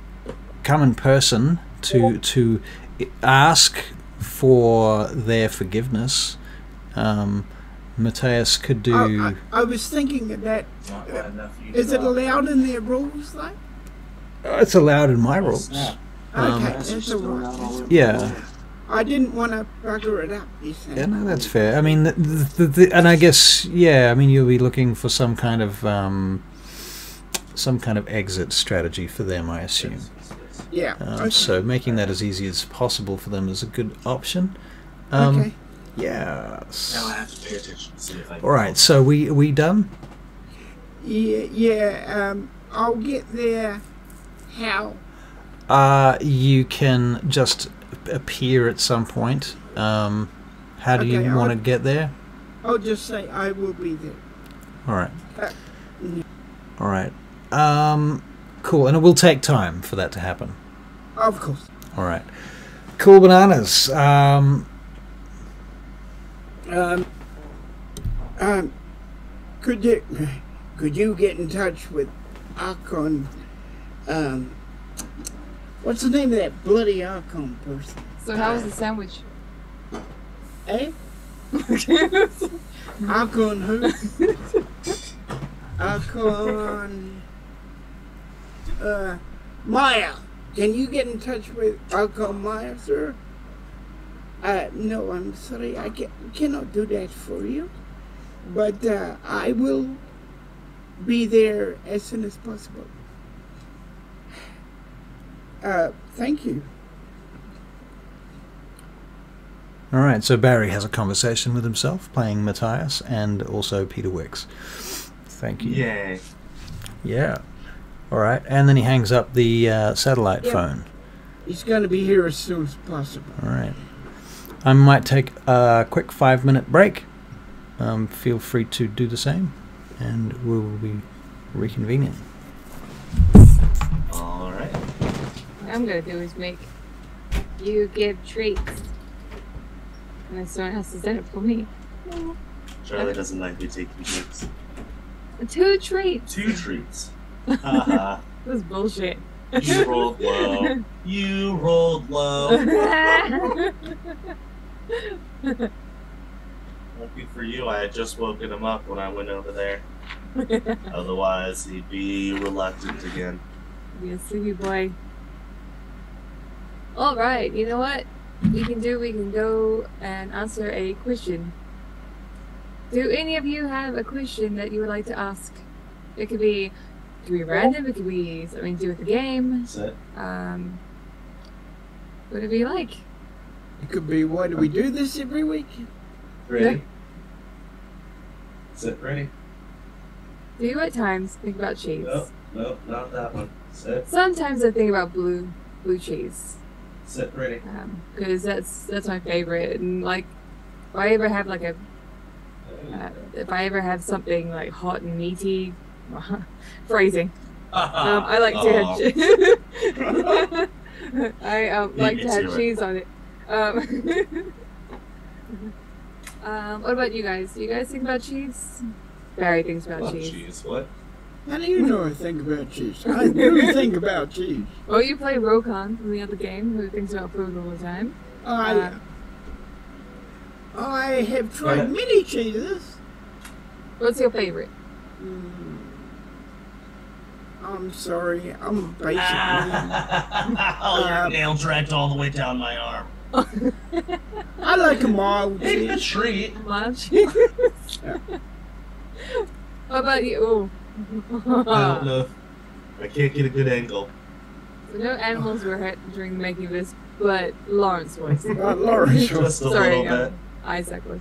come in person to ask for their forgiveness. Mateus could do. I was thinking of that. Is it allowed in their rules, though? It's allowed in my rules. Okay, that's all right. Yeah. I didn't want to bugger it up, you see. Yeah, no, that's fair. I mean, and I guess, yeah, I mean, you'll be looking for some kind of exit strategy for them, I assume. Yeah. Okay. So making that as easy as possible for them is a good option. Okay. Yes. Now I have to pay attention to see if I can. All right. So we done? Yeah. I'll get there. How? You can just appear at some point. How do you Okay, want to get there? I'll just say I will be there. All right. Yeah. All right. Cool. And it will take time for that to happen. Of course. All right. Cool bananas. Could you get in touch with Archon? What's the name of that bloody Archon person? So how was the sandwich? Eh? Archon who? Archon Maya. Can you get in touch with Archon Maya, sir? No, I'm sorry. I cannot do that for you. But I will be there as soon as possible. Thank you. All right. So Barry has a conversation with himself, playing Matthias, and also Peter Wicks. Thank you. Yay. Yeah. All right. And then he hangs up the satellite Yep. phone. He's going to be here as soon as possible. All right. I might take a quick 5-minute break. Feel free to do the same, and we will be reconvening. All right. What I'm gonna do is make you give treats, and then someone has to set it for me. Charlie doesn't like me taking treats. 2 treats. 2 treats. Haha. This is bullshit. You rolled low. You rolled low. Lucky for you, I had just woken him up when I went over there. Otherwise, he'd be reluctant again. Be a sleepy boy. Alright, you know what we can do? We can go and answer a question. Do any of you have a question that you would like to ask? It could be random, it could be something to do with the game. Sit. Whatever you like. It could be, why do we do this every week? Ready? Sit. Ready? Do you at times think about cheese? Nope, not that one. Sit. Sometimes I think about blue cheese. Sit. Ready? Because that's my favorite. And like, if I ever have like if I ever have something like hot and meaty, phrasing. I like to have I like to have cheese on it. What about you guys? Do you guys think about cheese? Barry thinks about cheese. Cheese. What? How do you know I think about cheese? I do think about cheese. Well, you play Rokon from the other game, who thinks about food all the time. I have tried many cheeses. What's your favorite? I'm sorry, I'm basically... your nail dragged all the way down my arm. I like a mild Take the cheese. treat. Love cheese. What about you? Ooh. I don't know. I can't get a good angle. So no animals were hurt during the making of this, but Lawrence was. Lawrence was. Just a Sorry, little bit. Isaac was.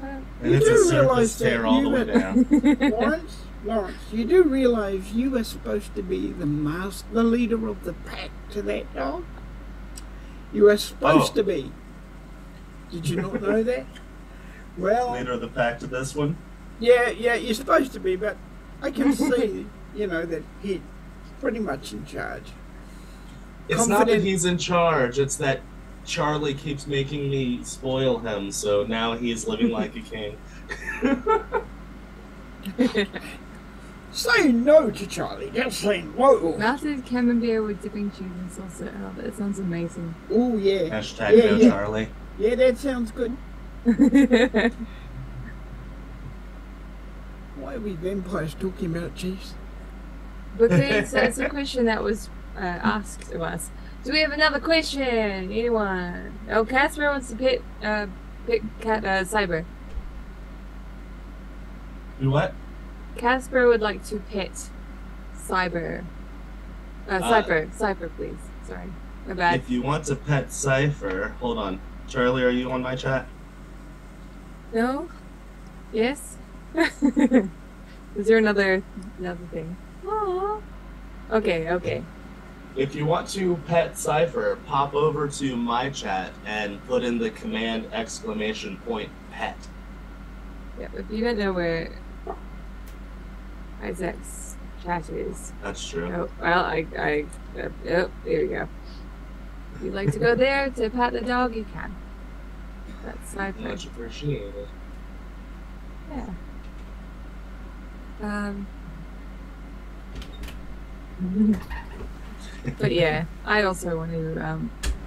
And You it's do a surface realize that tear all the way down. Lawrence, you do realize you were supposed to be the leader of the pack to that dog? You were supposed to be. Did you not know that? Well, Leader of the pack to this one. yeah, you're supposed to be, but I can see, that he's pretty much in charge. It's not that he's in charge, it's that Charlie keeps making me spoil him, so now he's living like a king. Say no to Charlie, just say no. Melted camembert with dipping cheese and salsa. Oh, that sounds amazing. Oh, yeah. Hashtag Yeah, no yeah. Charlie. Yeah, that sounds good. Why are we vampires talking about cheese? Because that's a question that was asked of us. Do we have another question? Anyone? Oh, Casper wants to pick Cyber. Do what? Casper would like to pet Cyber. Cypher, please. Sorry. My bad. If you want to pet Cypher, hold on. Charlie, are you on my chat? No? Yes? Is there another thing? Aww. Okay. If you want to pet Cypher, pop over to my chat and put in the command ! Pet. Yeah, if you don't know where Isaac's chat is. That's true. Oh, well, there we go. If you'd like to go there to pat the dog, you can. That's Cypher. Much appreciated. Yeah. But yeah, I also want to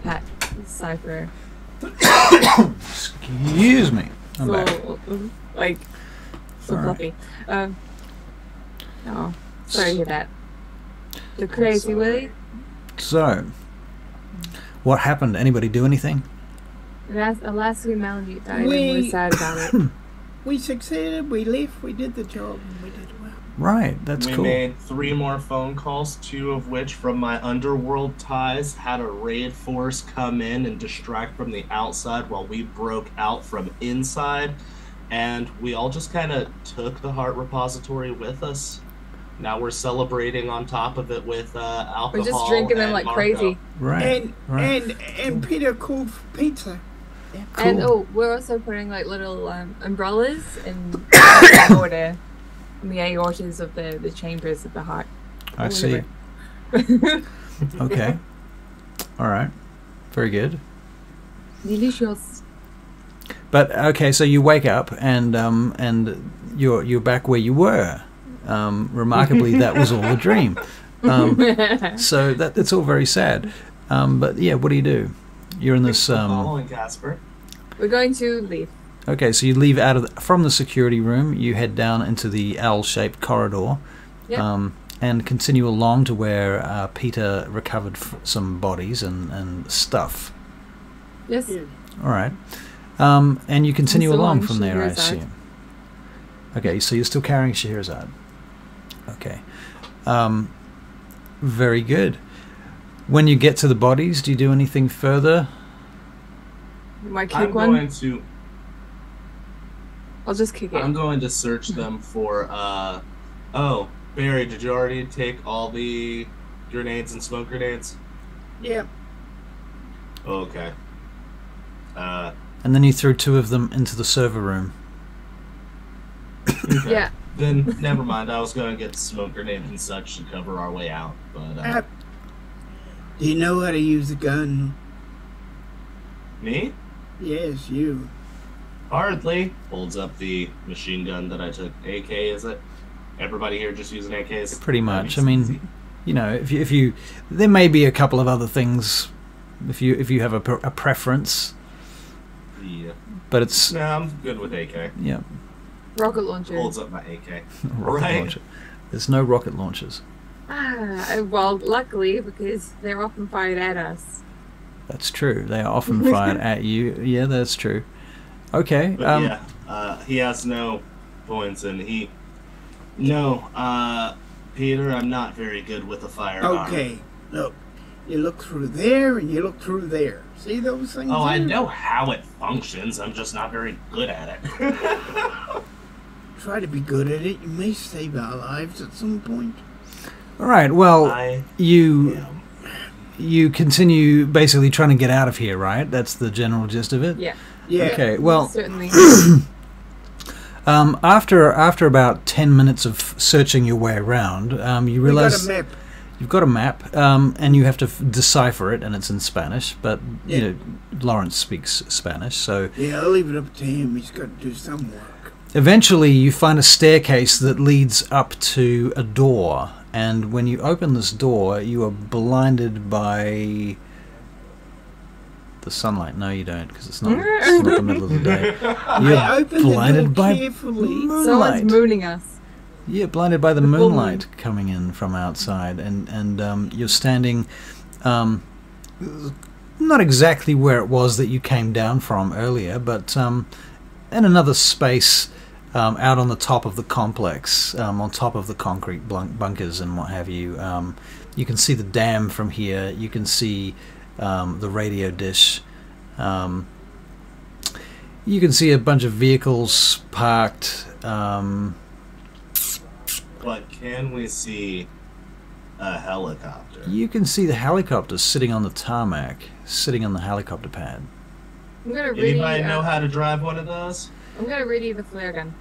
pat Cypher. Excuse me. I'm back. Like, so Alright. fluffy. No, sorry to hear that. The crazy Willy. So, what happened? Anybody do anything? Last week Malamute died and We- we're sad about it. We succeeded, we left, we did the job, and we did well. Right, that's We cool. made 3 more phone calls, 2 of which from my underworld ties had a raid force come in and distract from the outside while we broke out from inside. and we all just kind of took the heart repository with us. Now we're celebrating on top of it with alcohol. We're just drinking them like Marco. crazy. Right. And Peter called for pizza. Yeah. Cool. And we're also putting like little umbrellas in order in the aortas of the chambers of the heart. I see. Okay. All right. Very good. Delicious. But okay, so you wake up and you're back where you were. Remarkably, that was all a dream. So it's all very sad. But yeah, what do? You're in this. Following Casper. We're going to leave. Okay, so you leave from the security room. You head down into the L-shaped corridor, Yep. and continue along to where Peter recovered some bodies and stuff. Yes. Yeah. All right. And you continue still along on from there, I Scheherazade. assume. Okay, so you're still carrying Scheherazade. Okay. Very good. When you get to the bodies, do you do anything further? My kick I'm one. going to. I'll just kick it. I'm going to search them for. Oh, Barry, did you already take all the grenades and smoke grenades? Yeah. Okay. And then you threw 2 of them into the server room. Okay. Yeah. Then never mind. I was going to get smoke grenades and such to cover our way out, but Do you know how to use a gun? me? Yes, you. Hardly. Holds up the machine gun that I took. AK, is it? Everybody here just using AKs? Pretty much. I That makes it mean, easy. you know, if you there may be a couple of other things if you have a preference, Yeah. but it's No, I'm good with AK. yeah. Rocket launcher. Holds up my AK. Rocket Right. launcher. There's no rocket launchers. Well, luckily, because they're often fired at us. That's true. They are often fired at you. Yeah, that's true. Okay. But yeah, he has no points, and No, Peter, I'm not very good with a firearm. Okay, look. You look through there and you look through there. See those things? Oh, I there? know how it functions. I'm just not very good at it. Try to be good at it. You may save our lives at some point. All right. Well, I you am. you continue basically trying to get out of here, right? That's the general gist of it. Yeah. Yeah. Okay. Well, Certainly. after about 10 minutes of searching your way around, you We got realize a map. you've got a map, and you have to decipher it, and it's in Spanish. But you Yeah. know, Lawrence speaks Spanish, so Yeah, I'll leave it up to him. He's got to do some work. eventually you find a staircase that leads up to a door. And when you open this door, you are blinded by the sunlight. No, you don't, because it's not the middle of the day. I You're opened blinded the door by carefully. moonlight. Someone's mooning us. Yeah, blinded by the The full moon. moonlight coming in from outside, and you're standing, not exactly where it was that you came down from earlier, but in another space out on the top of the complex, on top of the concrete bunkers and what have you. You can see the dam from here. You can see the radio dish. You can see a bunch of vehicles parked. But can we see a helicopter? You can see the helicopter sitting on the tarmac, sitting on the helicopter pad. I'm gonna ready. Anybody know how to drive one of those? I'm gonna ready the flare gun.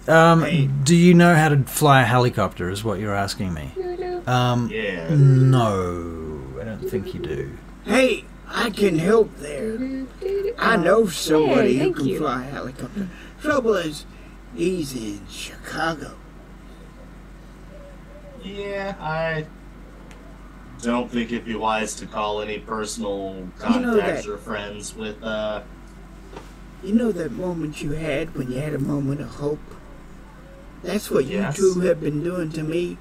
Hey. Do you know how to fly a helicopter, is what you're asking me? Yeah. No, I don't think you do. Hey, I can help there. I know somebody Yay, who thank can you. fly a helicopter. Trouble is, he's in Chicago. Yeah, I don't think it'd be wise to call any personal You know contacts that- or friends with, You know that moment you had when you had a moment of hope? That's what Yes. you two have been doing to me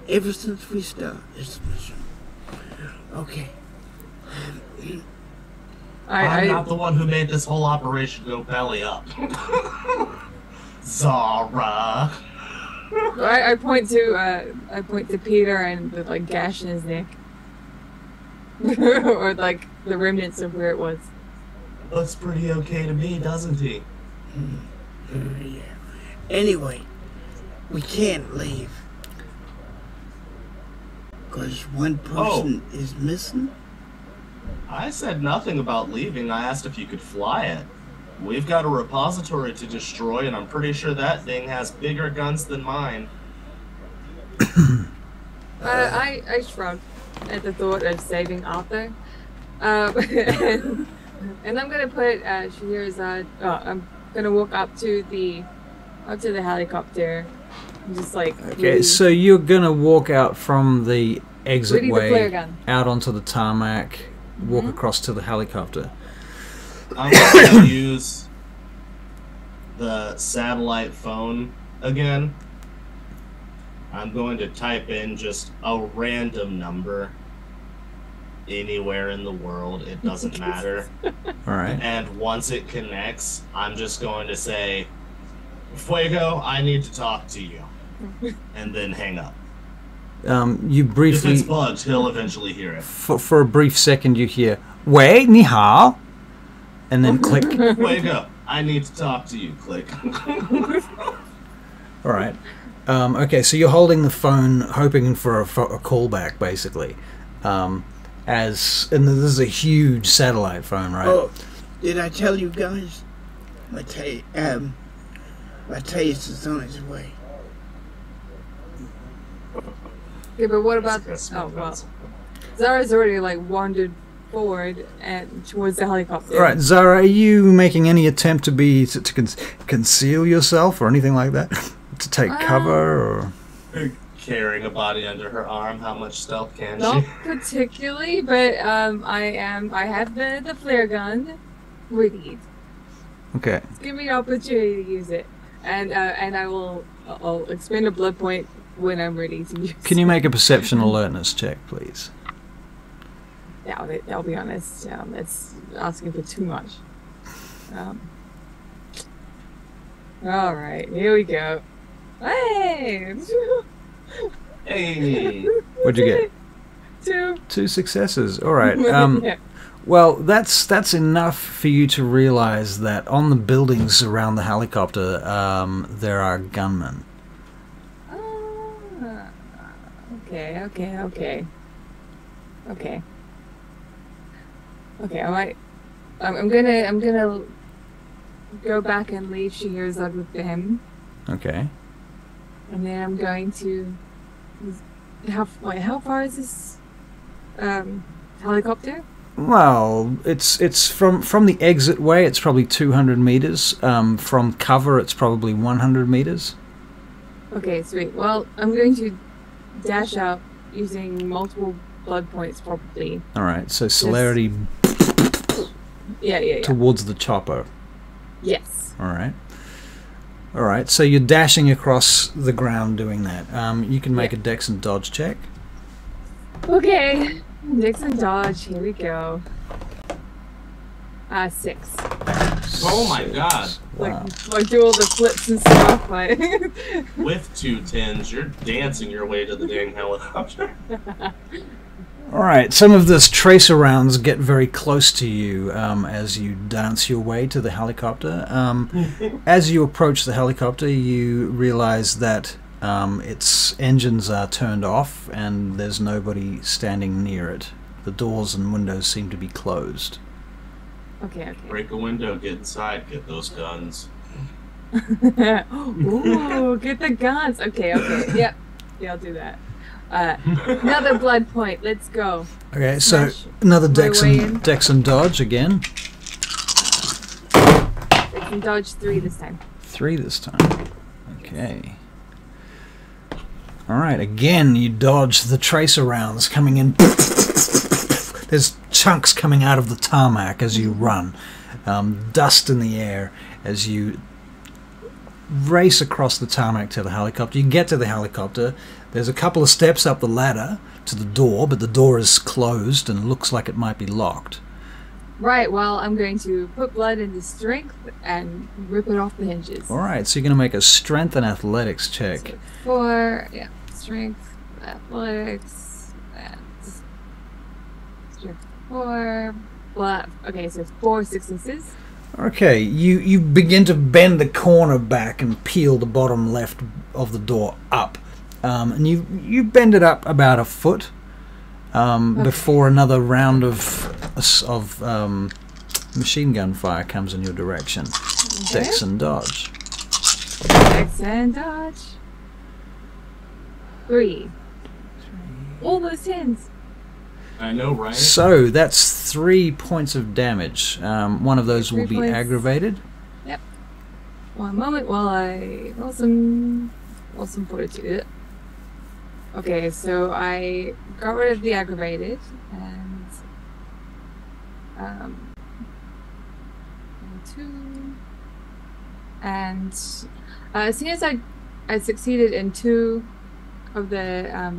ever since we started this mission. Okay. I'm not the one who made this whole operation go belly up. Zara. I point to Peter and the like gash in his neck, or like the remnants of where it was. Looks pretty okay to me, doesn't he? Yeah. Anyway, we can't leave. Because one person is missing. I said nothing about leaving. I asked if you could fly it. We've got a repository to destroy, and I'm pretty sure that thing has bigger guns than mine. I shrugged at the thought of saving Arthur. And I'm gonna put Scheherazade. I'm gonna walk up to the helicopter, and just like. Okay, really, so you're gonna walk out from the exit ready the flare way gun. out onto the tarmac, walk across to the helicopter. I'm going to use the satellite phone again. I'm going to type in just a random number anywhere in the world. It doesn't matter. All right. And once it connects, I'm just going to say, Fuego, I need to talk to you. And then hang up. You If briefly, it's bugged, he'll eventually hear it. for a brief second, you hear "Wei, ni hao," and then click. Fuego, I need to talk to you. Click. All right. Okay, so you're holding the phone, hoping for a callback, basically. And this is a huge satellite phone, right? Oh, did I tell you guys? Mateus is on his way. Okay, but what about? That's Oh well, Zara's already like wandered forward and towards the helicopter. All right, Zara, are you making any attempt to conceal yourself or anything like that? To take cover, or? Carrying a body under her arm, how much stealth can Not she? particularly, but I have the flare gun ready. Okay. Give me an opportunity to use it, and I'll expend a blood point when I'm ready to use. Can you make a perception alertness check, please? Doubt it. I'll be honest. It's asking for too much. All right, here we go. Hey! Hey! What'd you get? 2. 2 successes. All right. Yeah. Well, that's enough for you to realize that on the buildings around the helicopter, there are gunmen. Okay. I'm gonna go back and leave Scheherazade with them, Okay. and then I'm going to. How far is this helicopter? Well, it's from the exit way. It's probably 200 meters. From cover, it's probably 100 meters. Okay, sweet. Well, I'm going to dash out using multiple blood points, probably. All right. So celerity Yeah. towards the chopper. Yes. All right. All right. So you're dashing across the ground doing that. You can make a dex and dodge check. Okay. Nixon dodge. Here we go. 6. Oh my god. Wow. Like do all the flips and stuff. Like. With 2 10s, you're dancing your way to the dang helicopter. All right. Some of those tracer rounds get very close to you as you dance your way to the helicopter. As you approach the helicopter, you realize that its engines are turned off and there's nobody standing near it. The doors and windows seem to be closed. Okay. Break a window, get inside, get those guns. Ooh, get the guns. Okay. Yep. Yeah, I'll do that. Another blood point. Let's go. Okay, so Smash another my dex way in. and dodge again. I can dodge 3 this time. 3 this time. Okay. All right, again you dodge the tracer rounds coming in. There's chunks coming out of the tarmac as you run. Dust in the air as you race across the tarmac to the helicopter. You get to the helicopter. There's a couple of steps up the ladder to the door, but the door is closed and looks like it might be locked. Right, well, I'm going to put blood into strength and rip it off the hinges. All right, so you're going to make a strength and athletics check. So 4, strength, athletics, and strength 4. Well, okay, so 4 successes. Okay, you begin to bend the corner back and peel the bottom left of the door up, and you bend it up about a foot before another round of machine gun fire comes in your direction. Okay. Dex and dodge. Dex and dodge. 3. All those 10s. I know, right? So that's 3 points of damage. One of those will 3 be points. aggravated. Yep. One moment while I roll some fortitude. Okay, so I got rid of the aggravated and 2 and seeing as I succeeded in 2 of the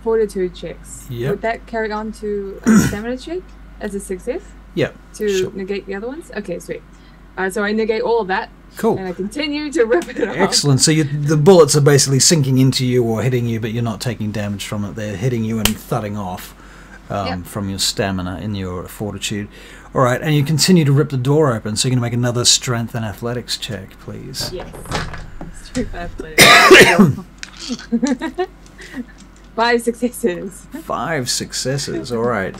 fortitude checks, Yep. would that carry on to a stamina check as a success Yep. to Sure. negate the other ones? Okay, sweet. So I negate all of that. Cool. And I continue to rip it up. Excellent. So the bullets are basically sinking into you or hitting you, but you're not taking damage from it. They're hitting you and thudding off Yep. from your stamina in your fortitude. All right, and you continue to rip the door open, so you're going to make another strength and athletics check, please. Yes. Strength athletics. 5 successes. 5 successes. All right.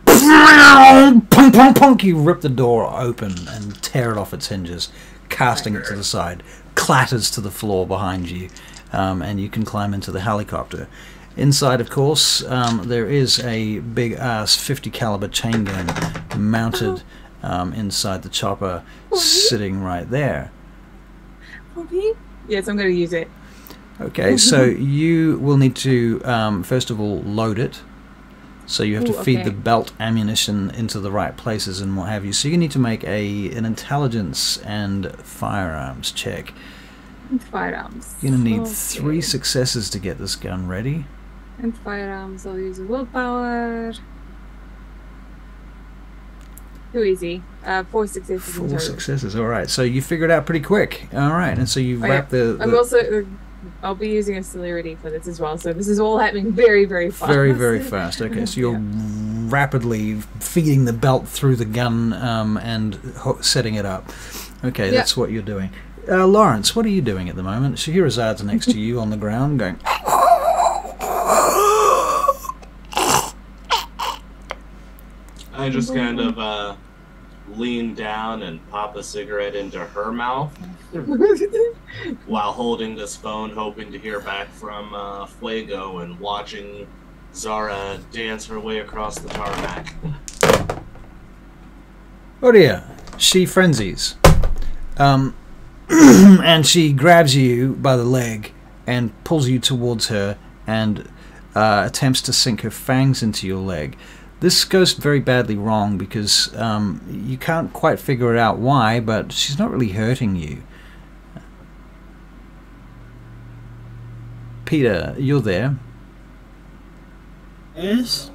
Punk, punk, punk. You rip the door open and tear it off its hinges, casting it to the side. Clatters to the floor behind you, and you can climb into the helicopter. Inside, of course, there is a big-ass 50 caliber chain gun mounted inside the chopper, sitting right there. Yes, I'm going to use it. Okay, so you will need to, first of all, load it. So you have to feed the belt ammunition into the right places and what have you. So you need to make an intelligence and firearms check. Firearms. You're going to need 3 successes to get this gun ready. And firearms, I'll use a willpower. Too easy. 4 successes in 4 total. successes, alright. So you figured it out pretty quick. Alright, and so you wrap the... I'm also... I'll be using a celerity for this as well, so this is all happening very, very fast. Very, very fast. Okay, so you're rapidly feeding the belt through the gun and setting it up. Okay, that's what you're doing. Lawrence, what are you doing at the moment? Scheherazad's next to you on the ground going... I just kind of lean down and pop a cigarette into her mouth while holding this phone, hoping to hear back from Fuego and watching Zara dance her way across the tarmac. Oh dear, she frenzies. And she grabs you by the leg and pulls you towards her and attempts to sink her fangs into your leg. This goes very badly wrong because you can't quite figure it out why, but she's not really hurting you. Peter, you're there. Yes.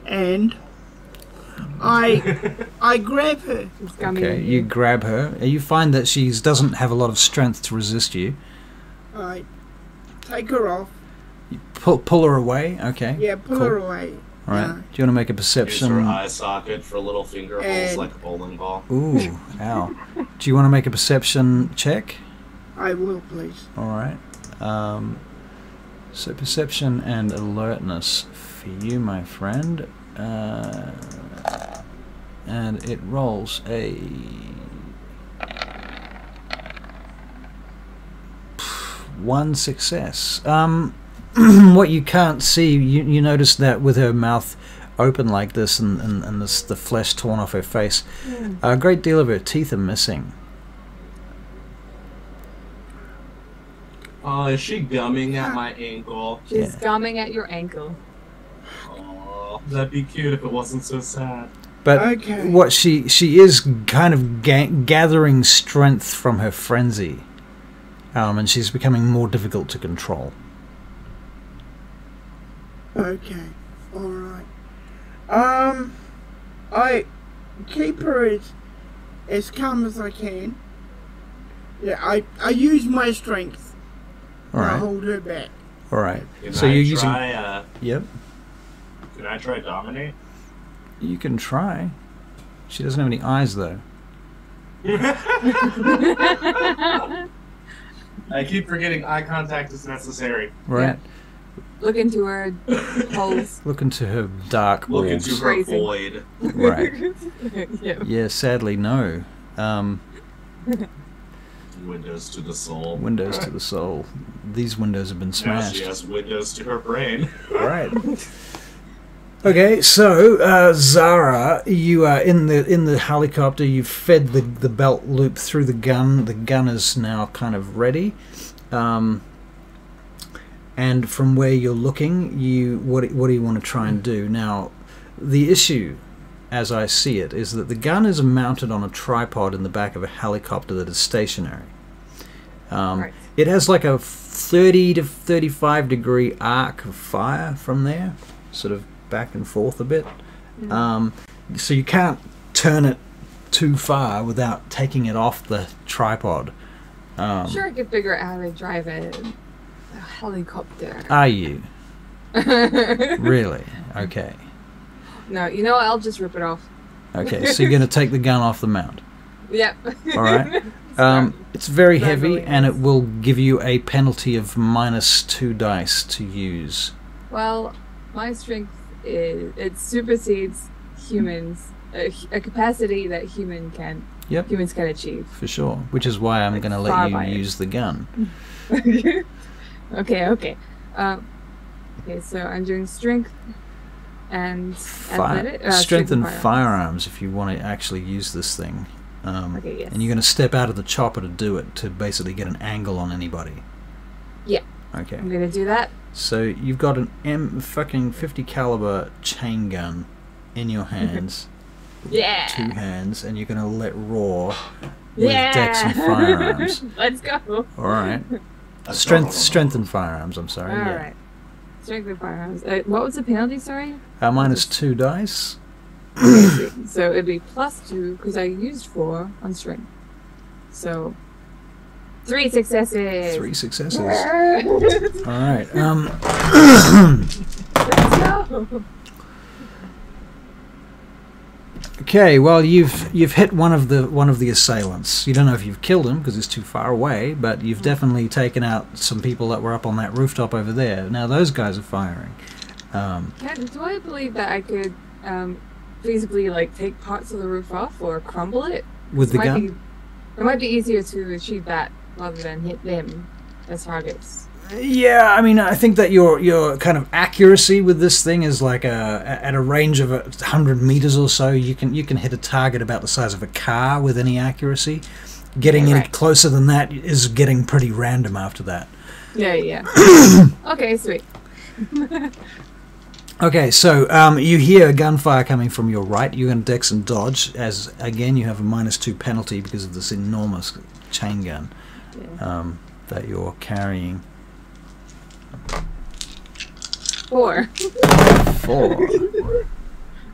And I grab her. Okay, you grab her. You find that she doesn't have a lot of strength to resist you. I take her off. You pull her away. Okay. Yeah, pull her away. All right. Do you want to make a Use perception? her eye socket for little finger holes like a bowling ball. Ooh, ow. Do you want to make a perception check? I will, please. All right. So perception and alertness for you, my friend. And it rolls a 1 success. What you can't see, you notice that with her mouth open like this and the flesh torn off her face, a great deal of her teeth are missing. Oh, is she gumming at my ankle? She's gumming at your ankle. Oh, that'd be cute if it wasn't so sad. But what she is kind of gathering strength from her frenzy, and she's becoming more difficult to control. Okay, all right. I keep her as calm as I can. Yeah, I use my strength. All right. I hold her back. All right. Can So I you're try, using. Yep. Can I try dominate? You can try. She doesn't have any eyes, though. I keep forgetting eye contact is necessary. Right? Look into her holes. Look into her dark Look orbs. into her Crazy. void. Right. Yeah. Yeah, sadly, no. Windows to the soul. Windows to the soul. These windows have been Now smashed. she has windows to her brain. Right. Okay, so Zara, you are in the helicopter. You've fed the belt loop through the gun. The gun is now kind of ready. And from where you're looking, what do you want to try and do? Now, the issue, as I see it, is that the gun is mounted on a tripod in the back of a helicopter that is stationary. Right. It has like a 30 to 35 degree arc of fire from there, sort of back and forth a bit. So you can't turn it too far without taking it off the tripod. Sure, I could figure out how to drive a helicopter. Are you? Really? Okay. No, you know what? I'll just rip it off. Okay, so you're going to take the gun off the mount. Yep. All right. It's very Start heavy, going and nice. it will give you a penalty of -2 dice to use. Well, my strength it supersedes humans, a capacity that humans can achieve. For sure. Which is why I'm Like going to far let you by it. use the gun. Okay. Okay, so I'm doing strength and athletic, Strength and firearms. firearms if you want to actually use this thing. Okay, yes. And you're going to step out of the chopper to do it, to basically get an angle on anybody. Yeah. Okay. I'm gonna do that. So you've got an M50 caliber chain gun in your hands. Yeah. 2 hands, and you're going to let roar with Yeah. dex and firearms. Let's go. All right. Strength and firearms. I'm sorry. All yeah. right. Strength and firearms. What was the penalty? Sorry. -2 dice. So it'd be +2 because I used 4 on strength. So 3 successes. 3 successes. Let's All right. go. Okay. Well, you've hit one of the assailants. You don't know if you've killed him because he's too far away, but you've definitely taken out some people that were up on that rooftop over there. Now those guys are firing. Do I believe that I could feasibly like take parts of the roof off or crumble it? With the gun? It might be easier to achieve that rather than hit them as targets. Yeah, I mean, I think that your kind of accuracy with this thing is like at a range of 100 meters or so. You can hit a target about the size of a car with any accuracy. Getting any closer than that is getting pretty random after that. Yeah. Okay, sweet. Okay, so you hear gunfire coming from your right. You're going to dex and dodge, as again you have a -2 penalty because of this enormous chain gun that you're carrying. 4. 4.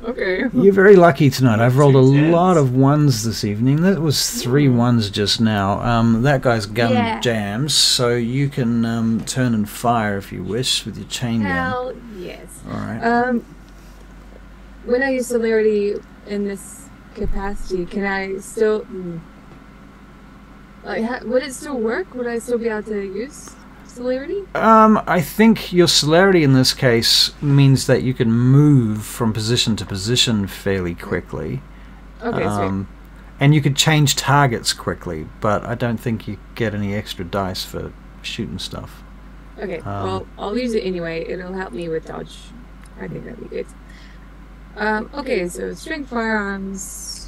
Okay. You're very lucky tonight. I've rolled a 2 tens. lot of 1s this evening. That was 3 1s just now. That guy's gun jams, so you can turn and fire if you wish with your chain gun. Hell yes. All right. When I use celerity in this capacity, can I still would it still work? Would I still be able to use celerity? I think your celerity in this case means that you can move from position to position fairly quickly. Okay, sweet. And you could change targets quickly, but I don't think you get any extra dice for shooting stuff. Okay, well, I'll use it anyway. It'll help me with dodge. I think that'd be good. Okay, so strength firearms.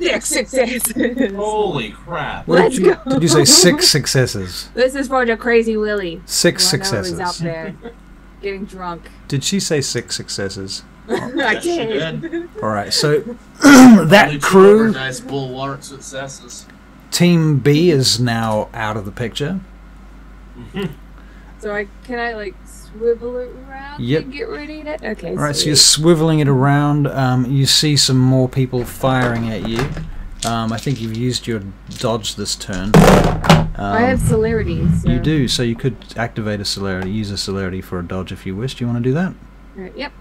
Yeah, successes. Holy crap. Let's go. Did you say 6 successes? This is for the crazy Willy. 6 who I know is successes. out there getting drunk. Did she say 6 successes? I Yes, she did. did. All right, so Only that 2 crew, dice bulwark successes. Team B, is now out of the picture. So can I like swivel it around Yep. and get ready to? Okay. All right, so sweet. you're swiveling it around. You see some more people firing at you. I think you've used your dodge this turn. I have celerity. So. You do, so you could activate a celerity, use a celerity for a dodge if you wish. Do you want to do that? Right, yep.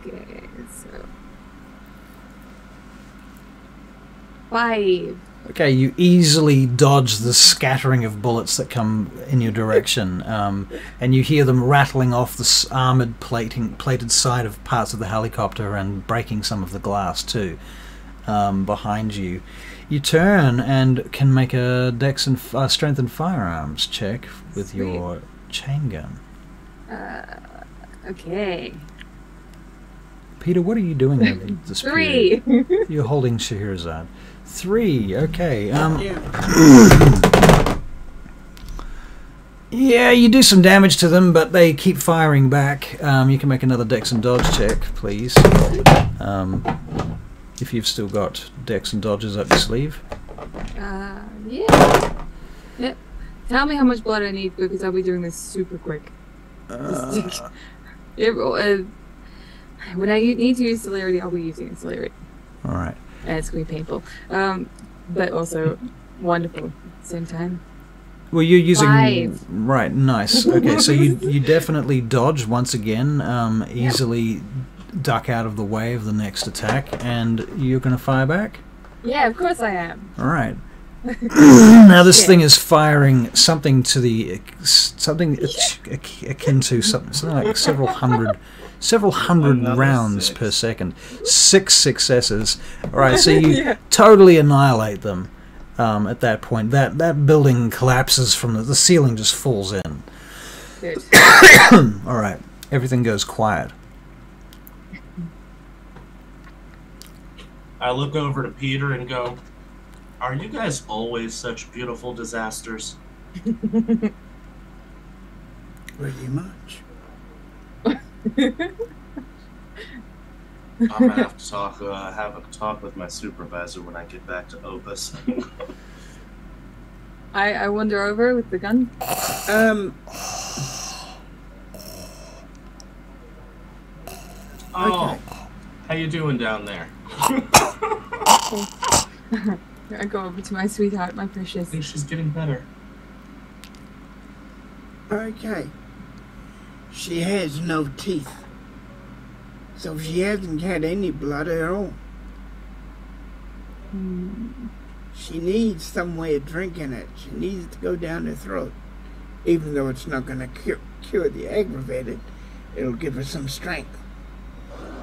Okay, so 5. Okay, you easily dodge the scattering of bullets that come in your direction, and you hear them rattling off the armoured plated side of parts of the helicopter and breaking some of the glass too behind you. You turn and can make a Dex and Strength and Firearms check with your chain gun. Okay. Peter, what are you doing over this 3. period? You're holding Scheherazade. 3, okay. Yeah, you do some damage to them, but they keep firing back. You can make another Dex and Dodge check, please. If you've still got Dex and Dodges up your sleeve. Yeah. Yep. Tell me how much blood I need because I'll be doing this super quick. When I need to use celerity, I'll be using celerity. Alright. And it's going to be painful. But also wonderful at the same time. Well, you're using... 5. Right, nice. Okay, so you definitely dodge once again, easily duck out of the way of the next attack, and you're going to fire back? Yeah, of course I am. Alright. Now this thing is firing something to the... something akin to something like several hundred rounds per second. 6 successes. Alright, so you totally annihilate them at that point. That building collapses from the ceiling, just falls in. Good. Alright, everything goes quiet. I look over to Peter and go, "Are you guys always such beautiful disasters?" Pretty much. I'm gonna have to have a talk with my supervisor when I get back to Opus. I wander over with the gun. Oh, how you doing down there? I go over to my sweetheart, my I precious. think she's getting better. Okay. She has no teeth. So she hasn't had any blood at all. She needs some way of drinking it. She needs it to go down her throat. Even though it's not going to cure the aggravated, it'll give her some strength.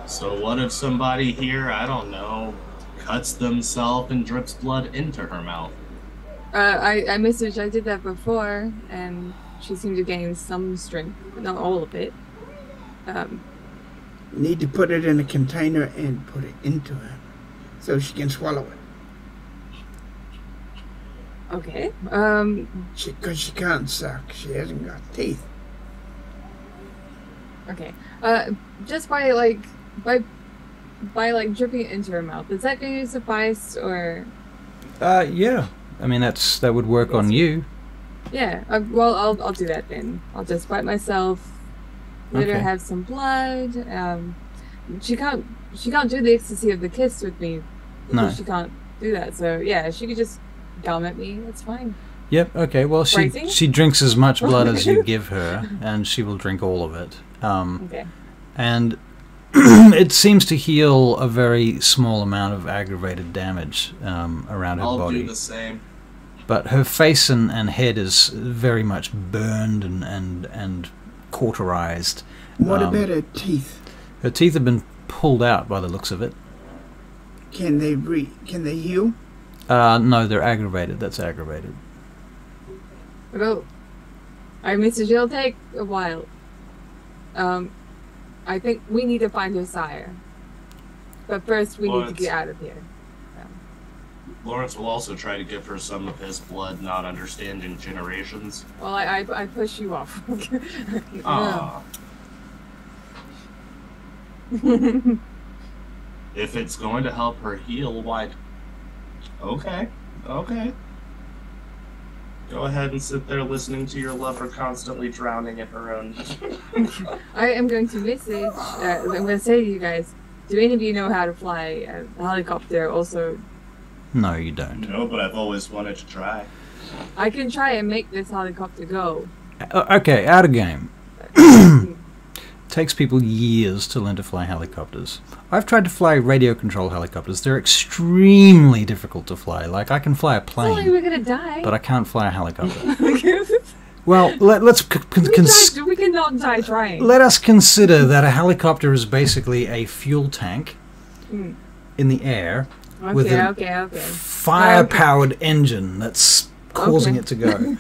So what if somebody here, I don't know, cuts themselves and drips blood into her mouth? I messaged, I did that before, and she seemed to gain some strength, not all of it. You need to put it in a container and put it into her so she can swallow it. Okay. Because she can't suck. She hasn't got teeth. Okay. Just by dripping it into her mouth, is that going to suffice, or? Yeah. I mean, that would work on you. Yeah. Well, I'll do that then. I'll just bite myself. Let her have some blood. She can't do the ecstasy of the kiss with me. No. She can't do that. So yeah, she could just gum at me. That's fine. Yep. Okay. Well, Phrasing? she drinks as much blood as you give her, and she will drink all of it. Okay. And it seems to heal a very small amount of aggravated damage around her body. I'll do the same. But her face and head is very much burned and cauterized. What about her teeth? Her teeth have been pulled out by the looks of it. Can they heal? No, they're aggravated. That's aggravated. Well, I messaged it'll take a while. I think we need to find her sire. But first we need to get out of here. Lawrence will also try to give her some of his blood, not understanding generations. Well, I push you off. Aww. If it's going to help her heal, why? Okay. Go ahead and sit there listening to your lover constantly drowning in her own. I am going to message. I'm going to say to you guys, do any of you know how to fly a helicopter? Also. No, you don't. No, but I've always wanted to try. I can try and make this helicopter go. Okay, out of game. takes people years to learn to fly helicopters. I've tried to fly radio control helicopters. They're extremely difficult to fly. Like, I can fly a It's not like plane, we're gonna die. but I can't fly a helicopter. Well, let's We cannot die trying. let us consider that a helicopter is basically a fuel tank Mm. in the air with Okay, a okay. fire-powered engine that's causing Okay. it to go.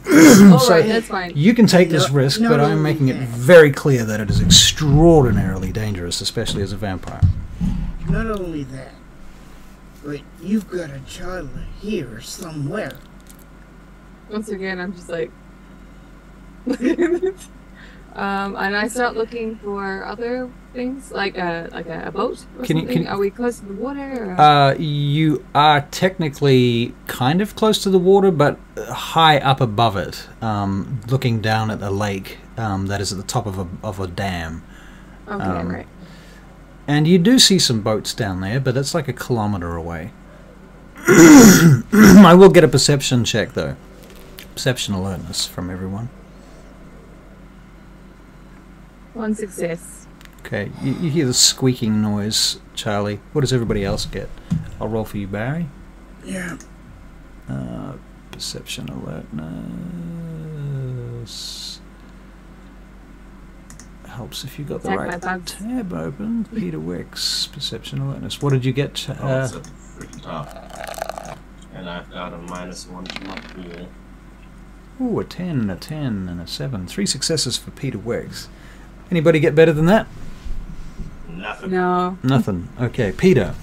Alright, that's fine. You can take this risk, not but I'm only making it that. very clear that it is extraordinarily dangerous, especially as a vampire. Not only that, but you've got a child here somewhere. Once again, I'm just like... and I start looking for other things, like a boat or something. Are we close to the water? Or? You are technically kind of close to the water, but high up above it, looking down at the lake that is at the top of a dam. Okay, right. And you do see some boats down there, but it's like a kilometer away. I will get a perception check, though. Perception alertness from everyone. 1 success. Okay, you hear the squeaking noise, Charlie. What does everybody else get? I'll roll for you, Barry. Yeah. Perception alertness. Helps if you got the Attack my right bugs. tab open. Peter Wicks, perception alertness. What did you get? It's at the freaking top. And I've got a -1 to my pool. Ooh, a 10, a 10, and a 7. 3 successes for Peter Wicks. Anybody get better than that? Nothing. No. Nothing. Okay, Peter.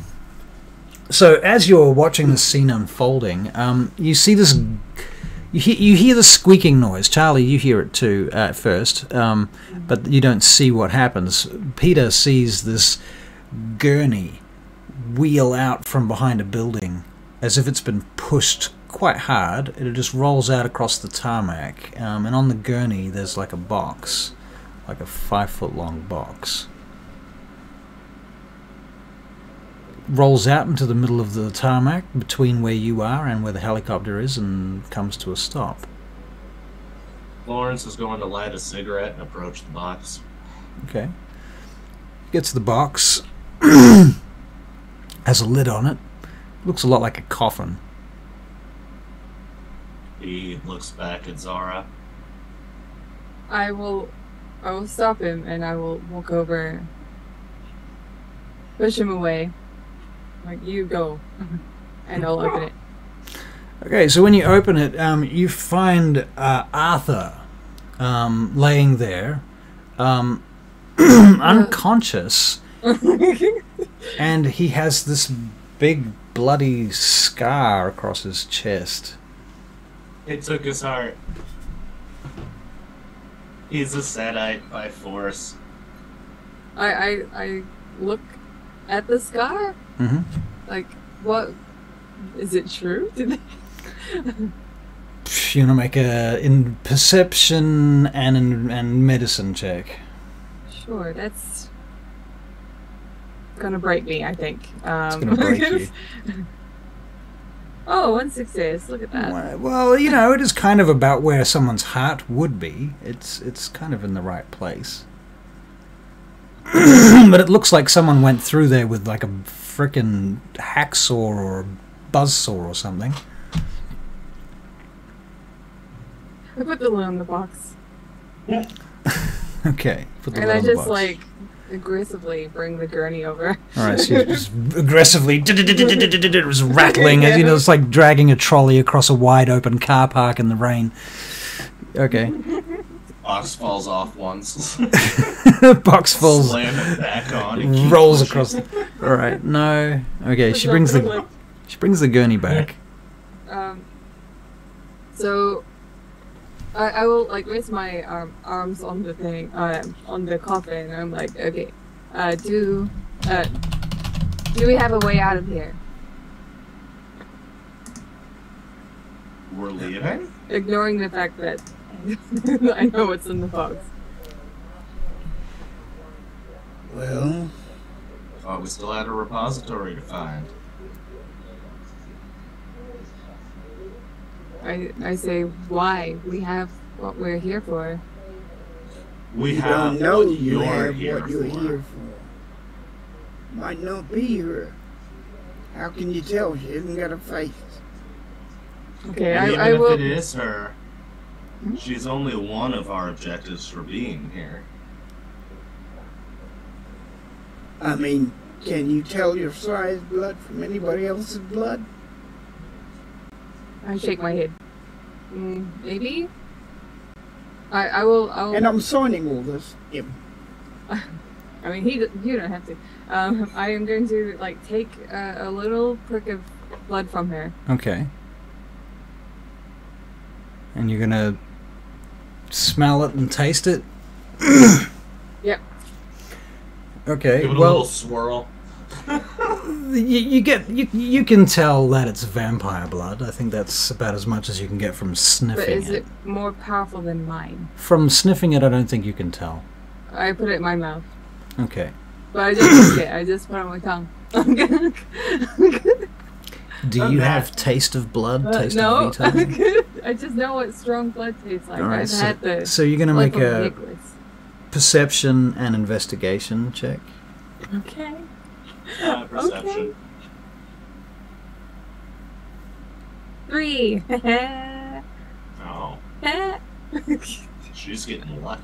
So as you're watching the scene unfolding, you see this. You hear the squeaking noise. Charlie, you hear it too at first, but you don't see what happens. Peter sees this gurney wheel out from behind a building, as if it's been pushed quite hard. It just rolls out across the tarmac, and on the gurney there's like a box, like a 5-foot-long box. Rolls out into the middle of the tarmac between where you are and where the helicopter is and comes to a stop. Lawrence is going to light a cigarette and approach the box. Okay. Gets the box. Has a lid on it. Looks a lot like a coffin. He looks back at Zara. I will stop him and I will walk over, push him away. Like, you go, and I'll open it. Okay, so when you open it, you find Arthur laying there, unconscious, and he has this big bloody scar across his chest. It took his heart. He's a Sedite by force. I look at the scar. Mm-hmm. Like, what? Is it true? Did they... You want to make a in perception and medicine check. Sure, that's gonna break me, I think. It's gonna break you. Oh, 1 success. Look at that. Well, you know, it is kind of about where someone's heart would be. It's kind of in the right place. But it looks like someone went through there with like a frickin' hacksaw or a buzzsaw or something. I put the lid on the box. Okay, put the And lid I on the just, box. like, aggressively bring the gurney over. Alright, so you just aggressively it was rattling, as you know, it's like dragging a trolley across a wide open car park in the rain. Okay. Box falls off once. Box falls, Slam it back on. And keep rolls pushing. across. Alright, no. Okay, she brings the gurney back. So I will like raise my arms on the thing, on the coffin. And I'm like, okay, do we have a way out of here? We're leaving? Ignoring the fact that I know what's in the box. Well, Thought we still had a repository to find. I say, why? We have what we're here for. We You have don't know what you you're have here what you're for. here for. Might not be her. How can you tell? She hasn't got a face. Okay, And even I if will. it is her, she's only one of our objectives for being here. I mean, can you tell your sire's blood from anybody else's blood? I shake my head. Maybe. I will. And I'm signing all this. Yep. I mean, you don't have to. I am going to like take a little prick of blood from her. Okay. And you're gonna smell it and taste it. Yep. Okay. Give it a Well, little swirl. you can tell that it's vampire blood. I think that's about as much as you can get from sniffing But is it. it more powerful than mine? From sniffing it, I don't think you can tell. I put it in my mouth, Okay. but I just took it. I just put it on my tongue. Do you have taste of blood? Taste no, of Vita? I just know what strong blood tastes like. All right. I've had the So you're gonna blood make from a Nicholas. perception and investigation check. Okay. Perception. 3. Oh, she's getting lucky.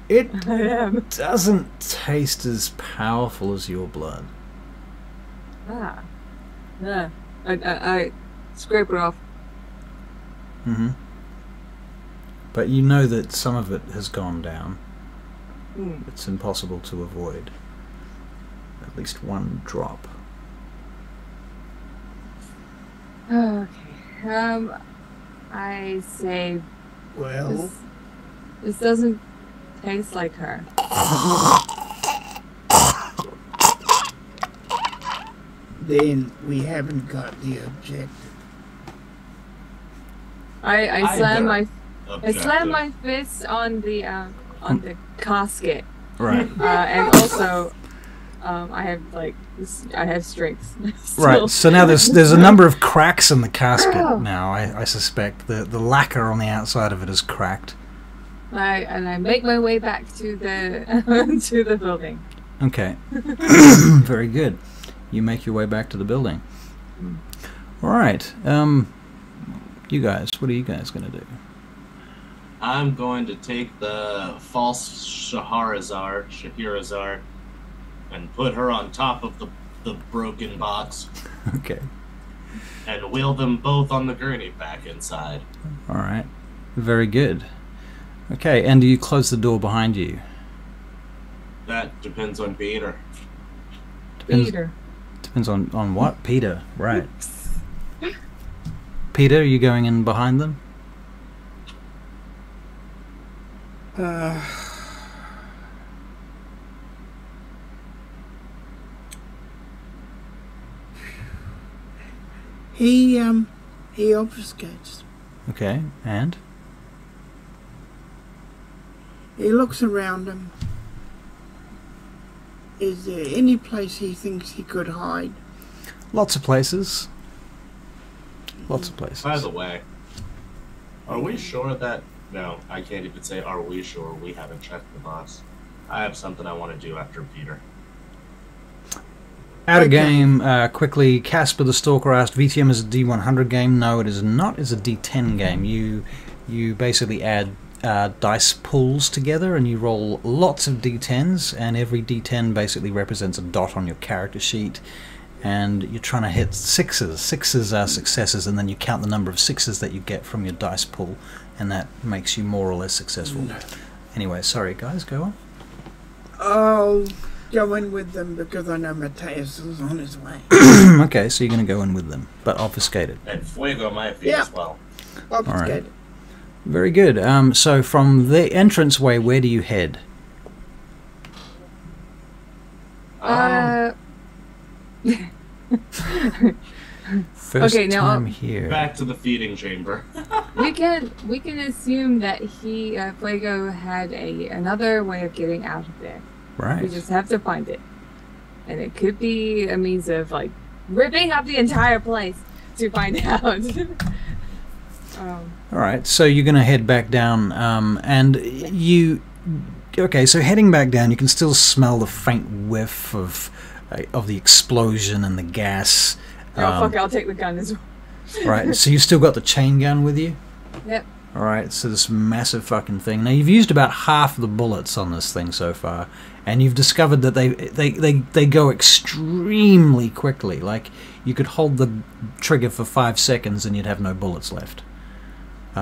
It I am. doesn't taste as powerful as your blood. Yeah. I scrape it off. Mm-hmm. But you know that some of it has gone down. It's impossible to avoid. At least one drop. Okay. I say Well, this doesn't taste like her. then we haven't got the objective. I slam my Objective. fist on the casket. Right. And also I have strength. Right. So now there's a number of cracks in the casket now. I suspect the lacquer on the outside of it is cracked. I make my way back to the to the building. Okay. Very good. You make your way back to the building. All right. You guys, what are you guys going to do? I'm going to take the false Shahrazar, and put her on top of the broken box, Okay. and wheel them both on the gurney back inside. All right. Very good. Okay, and do you close the door behind you? That depends on Peter. Peter. Depends on what? Peter, right. Peter, are you going in behind them? He obfuscates. Okay, and? He looks around him. Is there any place he thinks he could hide? Lots of places. Lots of places. By the way, are we sure that... No, I can't even say are we sure. We haven't checked the box. I have something I want to do after Peter. Out of Okay. game, quickly, Casper the Stalker asked, VTM is a D100 game? No, it is not. It's a D10 game. You basically add dice pools together and you roll lots of D10s, and every D10 basically represents a dot on your character sheet, and you're trying to hit sixes. Sixes are successes, and then you count the number of sixes that you get from your dice pool, and that makes you more or less successful. Anyway, sorry guys, go on. I'll go in with them because I know Mateus is on his way. Okay, so you're going to go in with them, but obfuscated. And Fuego might be Yeah. as well. Obfuscated. Very good. So from the entranceway, where do you head? First Okay, now time here. Back to the feeding chamber. we can assume that he Fuego had another way of getting out of there. We Right. just have to find it, and it could be a means of like ripping up the entire place to find out. All right. So you're going to head back down, and you okay, so heading back down, you can still smell the faint whiff of the explosion and the gas. Oh, fuck it, I'll take the gun as well. Right, so you still got the chain gun with you? Yep. Alright, so this massive fucking thing. Now, you've used about half the bullets on this thing so far, and you've discovered that they go extremely quickly. Like, you could hold the trigger for 5 seconds and you'd have no bullets left.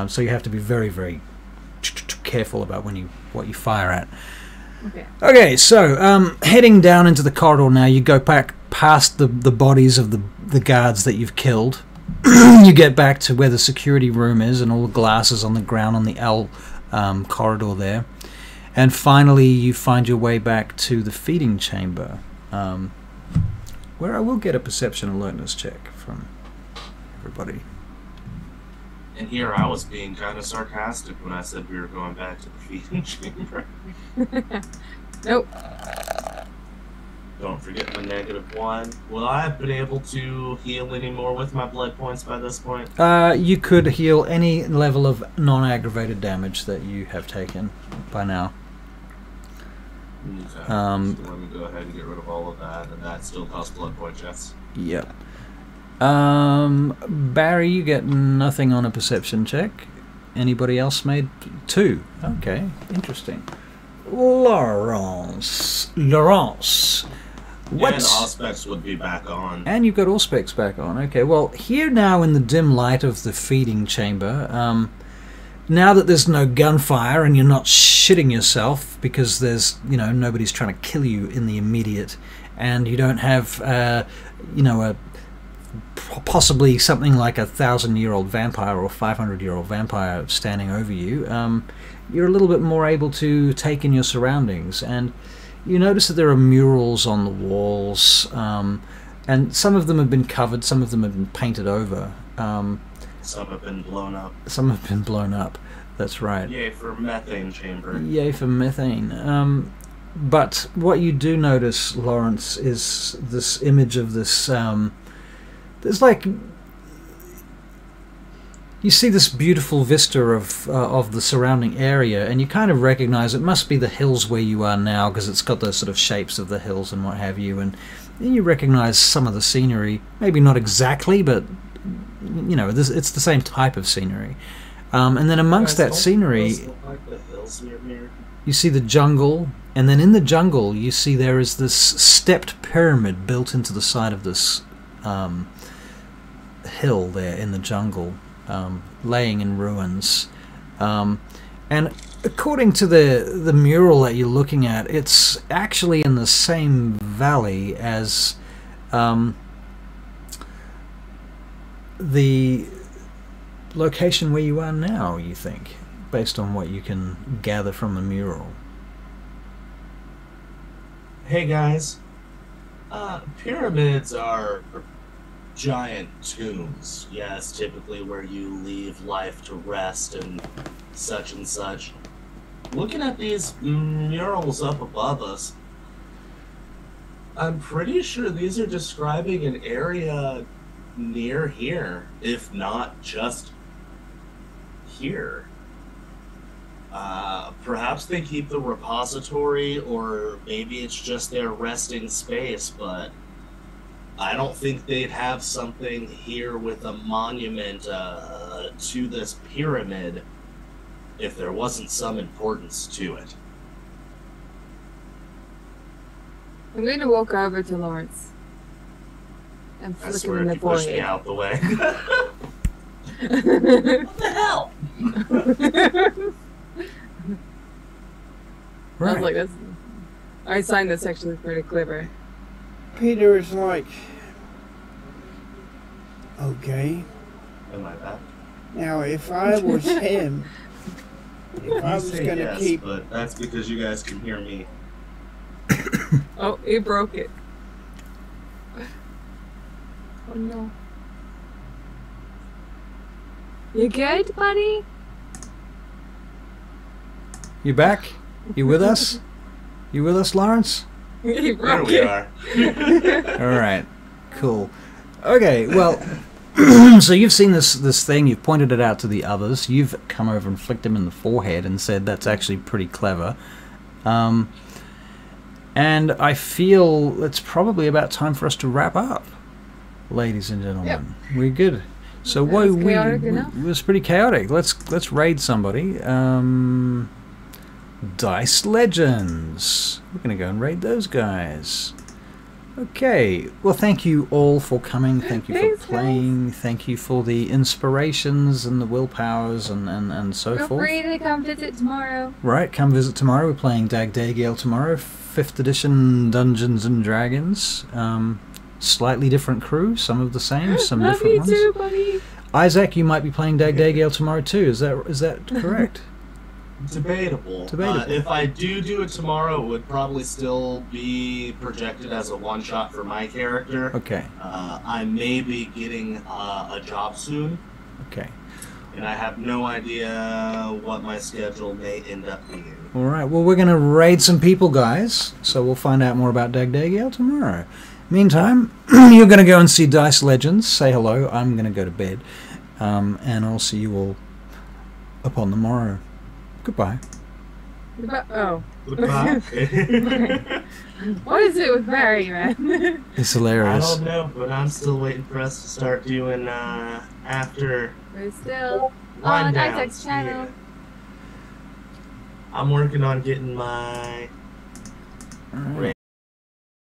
So you have to be very, very careful about what you fire at. Okay. Okay, so heading down into the corridor now, you go back past the bodies of the guards that you've killed. You get back to where the security room is and all the glasses on the ground on the L corridor there. And finally, you find your way back to the feeding chamber, where I will get a perception alertness check from everybody. And here I was being kind of sarcastic when I said we were going back to the feeding chamber. Nope. Don't forget my -1. Will I have been able to heal any more with my blood points by this point? You could heal any level of non-aggravated damage that you have taken by now. Okay. So let me go ahead and get rid of all of that, and that still costs blood points, yes? Yep. Barry, you get nothing on a perception check. Anybody else made 2? Okay, interesting. Laurence. And Auspex would be back on. And you've got Auspex back on. Okay, well, here now in the dim light of the feeding chamber, now that there's no gunfire and you're not shitting yourself because there's, nobody's trying to kill you in the immediate, and you don't have, possibly something like a 1,000-year-old vampire or 500-year-old vampire standing over you, you're a little bit more able to take in your surroundings. And you notice that there are murals on the walls, and some of them have been covered, some of them have been painted over. Some have been blown up. Some have been blown up, that's right. Yay for methane chamber. Yay for methane. But what you do notice, Lawrence, is this image of this... there's like... You see this beautiful vista of the surrounding area, and you kind of recognize it must be the hills where you are now, because it's got those sort of shapes of the hills and what have you, and you recognize some of the scenery. Maybe not exactly, but it's the same type of scenery. And then amongst that scenery, you see the jungle, and then in the jungle you see there is this stepped pyramid built into the side of this hill there in the jungle. Laying in ruins, and according to the mural that you're looking at, it's actually in the same valley as the location where you are now, you think, based on what you can gather from the mural. Hey guys, pyramids are giant tombs, yes, typically where you leave life to rest and such. Looking at these murals up above us, I'm pretty sure these are describing an area near here, if not just here. Perhaps they keep the repository, or maybe it's just their resting space, but I don't think they'd have something here with a monument to this pyramid if there wasn't some importance to it. I'm going to walk over to Lawrence and flick him in the push me forehead. out the way. What the hell? I was like, I signed this actually pretty clever. Peter is like, okay. Am I back? Now, if I was him, if I was say going to yes, keep... but that's because you guys can hear me. Oh, he broke it. Oh no. You good, buddy? You back? You with us? You with us, Lawrence? He There broke we it. are. Alright, cool. Okay, well, so you've seen this thing, you've pointed it out to the others, you've come over and flicked him in the forehead and said that's actually pretty clever. And I feel it's probably about time for us to wrap up, ladies and gentlemen. Yep. We're good. So That was chaotic enough. it was pretty chaotic. Let's raid somebody. Dice Legends. We're gonna go and raid those guys. Okay. Well, thank you all for coming. Thank you Thanks, for playing. Thank you for the inspirations and the willpowers and so Feel forth. free to come visit tomorrow. Right, come visit tomorrow. We're playing Dag Daygale tomorrow, 5th edition Dungeons and Dragons. Slightly different crew, some of the same, some Love different you ones. too, buddy. Isaac, you might be playing Dag Daygale tomorrow too. Is that correct? Debatable. Debatable. If I do it tomorrow, it would probably still be projected as a one-shot for my character. Okay. I may be getting a job soon, Okay. and I have no idea what my schedule may end up being. All right. Well, we're gonna raid some people, guys. So we'll find out more about Dag Daygale tomorrow. Meantime, you're gonna go and see Dice Legends. Say hello. I'm gonna go to bed, and I'll see you all upon the morrow. Goodbye. Oh. Goodbye. What is it with Barry, man? It's I hilarious. don't know, but I'm still waiting for us to start doing after We're still wind on downs. Isaac's channel. Yeah. I'm working on getting my All right.